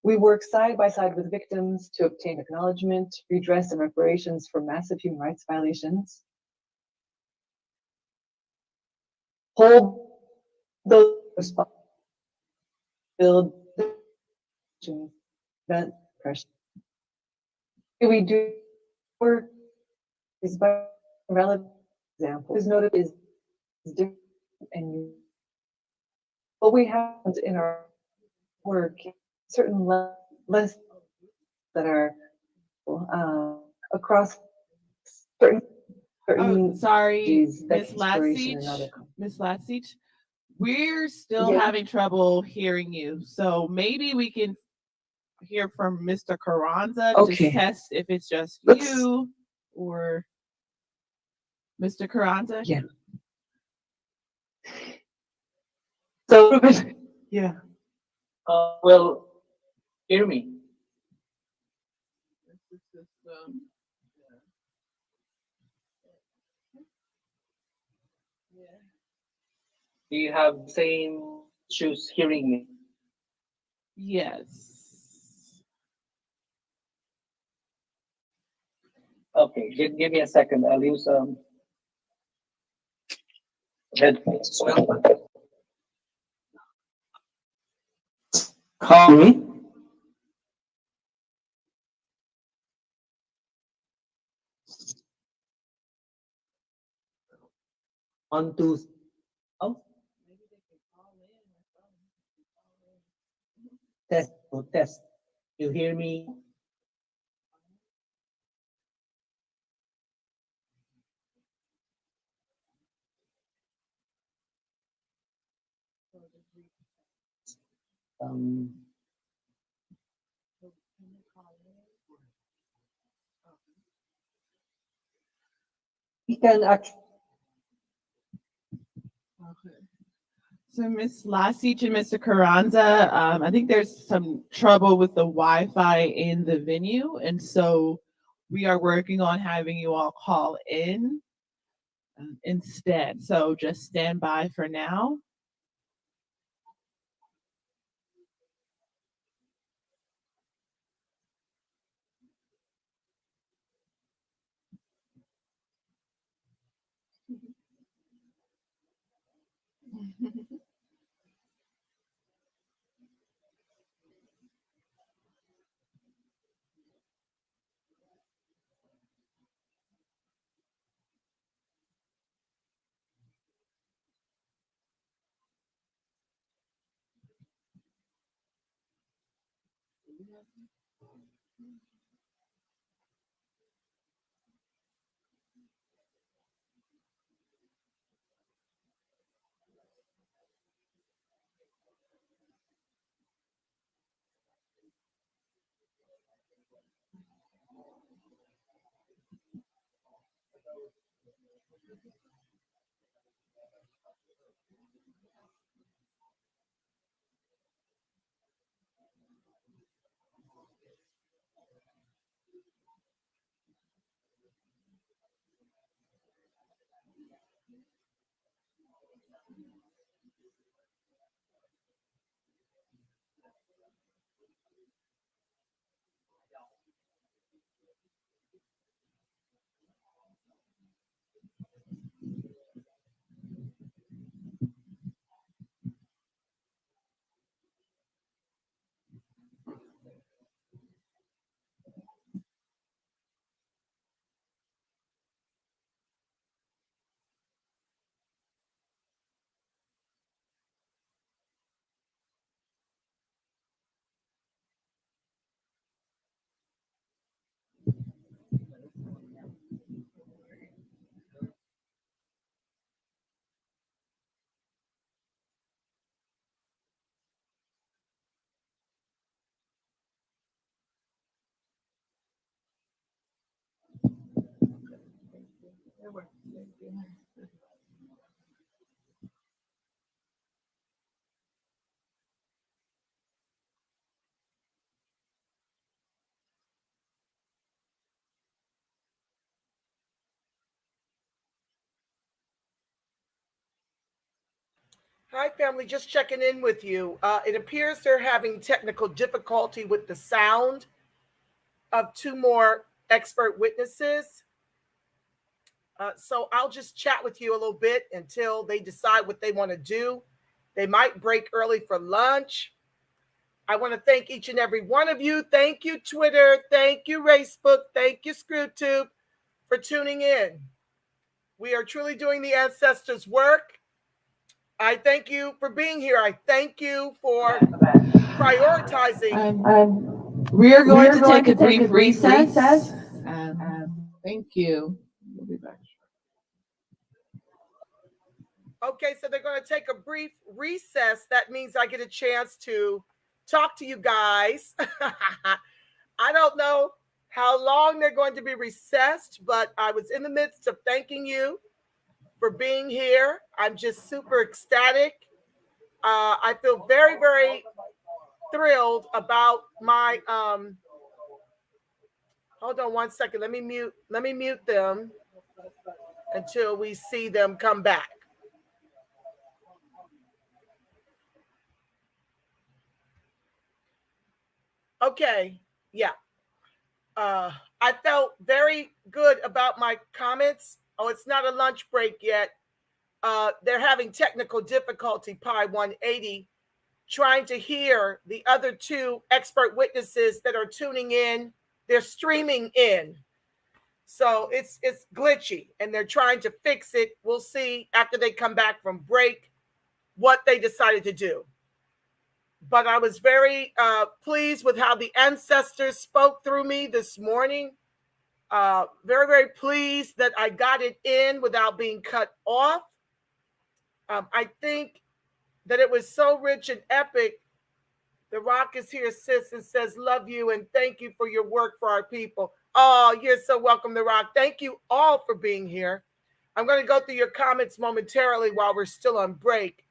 We work side by side with victims to obtain acknowledgement, redress, and reparations for massive human rights violations. Hold those responsible, build prevent oppression. We do work is by relevant example. Is noted is different and what we have in our work certain lists that are across certain. Oh, sorry, Miss Ms. Lasich, we're still having trouble hearing you. So maybe we can hear from Mr. Carranza to just test if it's just you or Mr. Carranza. Yeah. So, yeah. will hear me. Do you have the same issues hearing me? Yes. Okay, give me a second. I'll use headphones. Call me. On two. Oh. Test. Oh, test. You hear me? Um, we can actually. Okay. So Ms. Lasich and Mr. Carranza, I think there's some trouble with the Wi-Fi in the venue, and so we are working on having you all call in instead. So just stand by for now. Hi, family. Just checking in with you. It appears they're having technical difficulty with the sound of two more expert witnesses. So I'll just chat with you a little bit until they decide what they want to do. They might break early for lunch. I want to thank each and every one of you. Thank you, Twitter. Thank you, Facebook. Thank you, ScrewTube, for tuning in. We are truly doing the ancestors' work. I thank you for being here. I thank you for prioritizing. We are going to take a brief recess. Thank you. We'll be back. Okay, so they're going to take a brief recess. That means I get a chance to talk to you guys. I don't know how long they're going to be recessed, but I was in the midst of thanking you for being here. I'm just super ecstatic. I feel very, very thrilled about my hold on one second. Let me mute them until we see them come back. Okay, yeah. I felt very good about my comments. Oh, it's not a lunch break yet. They're having technical difficulty, Pi 180, trying to hear the other two expert witnesses that are tuning in. They're streaming in. So it's glitchy, and they're trying to fix it. We'll see after they come back from break what they decided to do. But I was very pleased with how the ancestors spoke through me this morning. Very, very pleased that I got it in without being cut off. I think that it was so rich and epic. The Rock is here, sis, and says, love you and thank you for your work for our people. Oh, you're so welcome, The Rock. Thank you all for being here. I'm going to go through your comments momentarily while we're still on break.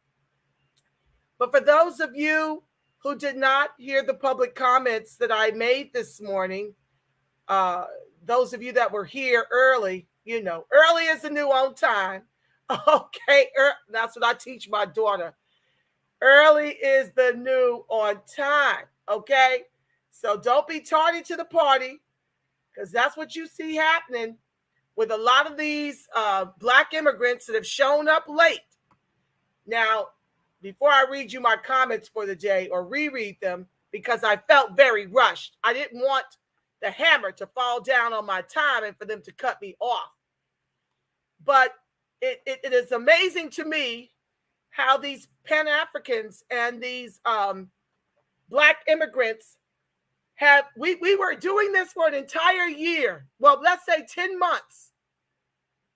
But for those of you who did not hear the public comments that I made this morning, those of you that were here early, you know, early is the new on time. Okay, that's what I teach my daughter. Early is the new on time, okay? So don't be tardy to the party, because that's what you see happening with a lot of these Black immigrants that have shown up late. Now, before I read you my comments for the day or reread them, because I felt very rushed, I didn't want the hammer to fall down on my time and for them to cut me off. But it is amazing to me how these Pan-Africans and these Black immigrants have, we were doing this for an entire year. Well, let's say 10 months.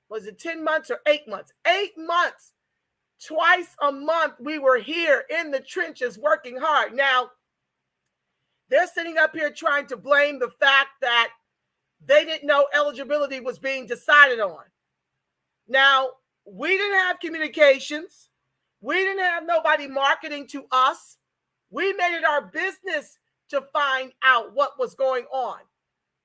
Was it 10 months or 8 months? 8 months. Twice a month, we were here in the trenches working hard. Now, they're sitting up here trying to blame the fact that they didn't know eligibility was being decided on. Now, we didn't have communications. We didn't have nobody marketing to us. We made it our business to find out what was going on.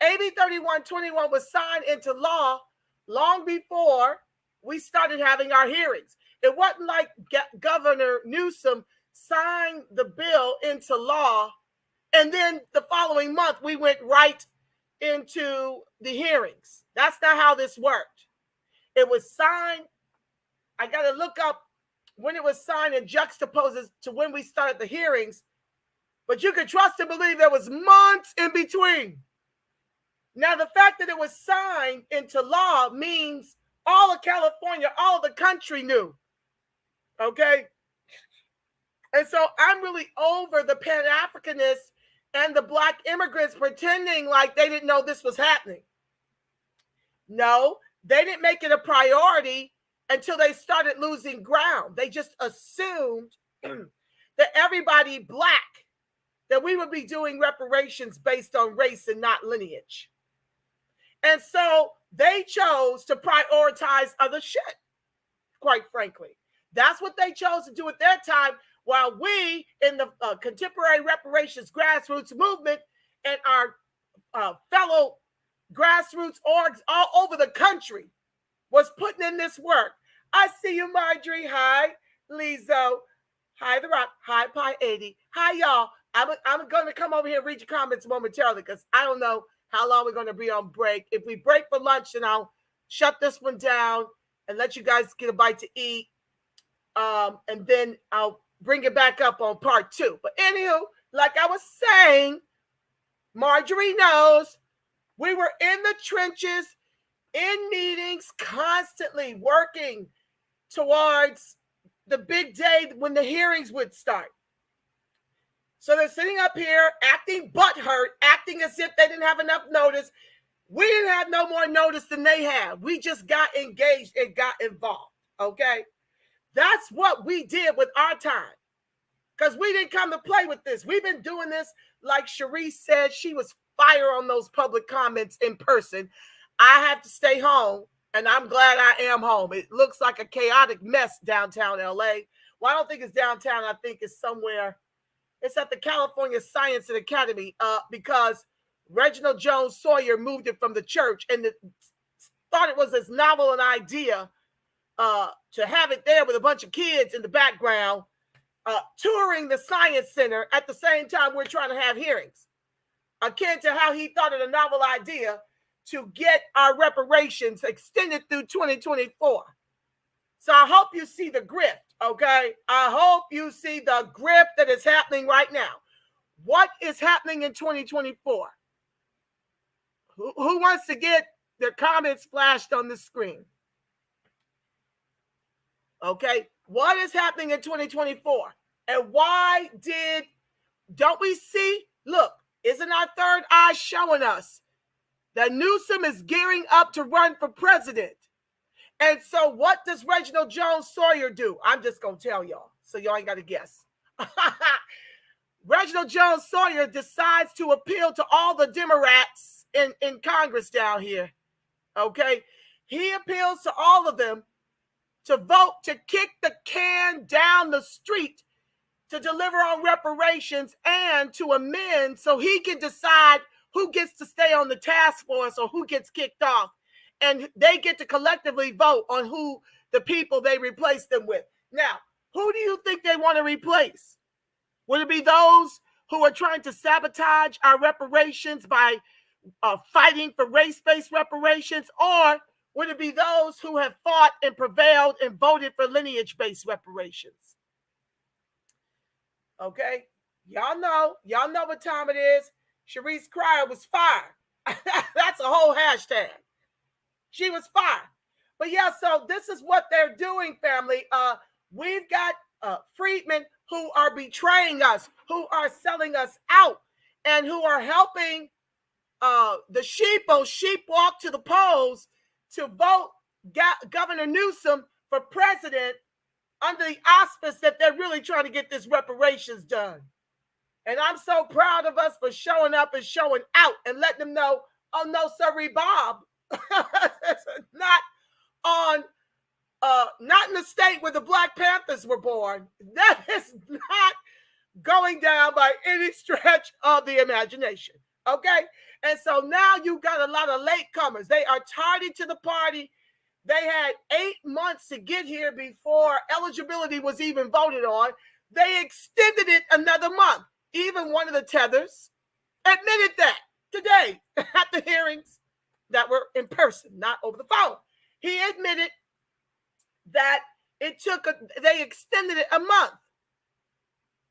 AB 3121 was signed into law long before we started having our hearings. It wasn't like Governor Newsom signed the bill into law, and then the following month we went right into the hearings. That's not how this worked. It was signed. I got to look up when it was signed and juxtaposes to when we started the hearings, but you can trust and believe there was months in between. Now, the fact that it was signed into law means all of California, all of the country knew. Okay? And so I'm really over the Pan-Africanists and the Black immigrants pretending like they didn't know this was happening. No, they didn't make it a priority until they started losing ground. They just assumed that everybody Black, that we would be doing reparations based on race and not lineage. And so they chose to prioritize other shit, quite frankly. That's what they chose to do at their time, while we in the contemporary reparations grassroots movement and our fellow grassroots orgs all over the country was putting in this work. I see you, Marjorie. Hi, Lizzo. Hi, The Rock. Hi, Pi 80. Hi, y'all. I'm going to come over here and read your comments momentarily because I don't know how long we're going to be on break. If we break for lunch, then I'll shut this one down and let you guys get a bite to eat. And then I'll bring it back up on part 2. But anywho, like I was saying, Marjorie knows we were in the trenches, in meetings, constantly working towards the big day when the hearings would start. So they're sitting up here acting butthurt, acting as if they didn't have enough notice. We didn't have no more notice than they had. We just got engaged and got involved, okay? That's what we did with our time, because we didn't come to play with this. We've been doing this, like Cherise said, she was fire on those public comments in person. I have to stay home, and I'm glad I am home. It looks like a chaotic mess downtown LA. Well, I don't think it's downtown. I think it's somewhere It's at the California Science and Academy because Reginald Jones Sawyer moved it from the church and thought it was as novel an idea to have it there with a bunch of kids in the background touring the science center at the same time we're trying to have hearings, akin to how he thought it a novel idea to get our reparations extended through 2024. So I hope you see the grift, okay? I hope you see the grift that is happening right now. What is happening in 2024? Who wants to get their comments flashed on the screen? Okay, what is happening in 2024? And why don't we see? Look, isn't our third eye showing us that Newsom is gearing up to run for president? And so what does Reginald Jones Sawyer do? I'm just going to tell y'all, so y'all ain't got to guess. Reginald Jones Sawyer decides to appeal to all the Democrats in Congress down here, okay? He appeals to all of them to vote to kick the can down the street to deliver on reparations and to amend so he can decide who gets to stay on the task force or who gets kicked off. And they get to collectively vote on who the people they replace them with. Now, who do you think they want to replace? Would it be those who are trying to sabotage our reparations by fighting for race-based reparations? Or would it be those who have fought and prevailed and voted for lineage-based reparations? Okay, y'all know what time it is. Sharice Cryer was fired. That's a whole hashtag. She was fired. But yeah, so this is what they're doing, family. We've got freedmen who are betraying us, who are selling us out, and who are helping the sheepwalk to the polls to vote Governor Newsom for president under the auspice that they're really trying to get this reparations done. And I'm so proud of us for showing up and showing out and letting them know, oh no, sorry, Bob. Not in the state where the Black Panthers were born. That is not going down by any stretch of the imagination. Okay? And so now you got a lot of latecomers. They are tardy to the party. They had 8 months to get here before eligibility was even voted on. They extended it another month. Even one of the tethers admitted that today at the hearings that were in person, not over the phone. He admitted that they extended it a month.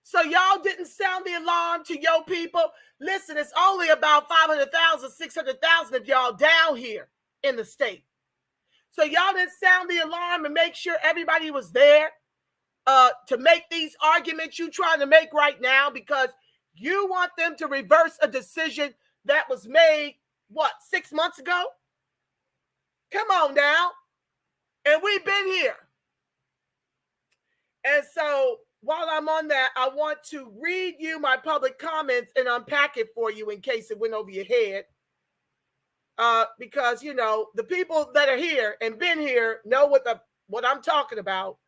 So y'all didn't sound the alarm to your people. Listen, it's only about 500,000, 600,000 of y'all down here in the state. So y'all didn't sound the alarm and make sure everybody was there to make these arguments you trying to make right now, because you want them to reverse a decision that was made, 6 months ago? Come on now. And we've been here. And so while I'm on that, I want to read you my public comments and unpack it for you in case it went over your head. Because, you know, the people that are here and been here know what I'm talking about.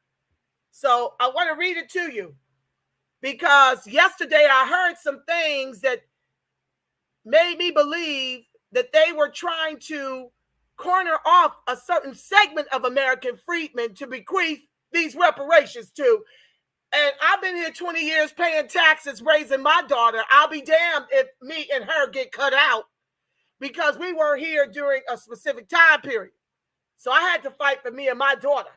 So I want to read it to you, because yesterday I heard some things that made me believe that they were trying to corner off a certain segment of American freedmen to bequeath these reparations to. And I've been here 20 years paying taxes, raising my daughter. I'll be damned if me and her get cut out, because we were here during a specific time period. So I had to fight for me and my daughter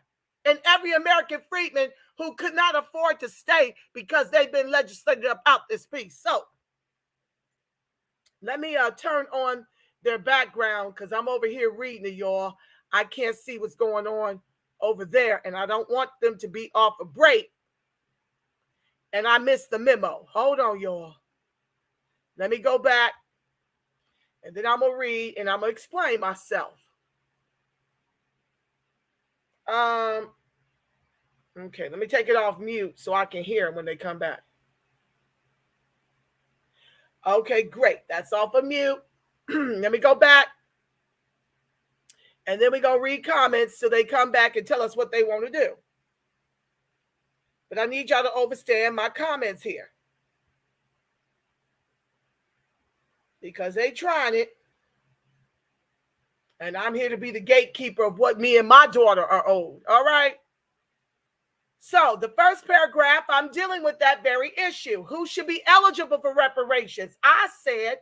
and every American freedman who could not afford to stay because they've been legislated about this piece. So let me turn on their background, because I'm over here reading to y'all. I can't see what's going on over there, and I don't want them to be off a break and I missed the memo. Hold on, y'all. Let me go back, and then I'm going to read, and I'm going to explain myself. Okay, let me take it off mute so I can hear them when they come back. Okay, great. That's off of mute. Let me go back. And then we're going to read comments so they come back and tell us what they want to do. But I need y'all to understand my comments here. because they trying it. And I'm here to be the gatekeeper of what me and my daughter are owed. All right. So the first paragraph, I'm dealing with that very issue. Who should be eligible for reparations? I said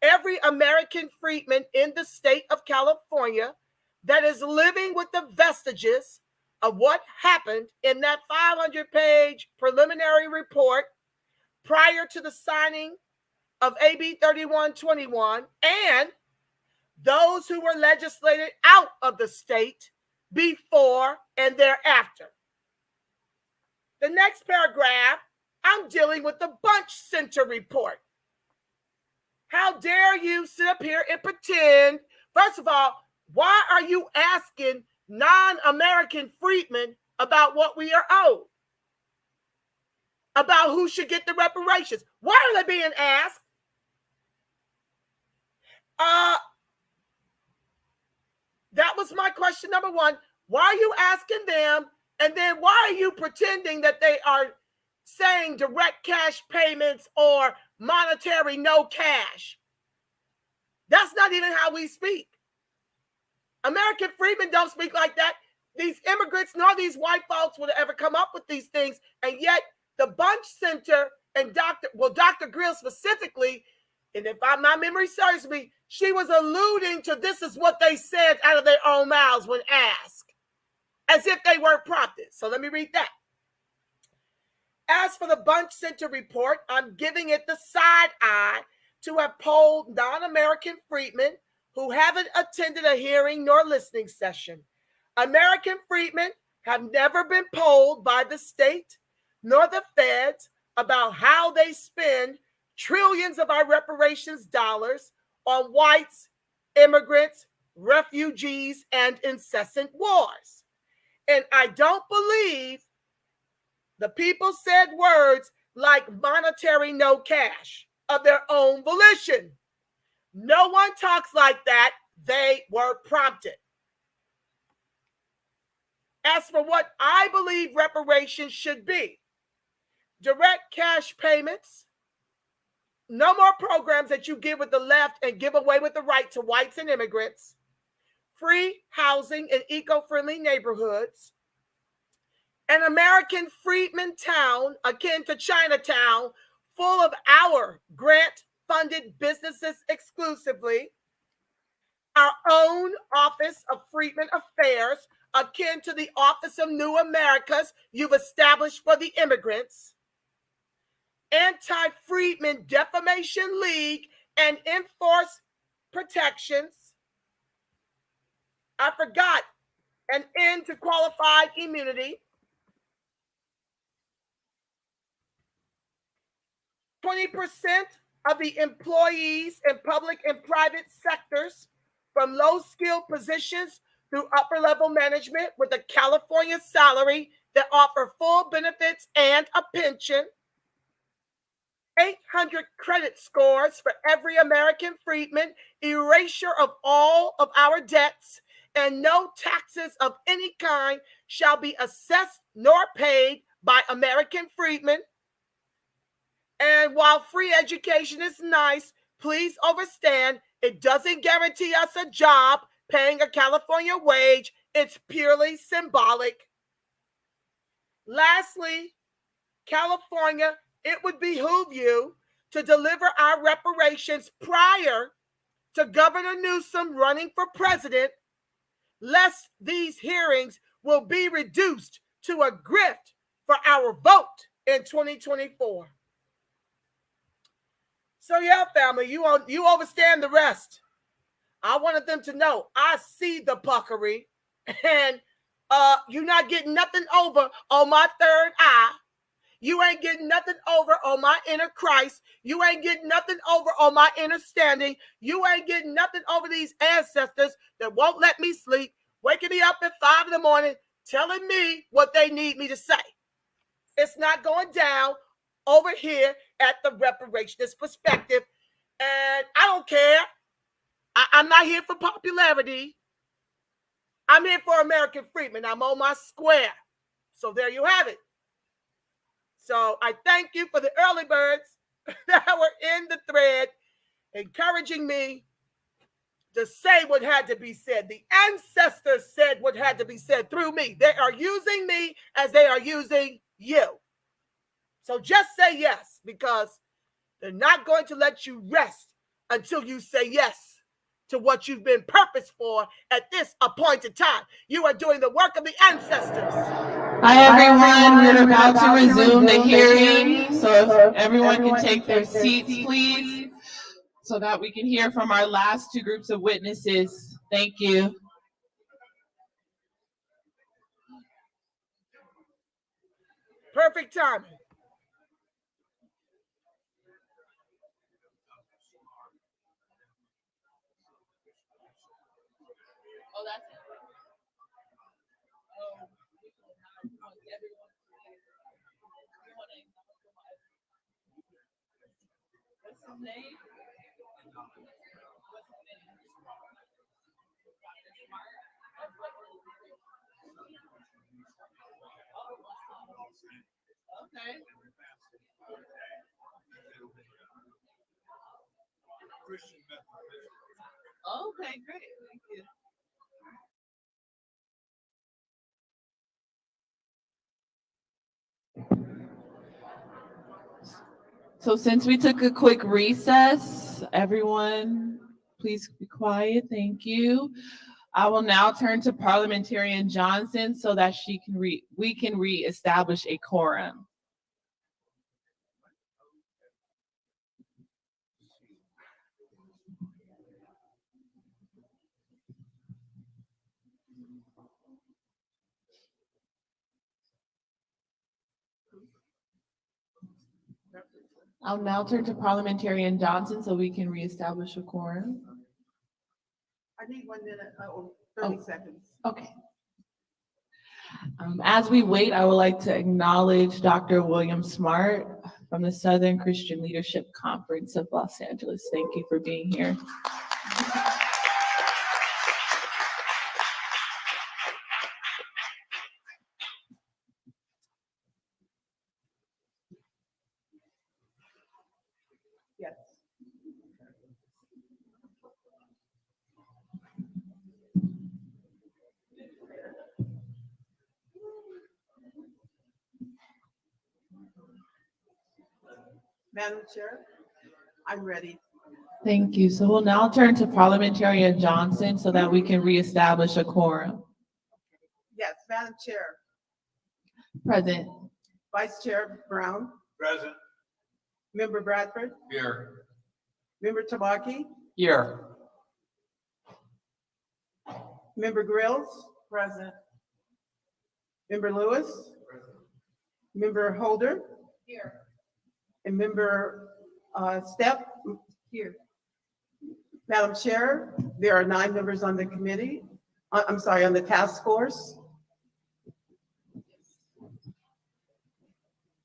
every American freedman in the state of California that is living with the vestiges of what happened in that 500-page preliminary report prior to the signing of AB 3121, and those who were legislated out of the state before and thereafter. The next paragraph, I'm dealing with the Bunch Center report. How dare you sit up here and pretend? First of all, why are you asking non-American freedmen about what we are owed? About who should get the reparations? Why are they being asked? That was my question number one. Why are you asking them? And then why are you pretending that they are saying direct cash payments or monetary no cash? That's not even how we speak. American freedmen don't speak like that. These immigrants nor these white folks would ever come up with these things. And yet the Bunch Center and Dr. Grill specifically, and if my memory serves me, she was alluding to this is what they said out of their own mouths when asked, as if they weren't prompted. So let me read that. As for the Bunch Center report, I'm giving it the side eye to have polled non-American freedmen who haven't attended a hearing nor listening session. American freedmen have never been polled by the state nor the feds about how they spend trillions of our reparations dollars on whites, immigrants, refugees, and incessant wars. And I don't believe the people said words like monetary no cash of their own volition. No one talks like that. They were prompted. As for what I believe reparations should be, direct cash payments, no more programs that you give with the left and give away with the right to whites and immigrants, free housing in eco-friendly neighborhoods, an American freedman town akin to Chinatown, full of our grant-funded businesses exclusively, our own Office of Freedmen Affairs, akin to the Office of New Americas you've established for the immigrants, Anti-Freedmen Defamation League, and enforce protections. I forgot, an end to qualified immunity. 20% of the employees in public and private sectors, from low-skilled positions through upper-level management with a California salary that offer full benefits and a pension. 800 credit scores for every American freedman, erasure of all of our debts, and no taxes of any kind shall be assessed nor paid by American freedmen. And while free education is nice, please understand it doesn't guarantee us a job paying a California wage. It's purely symbolic. Lastly, California, it would behoove you to deliver our reparations prior to Governor Newsom running for president, lest these hearings will be reduced to a grift for our vote in 2024. So yeah, family, you understand the rest. I wanted them to know I see the puckery, and you're not getting nothing over on my third eye. You ain't getting nothing over on my inner Christ. You ain't getting nothing over on my inner standing. You ain't getting nothing over these ancestors that won't let me sleep, waking me up at 5 in the morning, telling me what they need me to say. It's not going down over here at the reparationist perspective. And I don't care. I'm not here for popularity. I'm here for American freedmen. I'm on my square. So there you have it. So I thank you for the early birds that were in the thread. encouraging me to say what had to be said. The ancestors said what had to be said through me. They are using me as they are using you. So just say yes, because they're not going to let you rest until you say yes to what you've been purposed for at this appointed time. You are doing the work of the ancestors. Hi, everyone. We're about to resume the hearing. So if everyone can take their seats, please, so that we can hear from our last two groups of witnesses. Thank you. Perfect timing. Oh, that's it. What's his name? Okay. Okay, great. Thank you. So since we took a quick recess, everyone, please be quiet. Thank you. I will now turn to Parliamentarian Johnson so that we can reestablish a quorum. I'll now turn to Parliamentarian Johnson so we can reestablish a quorum. I need 1 minute, 30 seconds. Okay. As we wait, I would like to acknowledge Dr. William Smart from the Southern Christian Leadership Conference of Los Angeles. Thank you for being here. Yes. Madam Chair, I'm ready. Thank you. So we'll now turn to Parliamentarian Johnson so that we can reestablish a quorum. Yes, Madam Chair. Present. Vice Chair Brown. Present. Member Bradford. Here. Member Tamaki. Here. Member Grills. Present. Member Lewis. Present. Member Holder. Here. And Member Stepp. Here. Madam Chair, there are 9 members on the committee. I'm sorry, on the task force.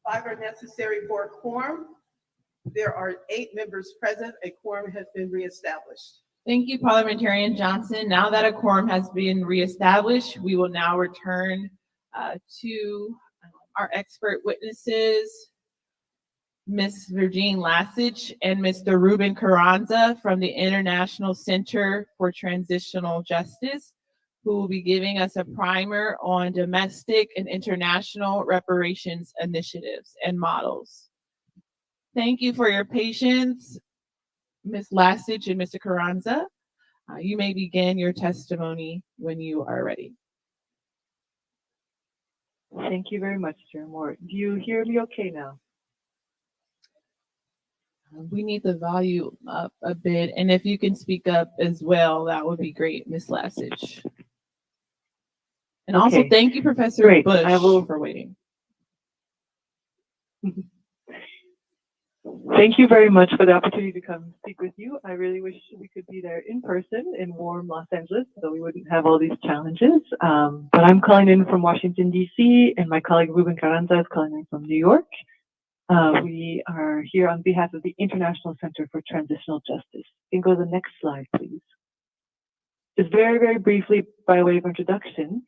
5 are necessary for a quorum. There are 8 members present. A quorum has been reestablished. Thank you, Parliamentarian Johnson. Now that a quorum has been reestablished, we will now return to our expert witnesses, Ms. Virginie Lasich and Mr. Ruben Carranza from the International Center for Transitional Justice, who will be giving us a primer on domestic and international reparations initiatives and models. Thank you for your patience, Ms. Lasich and Mr. Carranza. You may begin your testimony when you are ready. Thank you very much, Chair Moore. Do you hear me okay now? We need the volume up a bit, and if you can speak up as well, that would be great, Ms. Lasich. And also, Okay. thank you, Professor Great. Bush, I will- for waiting. Thank you very much for the opportunity to come speak with you. I really wish we could be there in person in warm Los Angeles so we wouldn't have all these challenges. But I'm calling in from Washington, D.C., and my colleague Ruben Carranza is calling in from New York. We are here on behalf of the International Center for Transitional Justice. You can go to the next slide, please. Just very, very briefly, by way of introduction,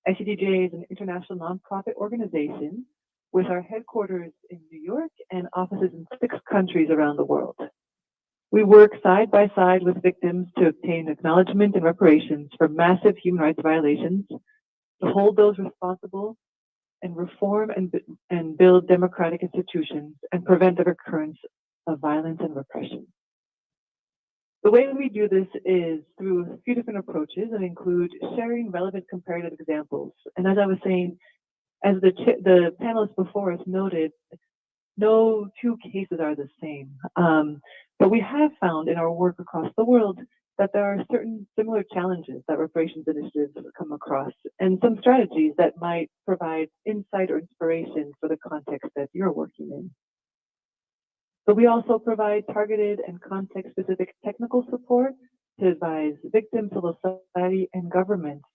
ICTJ is an international nonprofit organization with our headquarters in New York and offices in 6 countries around the world. We work side by side with victims to obtain acknowledgement and reparations for massive human rights violations, to hold those responsible, and reform and build democratic institutions and prevent the recurrence of violence and repression. The way we do this is through a few different approaches and include sharing relevant comparative examples. And as I was saying, as the panelists before us noted, no two cases are the same. But we have found in our work across the world that there are certain similar challenges that reparations initiatives come across and some strategies that might provide insight or inspiration for the context that you're working in. But we also provide targeted and context-specific technical support to advise victims, civil society, and governments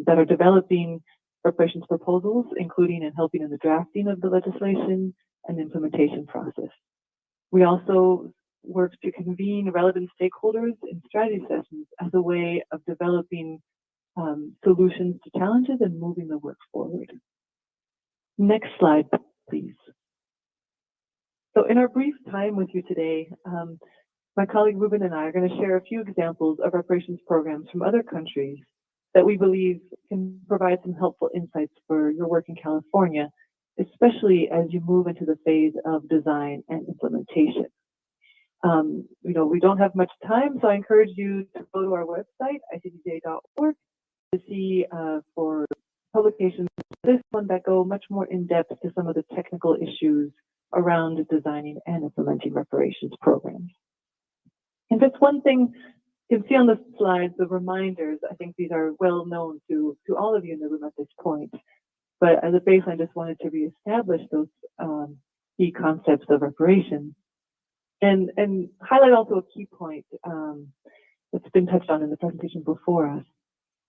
that are developing reparations proposals, including and helping in the drafting of the legislation and implementation process. We also work to convene relevant stakeholders in strategy sessions as a way of developing solutions to challenges and moving the work forward. Next slide, please. So in our brief time with you today, my colleague Ruben and I are going to share a few examples of reparations programs from other countries that we believe can provide some helpful insights for your work in California, especially as you move into the phase of design and implementation. We don't have much time, so I encourage you to go to our website, icdj.org, to see for publications like this one that go much more in depth to some of the technical issues around designing and implementing reparations programs. And just one thing you can see on the slides, the reminders. I think these are well known to all of you in the room at this point. But as a baseline, I just wanted to reestablish those key concepts of reparations and highlight also a key point that's been touched on in the presentation before us,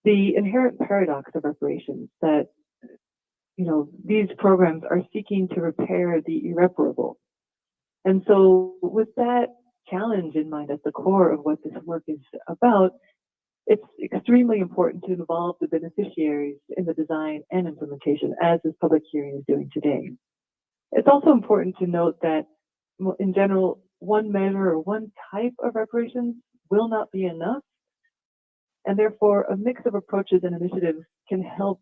the inherent paradox of reparations that these programs are seeking to repair the irreparable. And so with that challenge in mind at the core of what this work is about, it's extremely important to involve the beneficiaries in the design and implementation, as this public hearing is doing today. It's also important to note that, in general, one measure or one type of reparations will not be enough, and therefore a mix of approaches and initiatives can help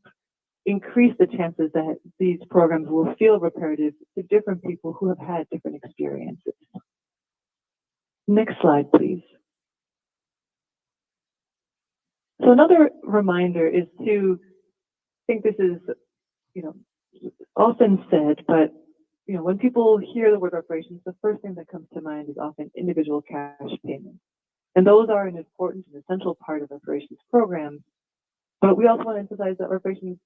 increase the chances that these programs will feel reparative to different people who have had different experiences. Next slide, please. So another reminder is to think this is, often said, but when people hear the word reparations, the first thing that comes to mind is often individual cash payments. And those are an important and essential part of reparations programs. But we also want to emphasize that reparations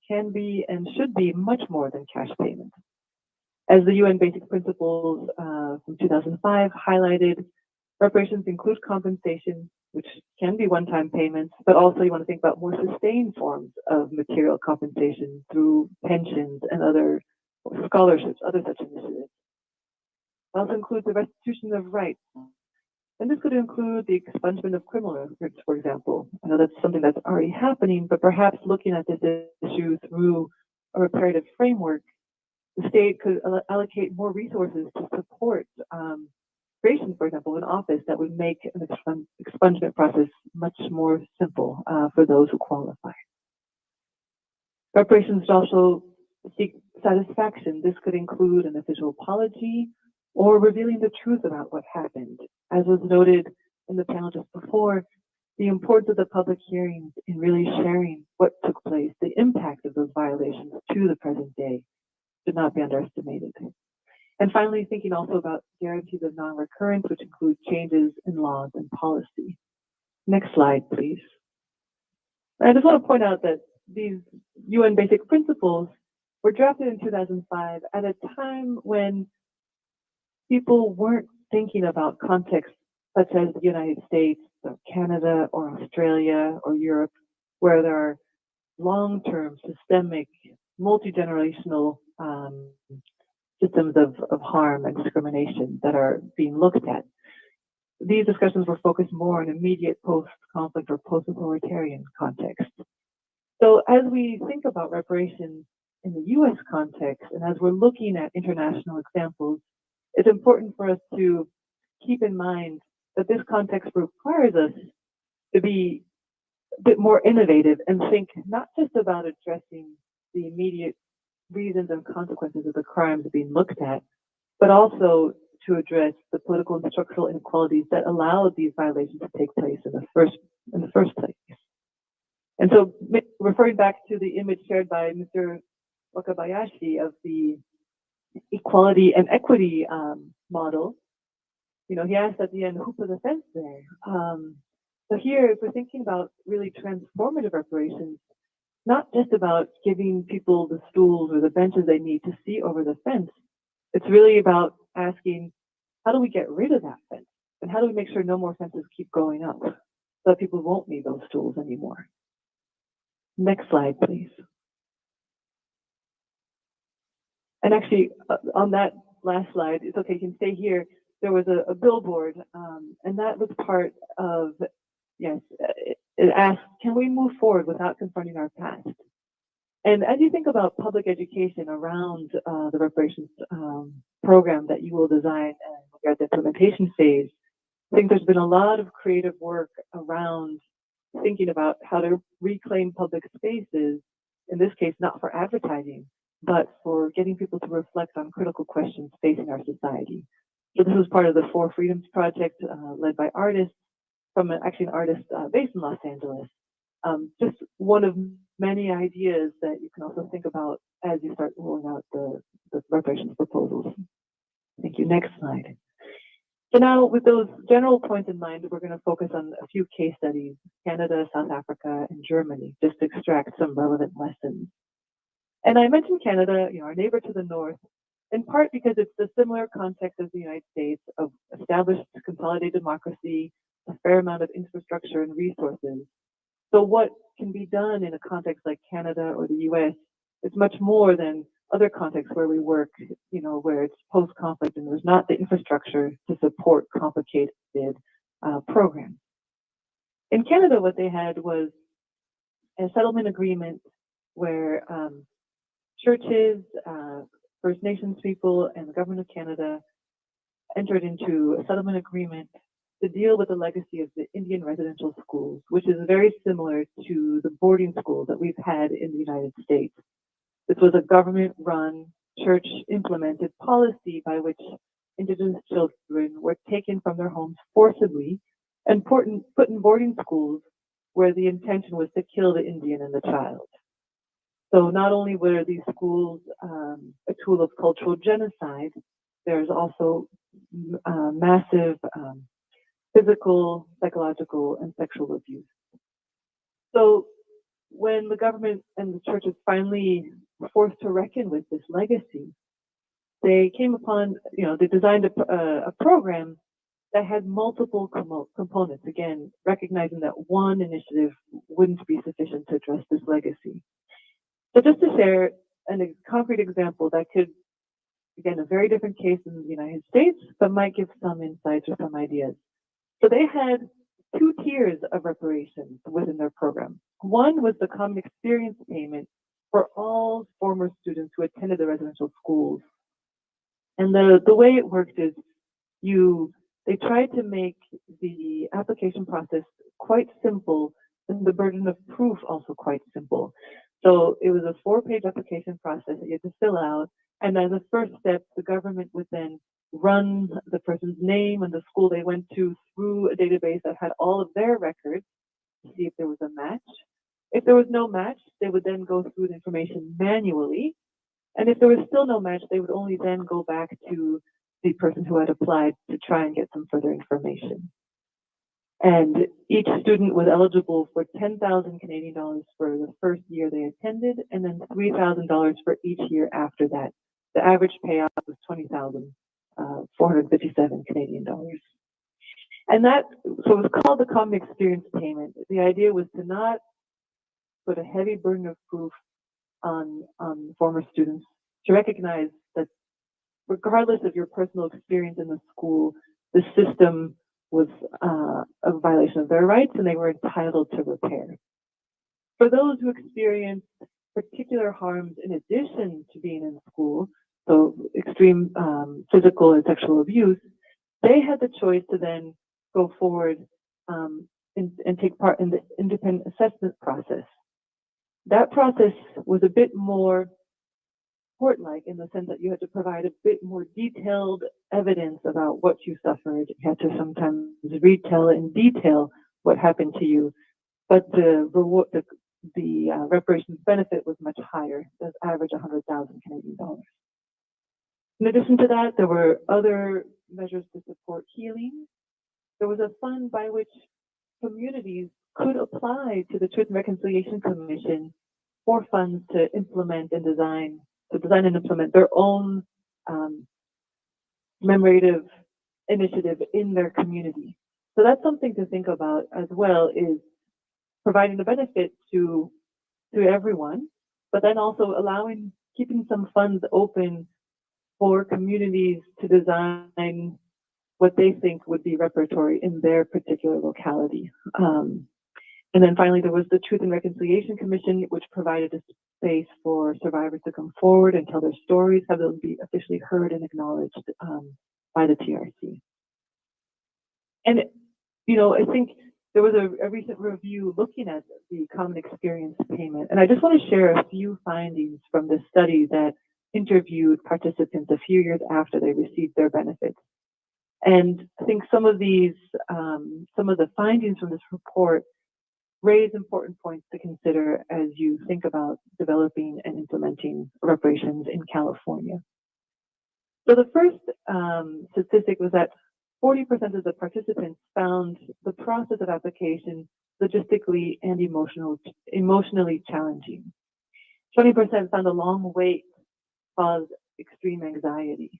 can be and should be much more than cash payments. As the UN Basic Principles from 2005 highlighted, reparations include compensation, which can be one-time payments, but also you want to think about more sustained forms of material compensation through pensions and other scholarships, other such initiatives. It also includes the restitution of rights. And this could include the expungement of criminal records, for example. I know that's something that's already happening, but perhaps looking at this issue through a reparative framework, the state could allocate more resources to support creation, for example, an office that would make an expungement process much more simple for those who qualify. Reparations should also seek satisfaction. This could include an official apology or revealing the truth about what happened. As was noted in the panel just before, the importance of the public hearings in really sharing what took place, the impact of those violations to the present day should not be underestimated. And finally, thinking also about guarantees of non-recurrence, which include changes in laws and policy. Next slide, please. I just want to point out that these UN Basic Principles were drafted in 2005 at a time when people weren't thinking about contexts such as the United States or Canada or Australia or Europe, where there are long-term, systemic, multi-generational systems of harm and discrimination that are being looked at. These discussions were focused more on immediate post-conflict or post-authoritarian context. So as we think about reparations in the US context, and as we're looking at international examples, it's important for us to keep in mind that this context requires us to be a bit more innovative and think not just about addressing the immediate reasons and consequences of the crimes being looked at, but also to address the political and structural inequalities that allowed these violations to take place in the first place. And so, referring back to the image shared by Mr. Wakabayashi of the equality and equity model, you know, he asked at the end, who put the fence there? So here, if we're thinking about really transformative reparations, not just about giving people the stools or the benches they need to see over the fence, it's really about asking, how do we get rid of that fence? And how do we make sure no more fences keep going up so that people won't need those stools anymore? Next slide, please. And actually, on that last slide, it's okay, you can stay here. There was a billboard, and that was part of, yes, it asked, can we move forward without confronting our past? And as you think about public education around the reparations program that you will design and we're at the implementation phase, I think there's been a lot of creative work around thinking about how to reclaim public spaces, in this case, not for advertising, but for getting people to reflect on critical questions facing our society. So this was part of the Four Freedoms Project led by artists from actually an artist based in Los Angeles. Just one of many ideas that you can also think about as you start rolling out the reparations proposals. Thank you. Next slide. So now with those general points in mind, we're going to focus on a few case studies, Canada, South Africa, and Germany, just to extract some relevant lessons. And I mentioned Canada, you know, our neighbor to the north, in part because it's a similar context as the United States of established consolidated democracy, a fair amount of infrastructure and resources. So what can be done in a context like Canada or the US is much more than other contexts where we work, you know, where it's post-conflict and there's not the infrastructure to support complicated programs. In Canada, what they had was a settlement agreement where churches, First Nations people, and the government of Canada entered into a settlement agreement to deal with the legacy of the Indian residential schools, which is very similar to the boarding schools that we've had in the United States. This was a government-run, church-implemented policy by which Indigenous children were taken from their homes forcibly and put in boarding schools where the intention was to kill the Indian and the child. So not only were these schools a tool of cultural genocide, there's also massive physical, psychological, and sexual abuse. So when the government and the churches finally were forced to reckon with this legacy, they came upon, you know, they designed a program that had multiple components, again, recognizing that one initiative wouldn't be sufficient to address this legacy. So just to share a concrete example that could, again, a very different case in the United States, but might give some insights or some ideas. So they had two tiers of reparations within their program. One was the common experience payment for all former students who attended the residential schools. And the way it worked is they tried to make the application process quite simple and the burden of proof also quite simple. So it was a 4-page application process that you had to fill out. And as a first step, the government would then run the person's name and the school they went to through a database that had all of their records to see if there was a match. If there was no match, they would then go through the information manually. And if there was still no match, they would only then go back to the person who had applied to try and get some further information. And each student was eligible for 10,000 Canadian dollars for the first year they attended, and then $3,000 for each year after that. The average payout was 20,457 Canadian dollars. And that, so it was called the common experience payment. The idea was to not put a heavy burden of proof on former students, to recognize that regardless of your personal experience in the school, the system was a violation of their rights and they were entitled to repair. For those who experienced particular harms in addition to being in school, so extreme physical and sexual abuse, they had the choice to then go forward and take part in the independent assessment process. That process was a bit more court-like in the sense that you had to provide a bit more detailed evidence about what you suffered. You had to sometimes retell in detail what happened to you, but the reward, the reparations benefit was much higher. It was average 100,000 Canadian dollars. In addition to that, there were other measures to support healing. There was a fund by which communities could apply to the Truth and Reconciliation Commission for funds to implement and design and implement their own commemorative initiative in their community. So that's something to think about as well, is providing the benefit to everyone, but then also keeping some funds open for communities to design what they think would be reparatory in their particular locality. And then finally, there was the Truth and Reconciliation Commission, which provided a space for survivors to come forward and tell their stories, have them be officially heard and acknowledged by the TRC. And, you know, I think there was a recent review looking at the common experience payment. And I just want to share a few findings from this study that interviewed participants a few years after they received their benefits. And I think some of the findings from this report raise important points to consider as you think about developing and implementing reparations in California. So the first statistic was that 40% of the participants found the process of application logistically and emotionally challenging. 20% found a long wait caused extreme anxiety.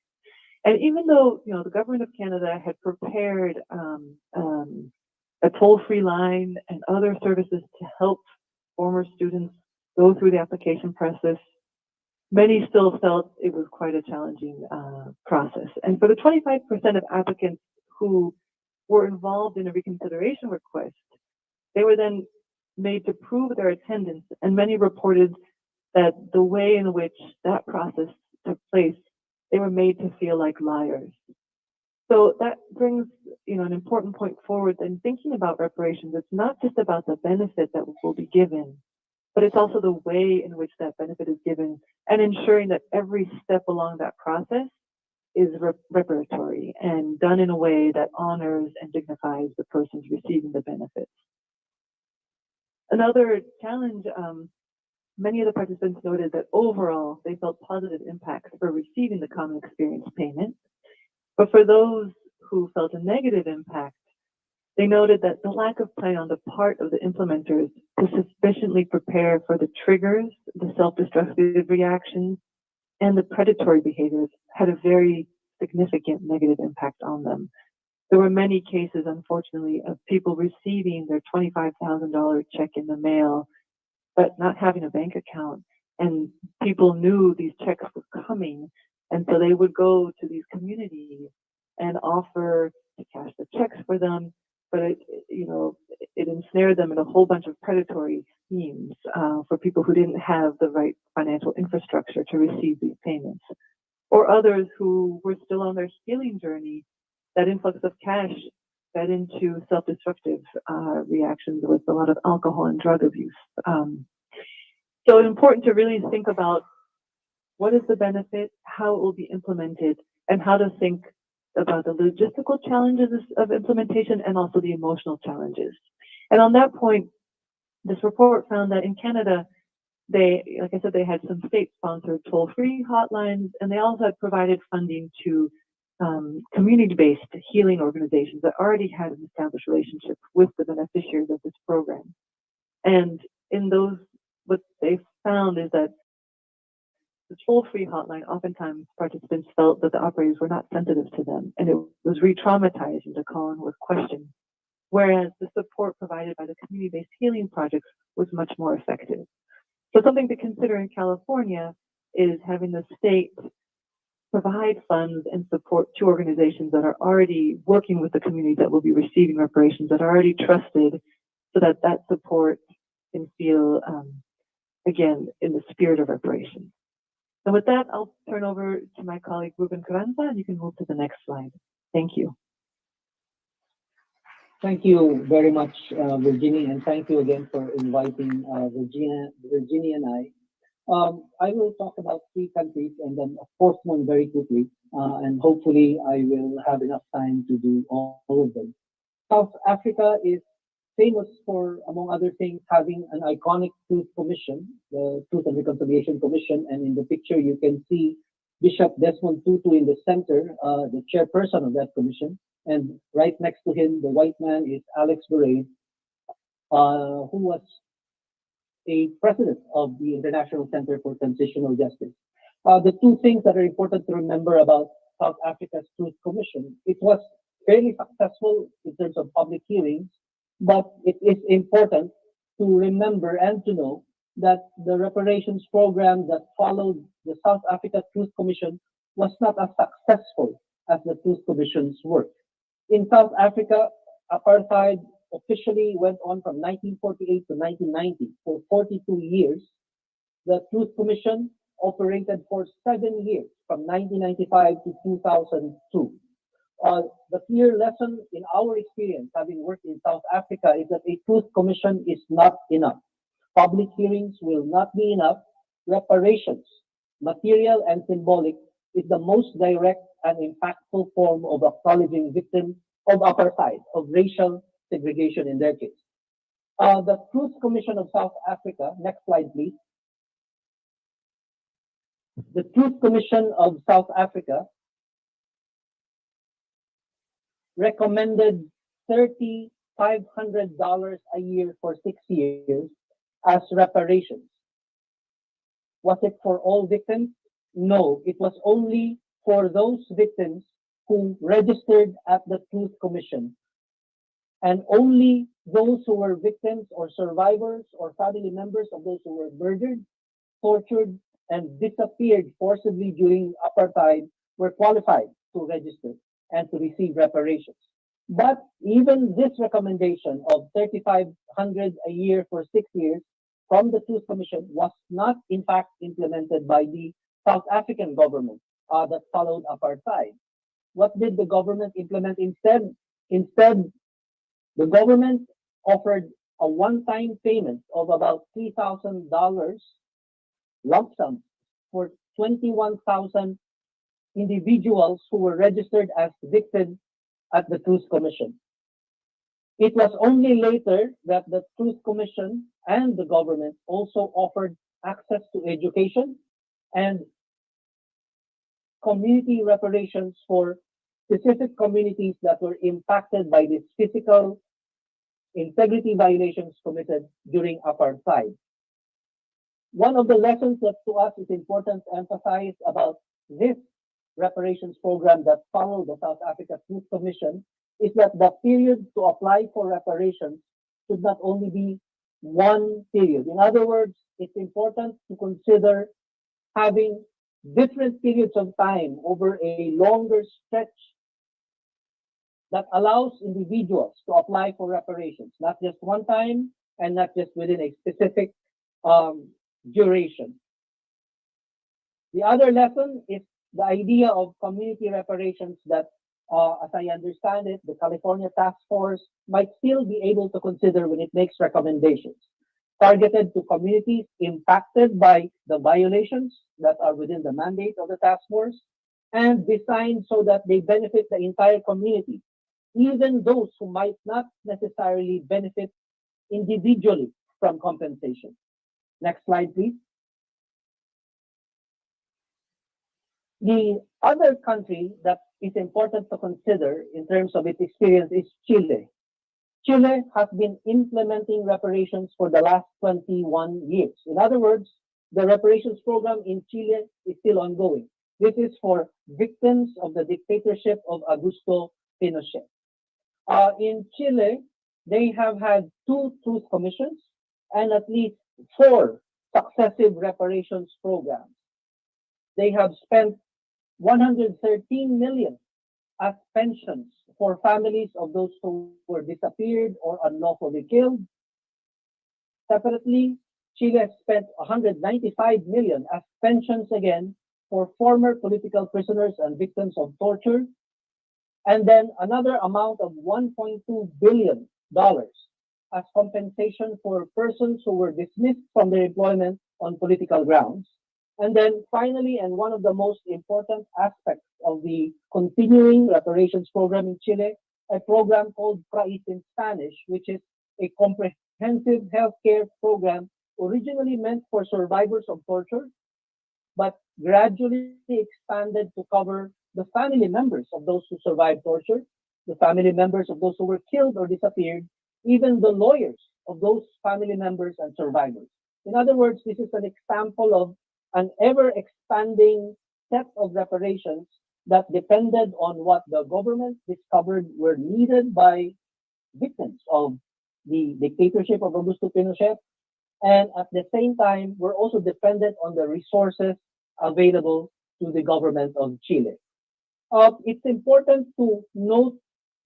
And even though, you know, the government of Canada had prepared a toll-free line and other services to help former students go through the application process, many still felt it was quite a challenging process. And for the 25% of applicants who were involved in a reconsideration request, they were then made to prove their attendance, and many reported that the way in which that process took place, they were made to feel like liars. So that brings, you know, an important point forward in thinking about reparations. It's not just about the benefit that will be given, but it's also the way in which that benefit is given and ensuring that every step along that process is reparatory and done in a way that honors and dignifies the persons receiving the benefits. Another challenge, many of the participants noted that overall they felt positive impacts for receiving the common experience payment. But for those who felt a negative impact, they noted that the lack of plan on the part of the implementers to sufficiently prepare for the triggers, the self-destructive reactions, and the predatory behaviors had a very significant negative impact on them. There were many cases, unfortunately, of people receiving their $25,000 check in the mail, but not having a bank account. And people knew these checks were coming. And so they would go to these communities and offer to cash the checks for them, but it ensnared them in a whole bunch of predatory schemes for people who didn't have the right financial infrastructure to receive these payments. Or others who were still on their healing journey, that influx of cash fed into self-destructive reactions with a lot of alcohol and drug abuse. So it's important to really think about what is the benefit, how it will be implemented, and how to think about the logistical challenges of implementation and also the emotional challenges. And on that point, this report found that in Canada, like I said, they had some state-sponsored toll-free hotlines, and they also had provided funding to community-based healing organizations that already had an established relationship with the beneficiaries of this program. And in those, what they found is that the toll-free hotline, oftentimes participants felt that the operators were not sensitive to them, and it was re-traumatizing to call in with questions, whereas the support provided by the community-based healing projects was much more effective. So something to consider in California is having the state provide funds and support to organizations that are already working with the community that will be receiving reparations, that are already trusted, so that that support can feel, again, in the spirit of reparations. And with that, I'll turn over to my colleague Ruben Carranza, and you can move to the next slide. Thank you. Thank you very much, Virginia, and thank you again for inviting Virginia and I. I will talk about three countries and then a fourth one very quickly, and hopefully I will have enough time to do all of them. South Africa is famous for, among other things, having an iconic Truth Commission, the Truth and Reconciliation Commission, and in the picture you can see Bishop Desmond Tutu in the center, the chairperson of that commission, and right next to him, the white man is Alex Berade, who was a president of the International Center for Transitional Justice. The two things that are important to remember about South Africa's Truth Commission, it was fairly successful in terms of public hearings, but it is important to remember and to know that the reparations program that followed the South Africa Truth Commission was not as successful as the Truth Commission's work. In South Africa, apartheid officially went on from 1948 to 1990 for 42 years. The Truth Commission operated for 7 years, from 1995 to 2002. The clear lesson in our experience, having worked in South Africa, is that a Truth Commission is not enough. Public hearings will not be enough. Reparations, material and symbolic, is the most direct and impactful form of acknowledging victims of apartheid, of racial segregation in their case. The Truth Commission of South Africa, next slide please. The Truth Commission of South Africa recommended $3,500 a year for 6 years as reparations. Was it for all victims? No, it was only for those victims who registered at the Truth Commission. And only those who were victims or survivors or family members of those who were murdered, tortured, and disappeared forcibly during apartheid were qualified to register and to receive reparations. But even this recommendation of $3,500 a year for 6 years from the Truth Commission was not in fact implemented by the South African government that followed apartheid. What did the government implement instead? Instead, the government offered a one-time payment of about $3,000 lump sum for 21,000 individuals who were registered as victims at the Truth Commission. It was only later that the Truth Commission and the government also offered access to education and community reparations for specific communities that were impacted by these physical integrity violations committed during apartheid. One of the lessons that to us is important to emphasize about this reparations program that followed the South Africa Truth Commission is that the period to apply for reparations should not only be one period. In other words, it's important to consider having different periods of time over a longer stretch that allows individuals to apply for reparations, not just one time and not just within a specific duration. The other lesson is the idea of community reparations that, as I understand it, the California Task Force might still be able to consider when it makes recommendations targeted to communities impacted by the violations that are within the mandate of the task force and designed so that they benefit the entire community, even those who might not necessarily benefit individually from compensation. Next slide, please. The other country that is important to consider in terms of its experience is Chile. Chile has been implementing reparations for the last 21 years. In other words, the reparations program in Chile is still ongoing. This is for victims of the dictatorship of Augusto Pinochet. In Chile, they have had 2 truth commissions and at least 4 successive reparations programs. They have spent 113 million as pensions for families of those who were disappeared or unlawfully killed. Separately, Chile has spent 195 million as pensions again for former political prisoners and victims of torture. And then another amount of $1.2 billion as compensation for persons who were dismissed from their employment on political grounds. And then finally, and one of the most important aspects of the continuing reparations program in Chile, a program called PRAIS in Spanish, which is a comprehensive healthcare program originally meant for survivors of torture, but gradually expanded to cover the family members of those who survived torture, the family members of those who were killed or disappeared, even the lawyers of those family members and survivors. In other words, this is an example of an ever-expanding set of reparations that depended on what the government discovered were needed by victims of the dictatorship of Augusto Pinochet, and at the same time, were also dependent on the resources available to the government of Chile. It's important to note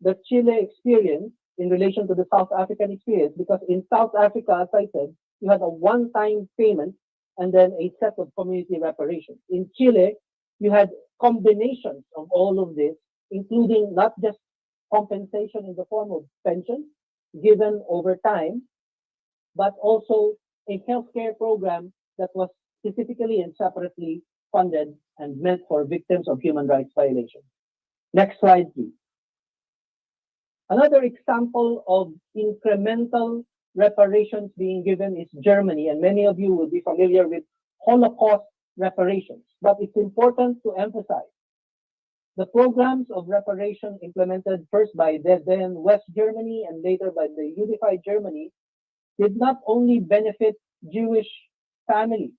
the Chile experience in relation to the South African experience, because in South Africa, as I said, you had a one-time payment and then a set of community reparations. In Chile, you had combinations of all of this, including not just compensation in the form of pension given over time, but also a healthcare program that was specifically and separately funded and meant for victims of human rights violations. Next slide, please. Another example of incremental reparations being given is Germany, and many of you will be familiar with Holocaust reparations. But it's important to emphasize the programs of reparation implemented first by the then West Germany and later by the unified Germany did not only benefit Jewish families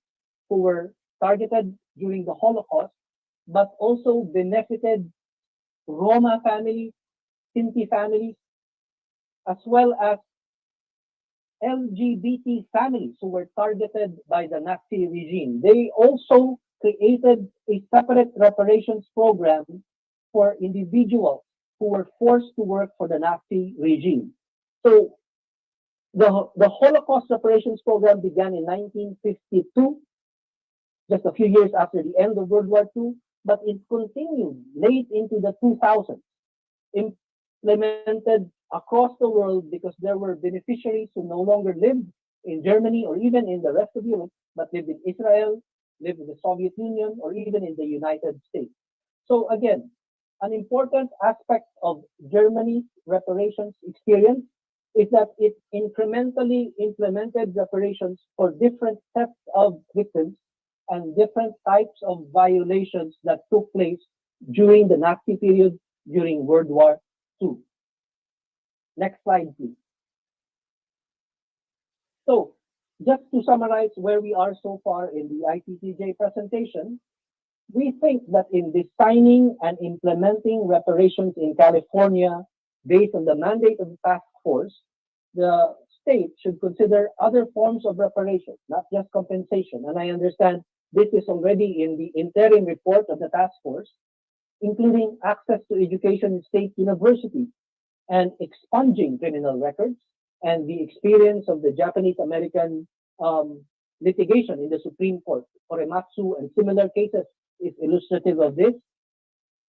who were targeted during the Holocaust, but also benefited Roma families, Sinti families, as well as LGBT families who were targeted by the Nazi regime. They also created a separate reparations program for individuals who were forced to work for the Nazi regime. So the Holocaust reparations program began in 1952, just a few years after the end of World War II, but it continued late into the 2000s, implemented across the world because there were beneficiaries who no longer lived in Germany or even in the rest of Europe, but lived in Israel, lived in the Soviet Union, or even in the United States. So again, an important aspect of Germany's reparations experience is that it incrementally implemented reparations for different sets of victims and different types of violations that took place during the Nazi period, during World War II. Next slide, please. So, just to summarize where we are so far in the ICCJ presentation, we think that in designing and implementing reparations in California based on the mandate of the task force, the state should consider other forms of reparations, not just compensation. And I understand this is already in the interim report of the task force, including access to education in state universities and expunging criminal records, and the experience of the Japanese-American litigation in the Supreme Court, Korematsu and similar cases is illustrative of this.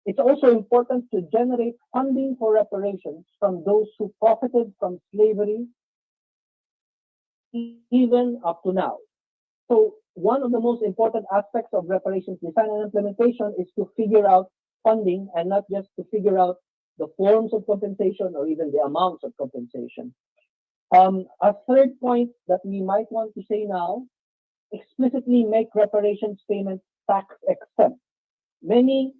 It's also important to generate funding for reparations from those who profited from slavery even up to now. So one of the most important aspects of reparations design and implementation is to figure out funding and not just to figure out the forms of compensation or even the amounts of compensation. A third point that we might want to say now, explicitly make reparations payments tax exempt. Many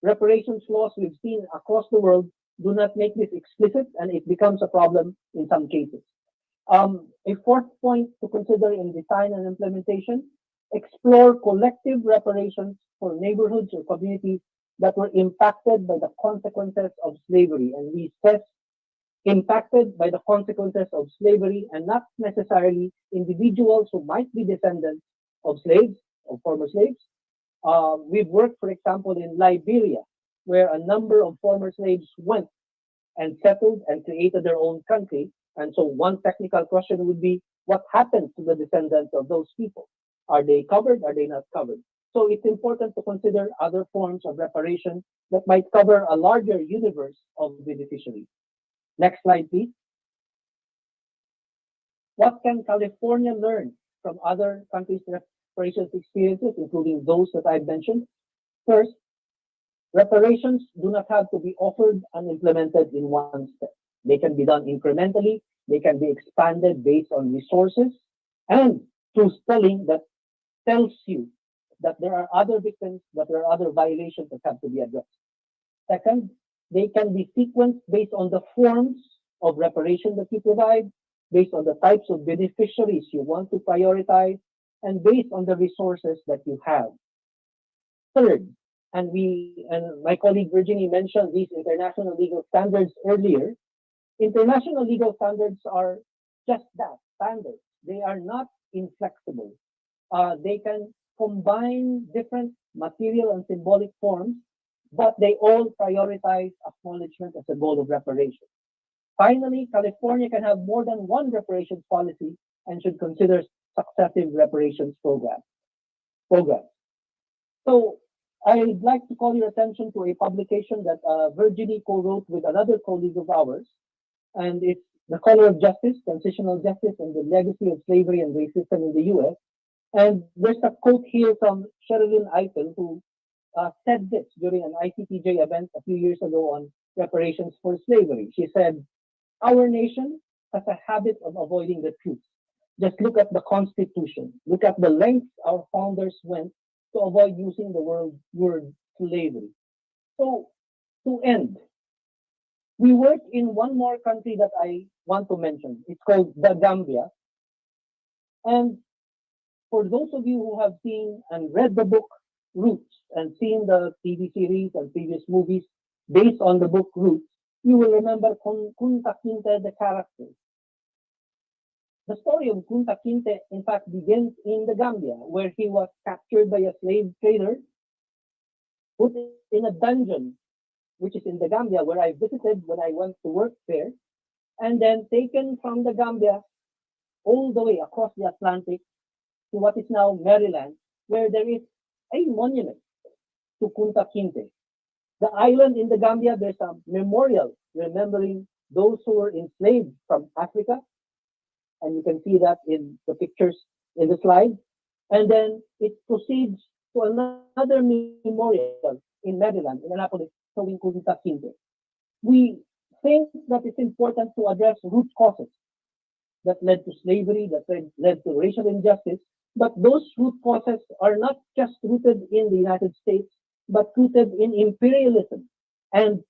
reparations laws we've seen across the world do not make this explicit, and it becomes a problem in some cases. A fourth point to consider in design and implementation, explore collective reparations for neighborhoods or communities that were impacted by the consequences of slavery. And we stress impacted by the consequences of slavery and not necessarily individuals who might be descendants of slaves or former slaves. We've worked, for example, in Liberia, where a number of former slaves went and settled and created their own country. And so one technical question would be, what happened to the descendants of those people? Are they covered? Are they not covered? So it's important to consider other forms of reparation that might cover a larger universe of beneficiaries. Next slide, please. What can California learn from other countries' reparations experiences, including those that I've mentioned? First, reparations do not have to be offered and implemented in one step. They can be done incrementally, they can be expanded based on resources, and through spelling that tells you that there are other victims, that there are other violations that have to be addressed. Second, they can be sequenced based on the forms of reparation that you provide, based on the types of beneficiaries you want to prioritize, and based on the resources that you have. Third, and my colleague Virginie mentioned these international legal standards earlier. International legal standards are just that, standards. They are not inflexible. They can combine different material and symbolic forms, but they all prioritize acknowledgement as a goal of reparation. Finally, California can have more than one reparations policy and should consider successive reparations programs. So I'd like to call your attention to a publication that Virginie co-wrote with another colleague of ours, and it's The Color of Justice, Transitional Justice, and the Legacy of Slavery and Racism in the U.S. And there's a quote here from Sherilyn Eitel, who said this during an ICTJ event a few years ago on reparations for slavery. She said, "Our nation has a habit of avoiding the truth. Just look at the Constitution. Look at the lengths our founders went to avoid using the word slavery." So, to end, we work in one more country that I want to mention. It's called the Gambia. And for those of you who have seen and read the book Roots and seen the TV series and previous movies based on the book Roots, you will remember Kunta Kinte, the character. The story of Kunta Kinte, in fact, begins in the Gambia, where he was captured by a slave trader, put in a dungeon, which is in the Gambia, where I visited when I went to work there, and then taken from the Gambia all the way across the Atlantic to what is now Maryland, where there is a monument to Kunta Kinte. The island in the Gambia, there's a memorial remembering those who were enslaved from Africa, and you can see that in the pictures in the slide. And then it proceeds to another memorial in Maryland, in Annapolis, showing Kunta Kinte. We think that it's important to address root causes that led to slavery, that led to racial injustice, but those root causes are not just rooted in the United States, but rooted in imperialism and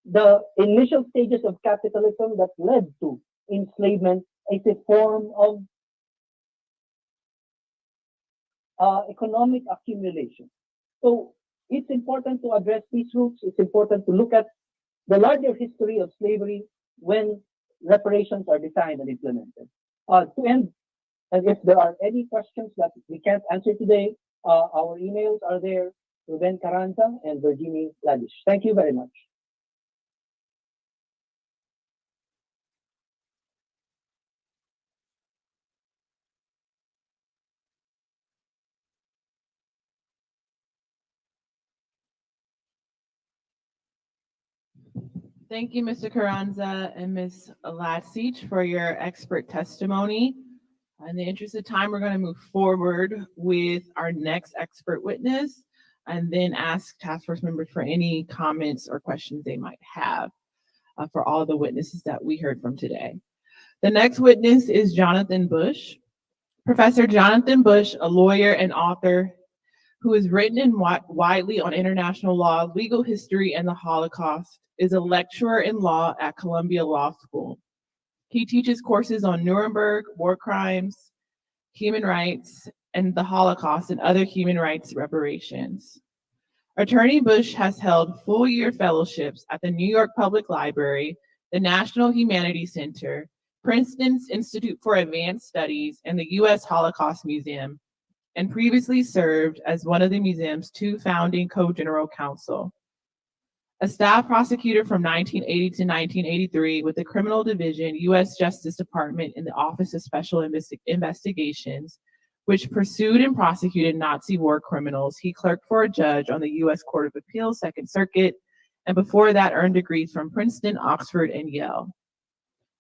the initial stages of capitalism that led to enslavement is a form of economic accumulation. So it's important to address these roots. It's important to look at the larger history of slavery when reparations are designed and implemented. To end, and if there are any questions that we can't answer today, our emails are there, Ruben Carranza and Virginie Ladish. Thank you very much. Thank you, Mr. Carranza and Ms. Lasich, for your expert testimony. In the interest of time, we're going to move forward with our next expert witness and then ask task force members for any comments or questions they might have for all the witnesses that we heard from today. The next witness is Jonathan Bush. Professor Jonathan Bush, a lawyer and author who has written widely on international law, legal history, and the Holocaust, is a lecturer in law at Columbia Law School. He teaches courses on Nuremberg, war crimes, human rights, and the Holocaust and other human rights reparations. Attorney Bush has held full-year fellowships at the New York Public Library, the National Humanities Center, Princeton's Institute for Advanced Studies, and the U.S. Holocaust Museum, and previously served as one of the museum's 2 founding co-general counsel. A staff prosecutor from 1980 to 1983 with the Criminal Division, U.S. Justice Department in the Office of Special Investigations, which pursued and prosecuted Nazi war criminals. He clerked for a judge on the U.S. Court of Appeals, Second Circuit, and before that earned degrees from Princeton, Oxford, and Yale.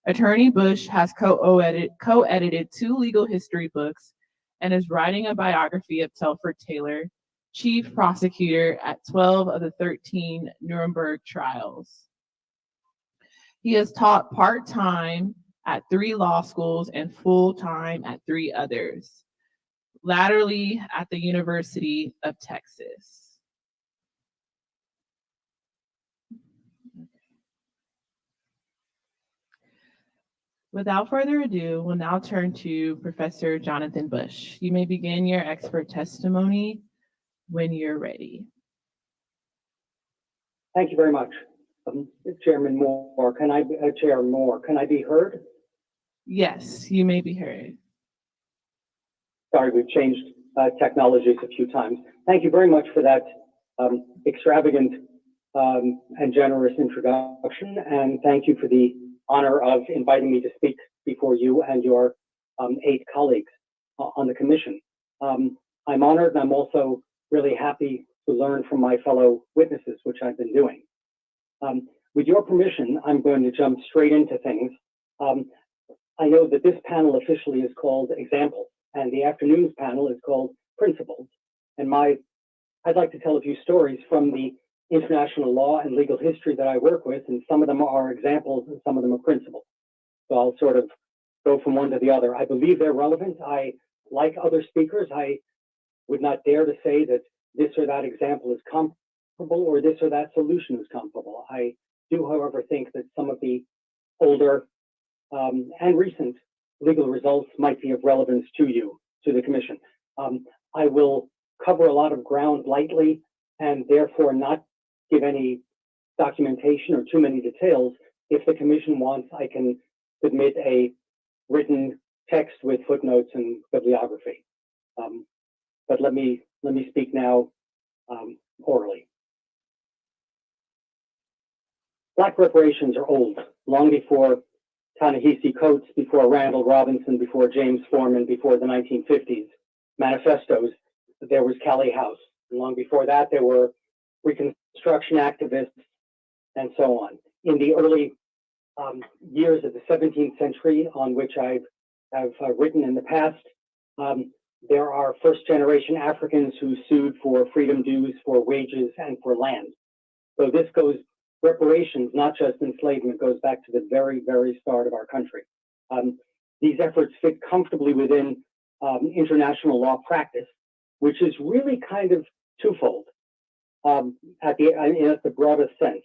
Attorney Bush has co-edited 2 legal history books and is writing a biography of Telford Taylor, chief prosecutor at 12 of the 13 Nuremberg trials. He has taught part-time at 3 law schools and full-time at 3 others, latterly at the University of Texas. Without further ado, we'll now turn to Professor Jonathan Bush. You may begin your expert testimony when you're ready. Thank you very much. Chairman Moore, Chair Moore, can I be heard? Yes, you may be heard. Sorry, we've changed technologies a few times. Thank you very much for that extravagant and generous introduction, and thank you for the honor of inviting me to speak before you and your 8 colleagues on the commission. I'm honored, and I'm also really happy to learn from my fellow witnesses, which I've been doing. With your permission, I'm going to jump straight into things. I know that this panel officially is called Examples, and the afternoon's panel is called Principles. And I'd like to tell a few stories from the international law and legal history that I work with, and some of them are examples and some of them are principles. So I'll sort of go from one to the other. I believe they're relevant. Like other speakers, I would not dare to say that this or that example is comparable or this or that solution is comparable. I do, however, think that some of the older and recent legal results might be of relevance to you, to the commission. I will cover a lot of ground lightly and therefore not give any documentation or too many details. If the commission wants, I can submit a written text with footnotes and bibliography. But let me speak now orally. Black reparations are old, long before Ta-Nehisi Coates, before Randall Robinson, before James Foreman, before the 1950s manifestos. There was Cali House. And long before that, there were Reconstruction activists and so on. In the early years of the 17th century, on which I have written in the past, there are first-generation Africans who sued for freedom dues, for wages, and for land. So this goes, reparations, not just enslavement, goes back to the very, very start of our country. These efforts fit comfortably within international law practice, which is really kind of twofold at the broadest sense.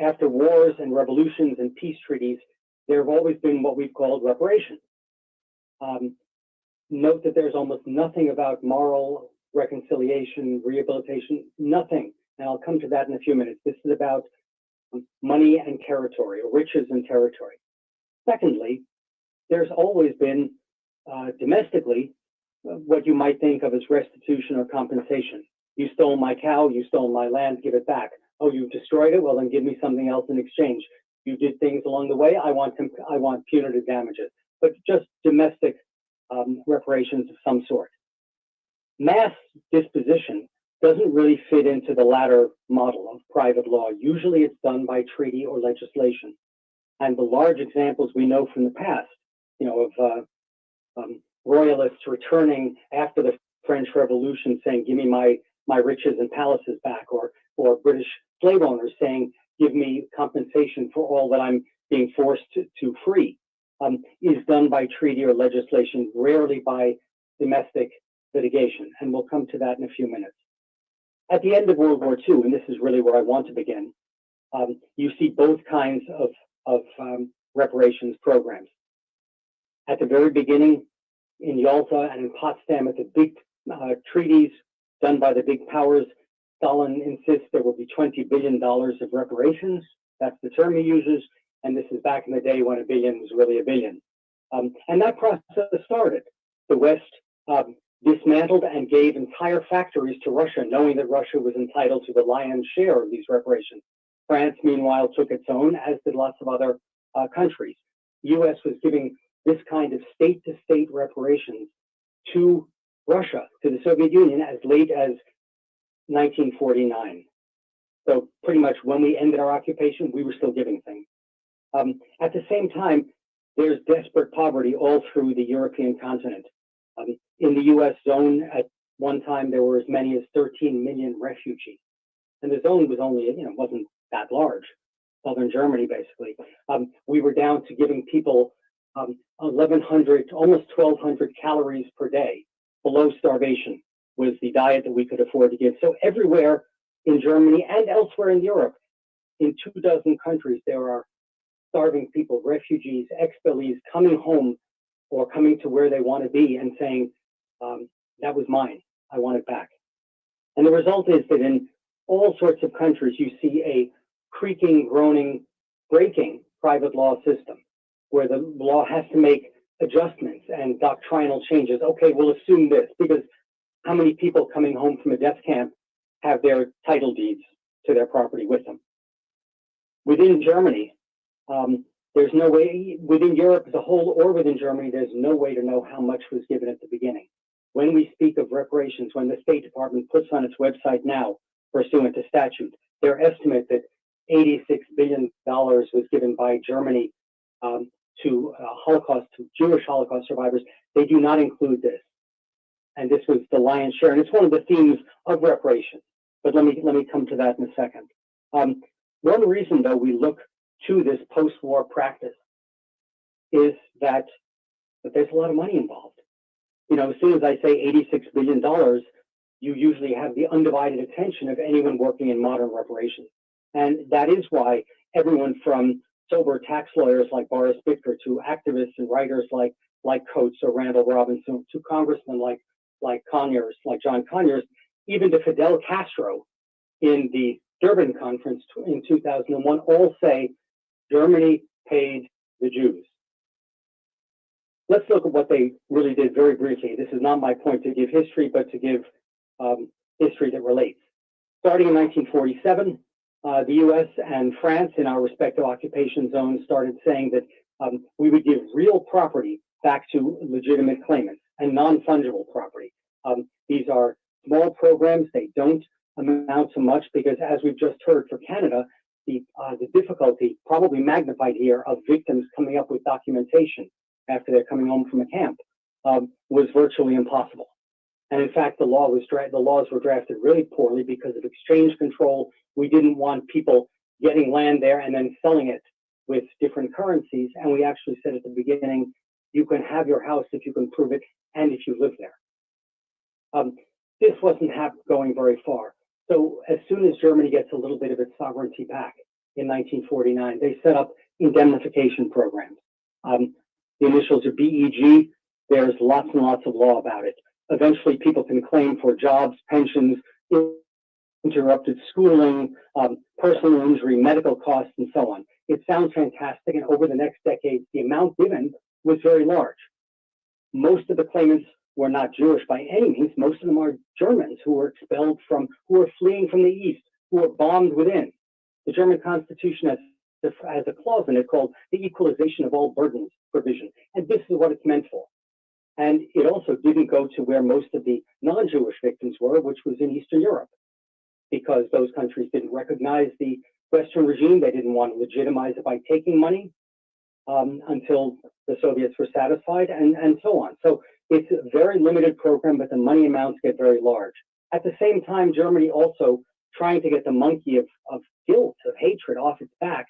After wars and revolutions and peace treaties, there have always been what we've called reparations. Note that there's almost nothing about moral reconciliation, rehabilitation, nothing. And I'll come to that in a few minutes. This is about money and territory, or riches and territory. Secondly, there's always been domestically what you might think of as restitution or compensation. You stole my cow, you stole my land, give it back. Oh, you've destroyed it? Well, then give me something else in exchange. You did things along the way, I want punitive damages. But just domestic reparations of some sort. Mass disposition doesn't really fit into the latter model of private law. Usually it's done by treaty or legislation. And the large examples we know from the past, of royalists returning after the French Revolution saying, give me my riches and palaces back, or British slave owners saying, give me compensation for all that I'm being forced to free, is done by treaty or legislation, rarely by domestic litigation. And we'll come to that in a few minutes. At the end of World War II, and this is really where I want to begin, you see both kinds of reparations programs. At the very beginning, in Yalta and in Potsdam, at the big treaties done by the big powers, Stalin insists there will be $20 billion of reparations. That's the term he uses. And this is back in the day when a billion was really a billion. And that process started. The West dismantled and gave entire factories to Russia, knowing that Russia was entitled to the lion's share of these reparations. France, meanwhile, took its own, as did lots of other countries. The U.S. was giving this kind of state-to-state reparations to Russia to the Soviet Union as late as 1949. So pretty much when we ended our occupation, we were still giving things. At the same time, there's desperate poverty all through the European continent. In the US zone, at one time, there were as many as 13 million refugees. And the zone was only, wasn't that large. Southern Germany, basically. We were down to giving people 1,100, almost 1,200 calories per day. Below starvation was the diet that we could afford to give. So everywhere in Germany and elsewhere in Europe, in 24 countries, there are starving people, refugees, expellees coming home or coming to where they want to be and saying, that was mine, I want it back. And the result is that in all sorts of countries, you see a creaking, groaning, breaking private law system where the law has to make adjustments and doctrinal changes. Okay, we'll assume this, because how many people coming home from a death camp have their title deeds to their property with them? Within Germany, there's no way, within Europe as a whole or within Germany, there's no way to know how much was given at the beginning. When we speak of reparations, when the State Department puts on its website now, pursuant to statute, their estimate that $86 billion was given by Germany to Jewish Holocaust survivors, they do not include this. And this was the lion's share. And it's one of the themes of reparations. But let me come to that in a second. One reason, though, we look to this post-war practice is that there's a lot of money involved. As soon as I say $86 billion, you usually have the undivided attention of anyone working in modern reparations. And that is why everyone from sober tax lawyers like Boris Bittker to activists and writers like Coates or Randall Robinson to congressmen like Conyers, like John Conyers, even to Fidel Castro in the Durban conference in 2001, all say Germany paid the Jews. Let's look at what they really did very briefly. This is not my point to give history, but to give history that relates. Starting in 1947, the US and France in our respective occupation zones started saying that we would give real property back to legitimate claimants and non-fungible property. These are small programs. They don't amount to much because, as we've just heard for Canada, the difficulty, probably magnified here, of victims coming up with documentation after they're coming home from a camp was virtually impossible. And in fact, the laws were drafted really poorly because of exchange control. We didn't want people getting land there and then selling it with different currencies. And we actually said at the beginning, you can have your house if you can prove it and if you live there. This wasn't going very far. So as soon as Germany gets a little bit of its sovereignty back in 1949, they set up indemnification programs. The initials are BEG. There's lots and lots of law about it. Eventually, people can claim for jobs, pensions, interrupted schooling, personal injury, medical costs, and so on. It sounds fantastic, and over the next decade, the amount given was very large. Most of the claimants were not Jewish by any means. Most of them are Germans who were expelled who were fleeing from the East, who were bombed within. The German Constitution has a clause in it called the equalization of all burdens provision, and this is what it's meant for. And it also didn't go to where most of the non-Jewish victims were, which was in Eastern Europe, because those countries didn't recognize the Western regime. They didn't want to legitimize it by taking money until the Soviets were satisfied, and so on. So it's a very limited program, but the money amounts get very large. At the same time, Germany also, trying to get the monkey of guilt, of hatred off its back,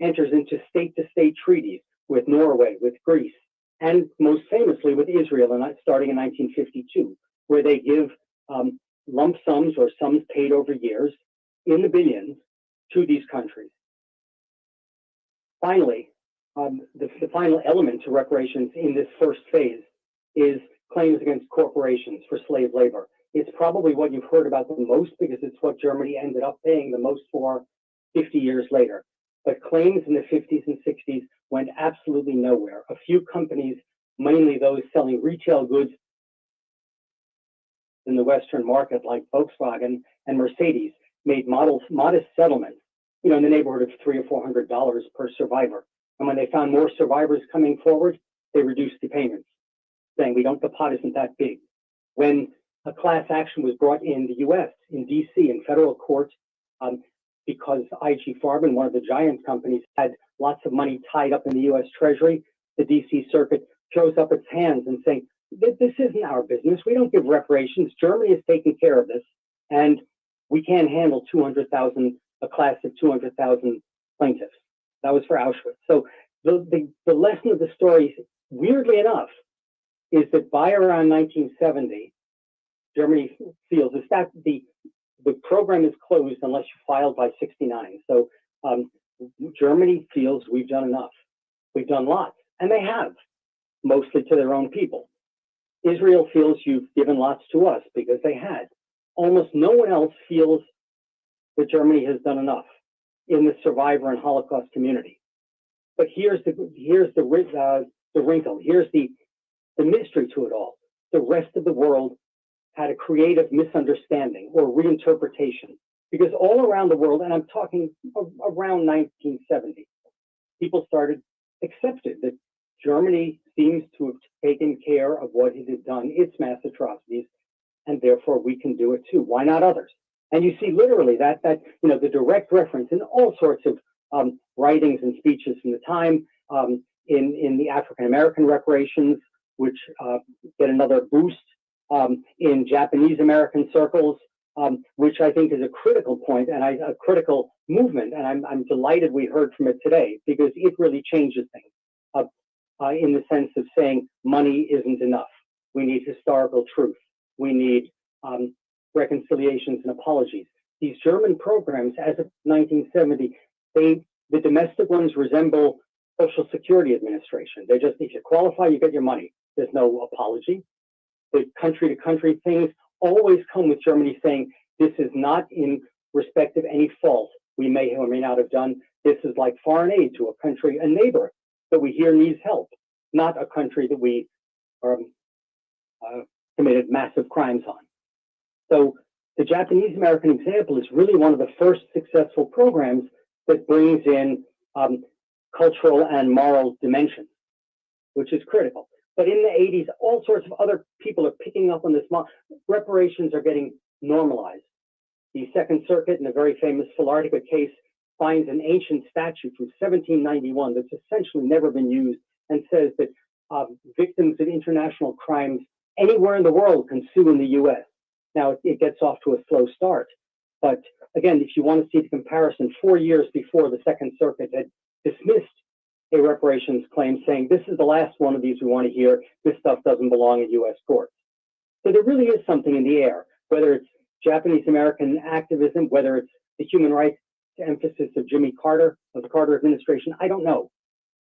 enters into state-to-state treaties with Norway, with Greece, and most famously with Israel, starting in 1952, where they give lump sums or sums paid over years in the billions to these countries. Finally, the final element to reparations in this first phase is claims against corporations for slave labor. It's probably what you've heard about the most because it's what Germany ended up paying the most for 50 years later. But claims in the 50s and 60s went absolutely nowhere. A few companies, mainly those selling retail goods in the Western market, like Volkswagen and Mercedes, made modest settlements, in the neighborhood of $300 or $400 per survivor. And when they found more survivors coming forward, they reduced the payments, saying the pot isn't that big. when a class action was brought in the US, in DC, in federal court, because IG Farben, one of the giant companies, had lots of money tied up in the US Treasury, the DC Circuit throws up its hands and saying, this isn't our business. We don't give reparations. Germany is taking care of this, and we can't handle a class of 200,000 plaintiffs. That was for Auschwitz. So the lesson of the story, weirdly enough, is that by around 1970, Germany feels is that the program is closed unless you filed by 69. So Germany feels we've done enough. We've done lots, and they have, mostly to their own people. Israel feels you've given lots to us because they had. Almost no one else feels that Germany has done enough in the survivor and Holocaust community. But here's the wrinkle. Here's the mystery to it all. The rest of the world had a creative misunderstanding or reinterpretation, because all around the world, and I'm talking around 1970, people started accepted that Germany seems to have taken care of what it had done, its mass atrocities, and therefore we can do it too. Why not others? And you see literally that the direct reference in all sorts of writings and speeches from the time, in the African American reparations, which get another boost, in Japanese American circles, which I think is a critical point and a critical movement. And I'm delighted we heard from it today, because it really changes things in the sense of saying money isn't enough. We need historical truth. We need reconciliations and apologies. These German programs, as of 1970, the domestic ones resemble Social Security Administration. They just, if you qualify, you get your money. There's no apology. The country-to-country things always come with Germany saying, this is not in respect of any fault we may or may not have done. This is like foreign aid to a country, a neighbor that we hear needs help, not a country that we committed massive crimes on. So the Japanese American example is really one of the first successful programs that brings in cultural and moral dimensions, which is critical. But in the 80s, all sorts of other people are picking up on this. Reparations are getting normalized. The Second Circuit, in a very famous Philartica case, finds an ancient statute from 1791 that's essentially never been used, and says that victims of international crimes anywhere in the world can sue in the US. Now, it gets off to a slow start. But again, if you want to see the comparison, 4 years before the Second Circuit had dismissed a reparations claim, saying this is the last one of these we want to hear, this stuff doesn't belong in US courts. So there really is something in the air, whether it's Japanese American activism, whether it's the human rights emphasis of Jimmy Carter, of the Carter administration, I don't know.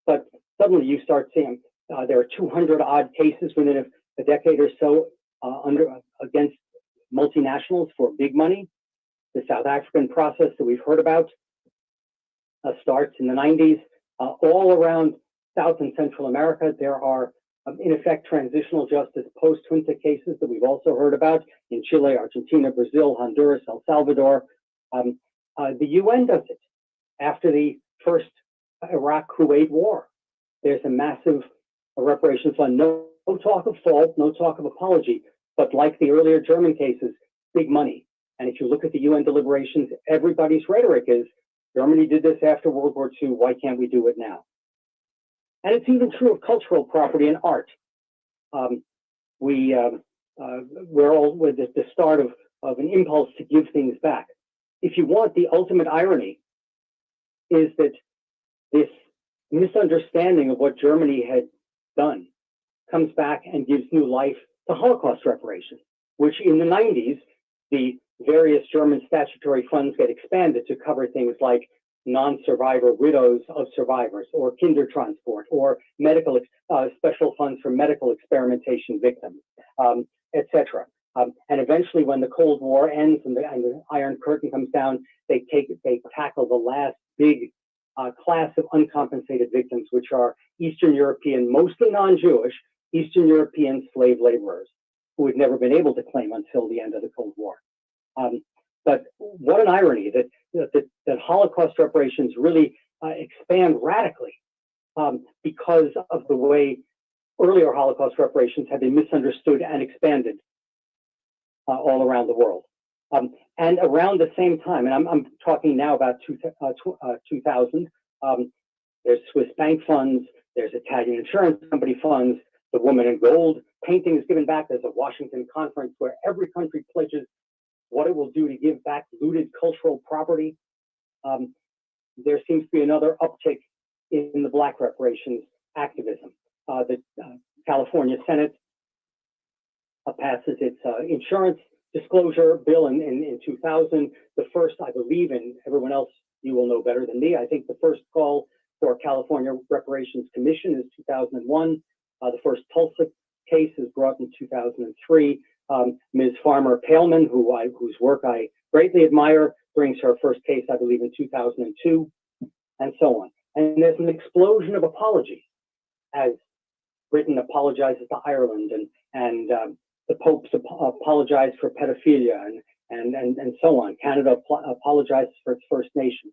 But suddenly you start seeing there are 200 odd cases within a decade or so against multinationals for big money. The South African process that we've heard about starts in the 90s. All around South and Central America, there are, in effect, transitional justice post-Junta cases that we've also heard about in Chile, Argentina, Brazil, Honduras, El Salvador. The UN does it after the first Iraq-Kuwait war. There's a massive reparations fund. No talk of fault, no talk of apology, but like the earlier German cases, big money. And if you look at the UN deliberations, everybody's rhetoric is, Germany did this after World War II, why can't we do it now? And it's even true of cultural property and art. We're all at the start of an impulse to give things back. If you want, the ultimate irony is that this misunderstanding of what Germany had done comes back and gives new life to Holocaust reparations, which in the 90s, the various German statutory funds get expanded to cover things like non-survivor widows of survivors, or Kindertransport, or medical special funds for medical experimentation victims, etc. And eventually, when the Cold War ends and the Iron Curtain comes down, they tackle the last big class of uncompensated victims, which are Eastern European, mostly non-Jewish, Eastern European slave laborers who had never been able to claim until the end of the Cold War. But what an irony that Holocaust reparations really expand radically because of the way earlier Holocaust reparations had been misunderstood and expanded all around the world. And around the same time, and I'm talking now about 2000, there's Swiss bank funds, there's Italian insurance company funds, the Woman in Gold painting is given back. There's a Washington conference where every country pledges what it will do to give back looted cultural property. There seems to be another uptick in the Black reparations activism. The California Senate passes its insurance disclosure bill in 2000. The first, I believe, and everyone else, you will know better than me, I think the first call for California Reparations Commission is 2001. The first Tulsa case is brought in 2003. Ms. Farmer Pailman, whose work I greatly admire, brings her first case, I believe, in 2002, and so on. And there's an explosion of apologies as Britain apologizes to Ireland, and the popes apologize for pedophilia, and so on. Canada apologizes for its First Nation.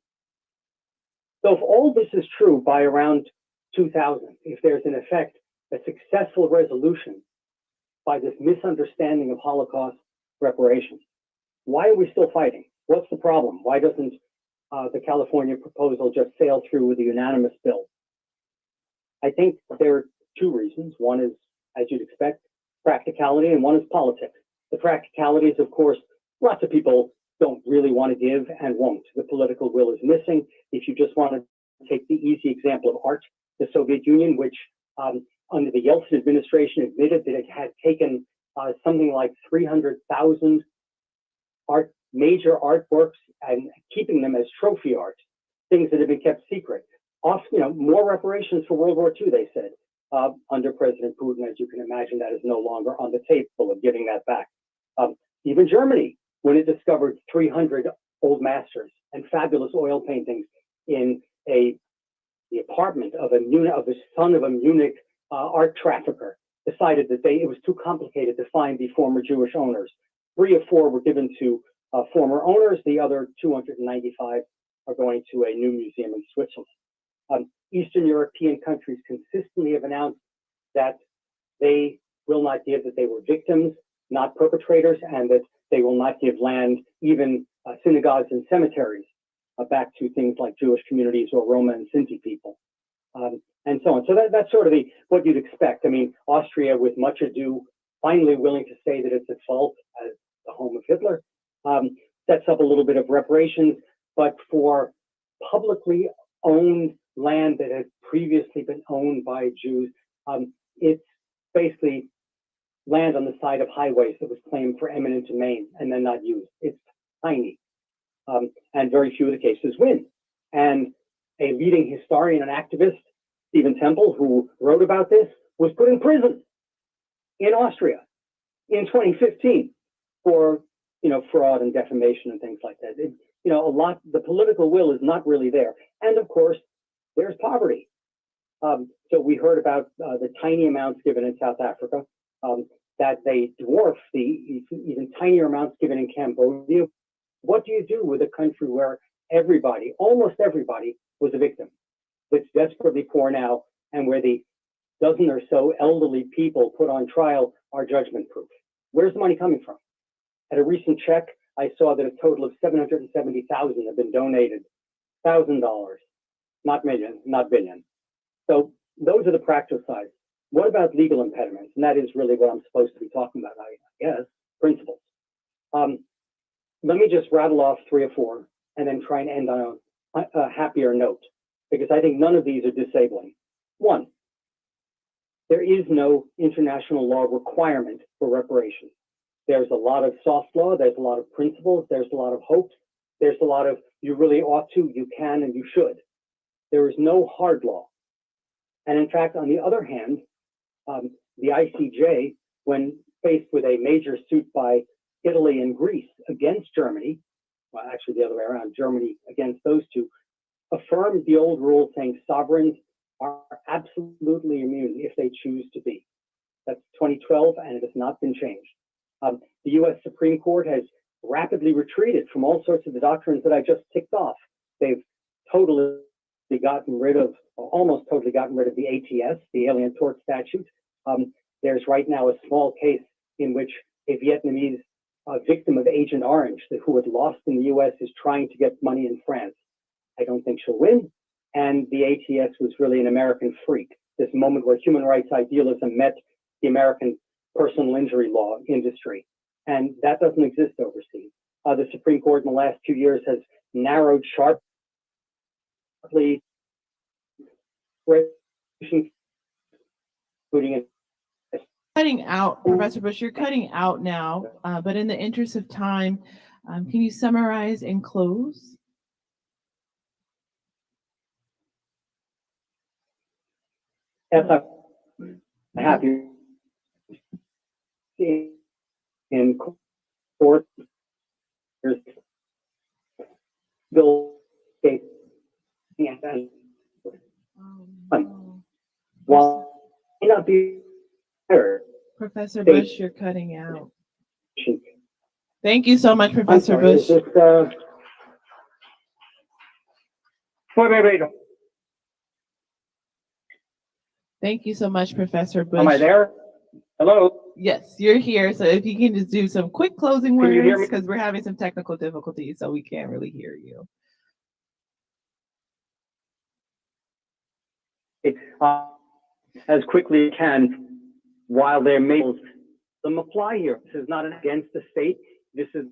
So if all this is true by around 2000, if there's in effect a successful resolution by this misunderstanding of Holocaust reparations, why are we still fighting? What's the problem? Why doesn't the California proposal just sail through with a unanimous bill? I think there are two reasons. One is, as you'd expect, practicality, and one is politics. The practicality is, of course, lots of people don't really want to give and won't. The political will is missing. If you just want to take the easy example of art, the Soviet Union, which under the Yeltsin administration admitted that it had taken something like 300,000 major artworks and keeping them as trophy art, things that have been kept secret. More reparations for World War II, they said. Under President Putin, as you can imagine, that is no longer on the table of giving that back. Even Germany, when it discovered 300 old masters and fabulous oil paintings in the apartment of the son of a Munich art trafficker, decided that it was too complicated to find the former Jewish owners. 3 of 4 were given to former owners. The other 295 are going to a new museum in Switzerland. Eastern European countries consistently have announced that they will not give, that they were victims, not perpetrators, and that they will not give land, even synagogues and cemeteries, back to things like Jewish communities or Roma and Sinti people, and so on. So that's sort of what you'd expect. I mean, Austria, with much ado, finally willing to say that it's at fault as the home of Hitler, sets up a little bit of reparations, but for publicly owned land that had previously been owned by Jews, it's basically land on the side of highways that was claimed for eminent domain and then not used. It's tiny, and very few of the cases win. And a leading historian and activist, Stephen Temple, who wrote about this, was put in prison in Austria in 2015 for fraud and defamation and things like that. The political will is not really there. And of course, there's poverty. So we heard about the tiny amounts given in South Africa, that they dwarf the even tinier amounts given in Cambodia. What do you do with a country where almost everybody, was a victim, that's desperately poor now, and where the dozen or so elderly people put on trial are judgment-proof? Where's the money coming from? At a recent check, I saw that a total of $770,000 have been donated. $1,000, not million, not billion. So those are the practical sides. What about legal impediments? And that is really what I'm supposed to be talking about, I guess, principles. Let me just rattle off 3 or 4 and then try and end on a happier note, because I think none of these are disabling. 1, there is no international law requirement for reparations. There's a lot of soft law, there's a lot of principles, there's a lot of hopes, there's a lot of you really ought to, you can, and you should. There is no hard law. And in fact, on the other hand, the ICJ, when faced with a major suit by Italy and Greece against Germany, well, actually the other way around, Germany against those two, affirmed the old rule saying sovereigns are absolutely immune if they choose to be. That's 2012, and it has not been changed. The US Supreme Court has rapidly retreated from all sorts of the doctrines that I just ticked off. They've totally gotten rid of, or almost totally gotten rid of the ATS, the Alien Tort Statute. There's right now a small case in which a Vietnamese a victim of Agent Orange who had lost in the US is trying to get money in France. I don't think she'll win. And the ATS was really an American freak. This moment where human rights idealism met the American personal injury law industry. And that doesn't exist overseas. The Supreme Court in the last 2 years has narrowed sharply, including Cutting out, Professor Bush, you're cutting out now, but in the interest of time, can you summarize and close? Yes, I'm happy in court. There's bill while may not be better. Professor Bush, you're cutting out. Thank you so much, Professor Bush. Is this, wait. Thank you so much, Professor Bush. Am I there? Hello? Yes, you're here. So if you can just do some quick closing Can you hear words, me? because we're having some technical difficulties, so we can't really hear you. As quickly as can, while there may them apply here. This is not against the state. This is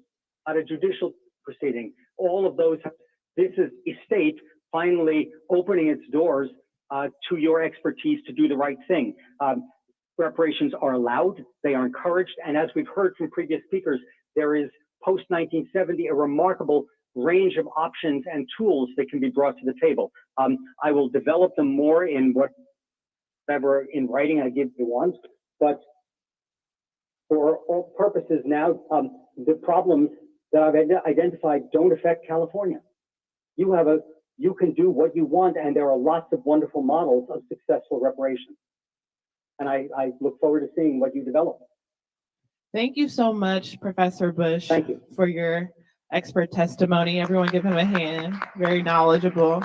not a judicial proceeding. All of those, this is a state finally opening its doors to your expertise to do the right thing. Reparations are allowed, they are encouraged, and as we've heard from previous speakers, there is post-1970 a remarkable range of options and tools that can be brought to the table. I will develop them more in whatever in writing I give you once, but for all purposes now, the problems that I've identified don't affect California. You can do what you want, and there are lots of wonderful models of successful reparations. And I look forward to seeing what you develop. Thank you so much, Professor Bush, Thank you for your expert testimony. Everyone give him a hand. Very knowledgeable.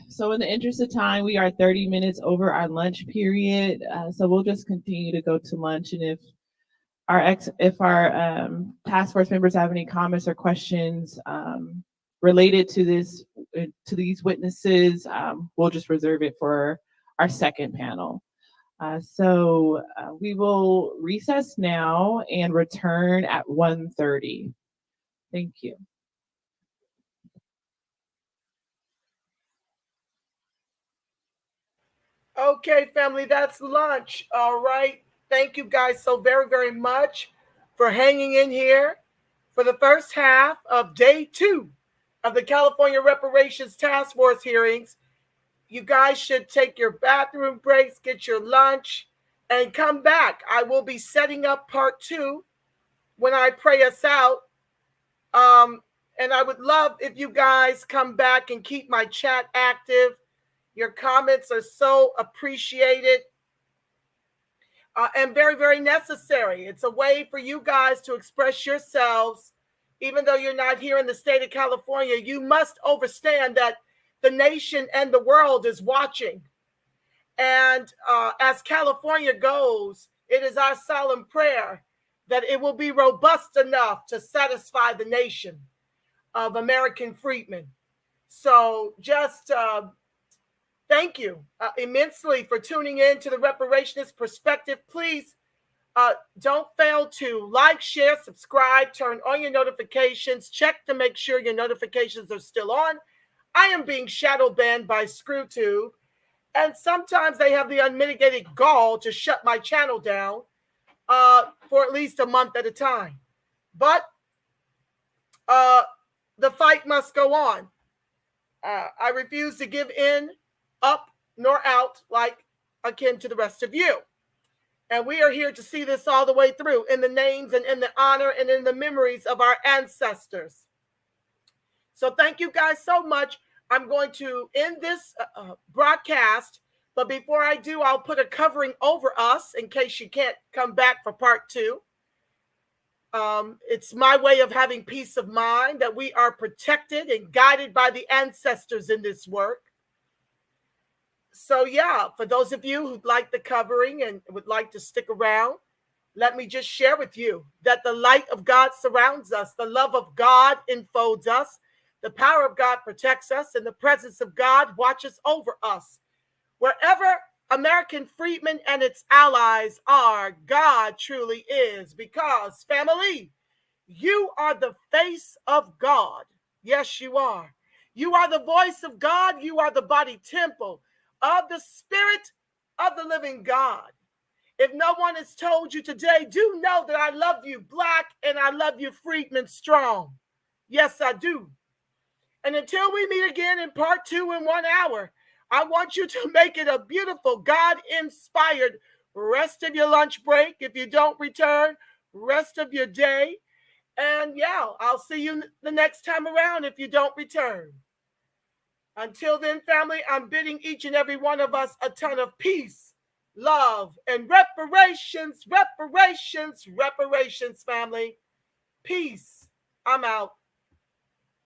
So in the interest of time, we are 30 minutes over our lunch period. So we'll just continue to go to lunch. And if our task force members have any comments or questions related to these witnesses, we'll just reserve it for our second panel. So we will recess now and return at 1:30. Thank you. Okay, family, that's lunch. All right. Thank you guys so very, very much for hanging in here for the first half of day 2 of the California Reparations Task Force hearings. You guys should take your bathroom breaks, get your lunch, and come back. I will be setting up part 2 when I pray us out. And I would love if you guys come back and keep my chat active. Your comments are so appreciated and very, very necessary. It's a way for you guys to express yourselves. Even though you're not here in the state of California, you must understand that the nation and the world is watching. And as California goes, it is our solemn prayer that it will be robust enough to satisfy the nation of American freedmen. So just thank you immensely for tuning in to the Reparationist Perspective. Please don't fail to like, share, subscribe, turn on your notifications, check to make sure your notifications are still on. I am being shadow banned by ScrewTube, and sometimes they have the unmitigated gall to shut my channel down for at least a month at a time. But the fight must go on. I refuse to give in, up, nor out, like akin to the rest of you. And we are here to see this all the way through in the names and in the honor and in the memories of our ancestors. So thank you guys so much. I'm going to end this broadcast, but before I do, I'll put a covering over us in case you can't come back for part 2. It's my way of having peace of mind that we are protected and guided by the ancestors in this work. So yeah, for those of you who'd like the covering and would like to stick around, let me just share with you that the light of God surrounds us, the love of God enfolds us, the power of God protects us, and the presence of God watches over us. Wherever American freedmen and its allies are, God truly is, because, family, you are the face of God. Yes, you are. You are the voice of God. You are the body temple of the Spirit of the living God. If no one has told you today, do know that I love you, Black, and I love you, Freedmen Strong. Yes, I do. And until we meet again in part 2 in 1 hour, I want you to make it a beautiful, God-inspired rest of your lunch break. If you don't return, rest of your day. And yeah, I'll see you the next time around if you don't return. Until then, family, I'm bidding each and every one of us a ton of peace, love, and reparations, reparations, reparations, family. Peace. I'm out.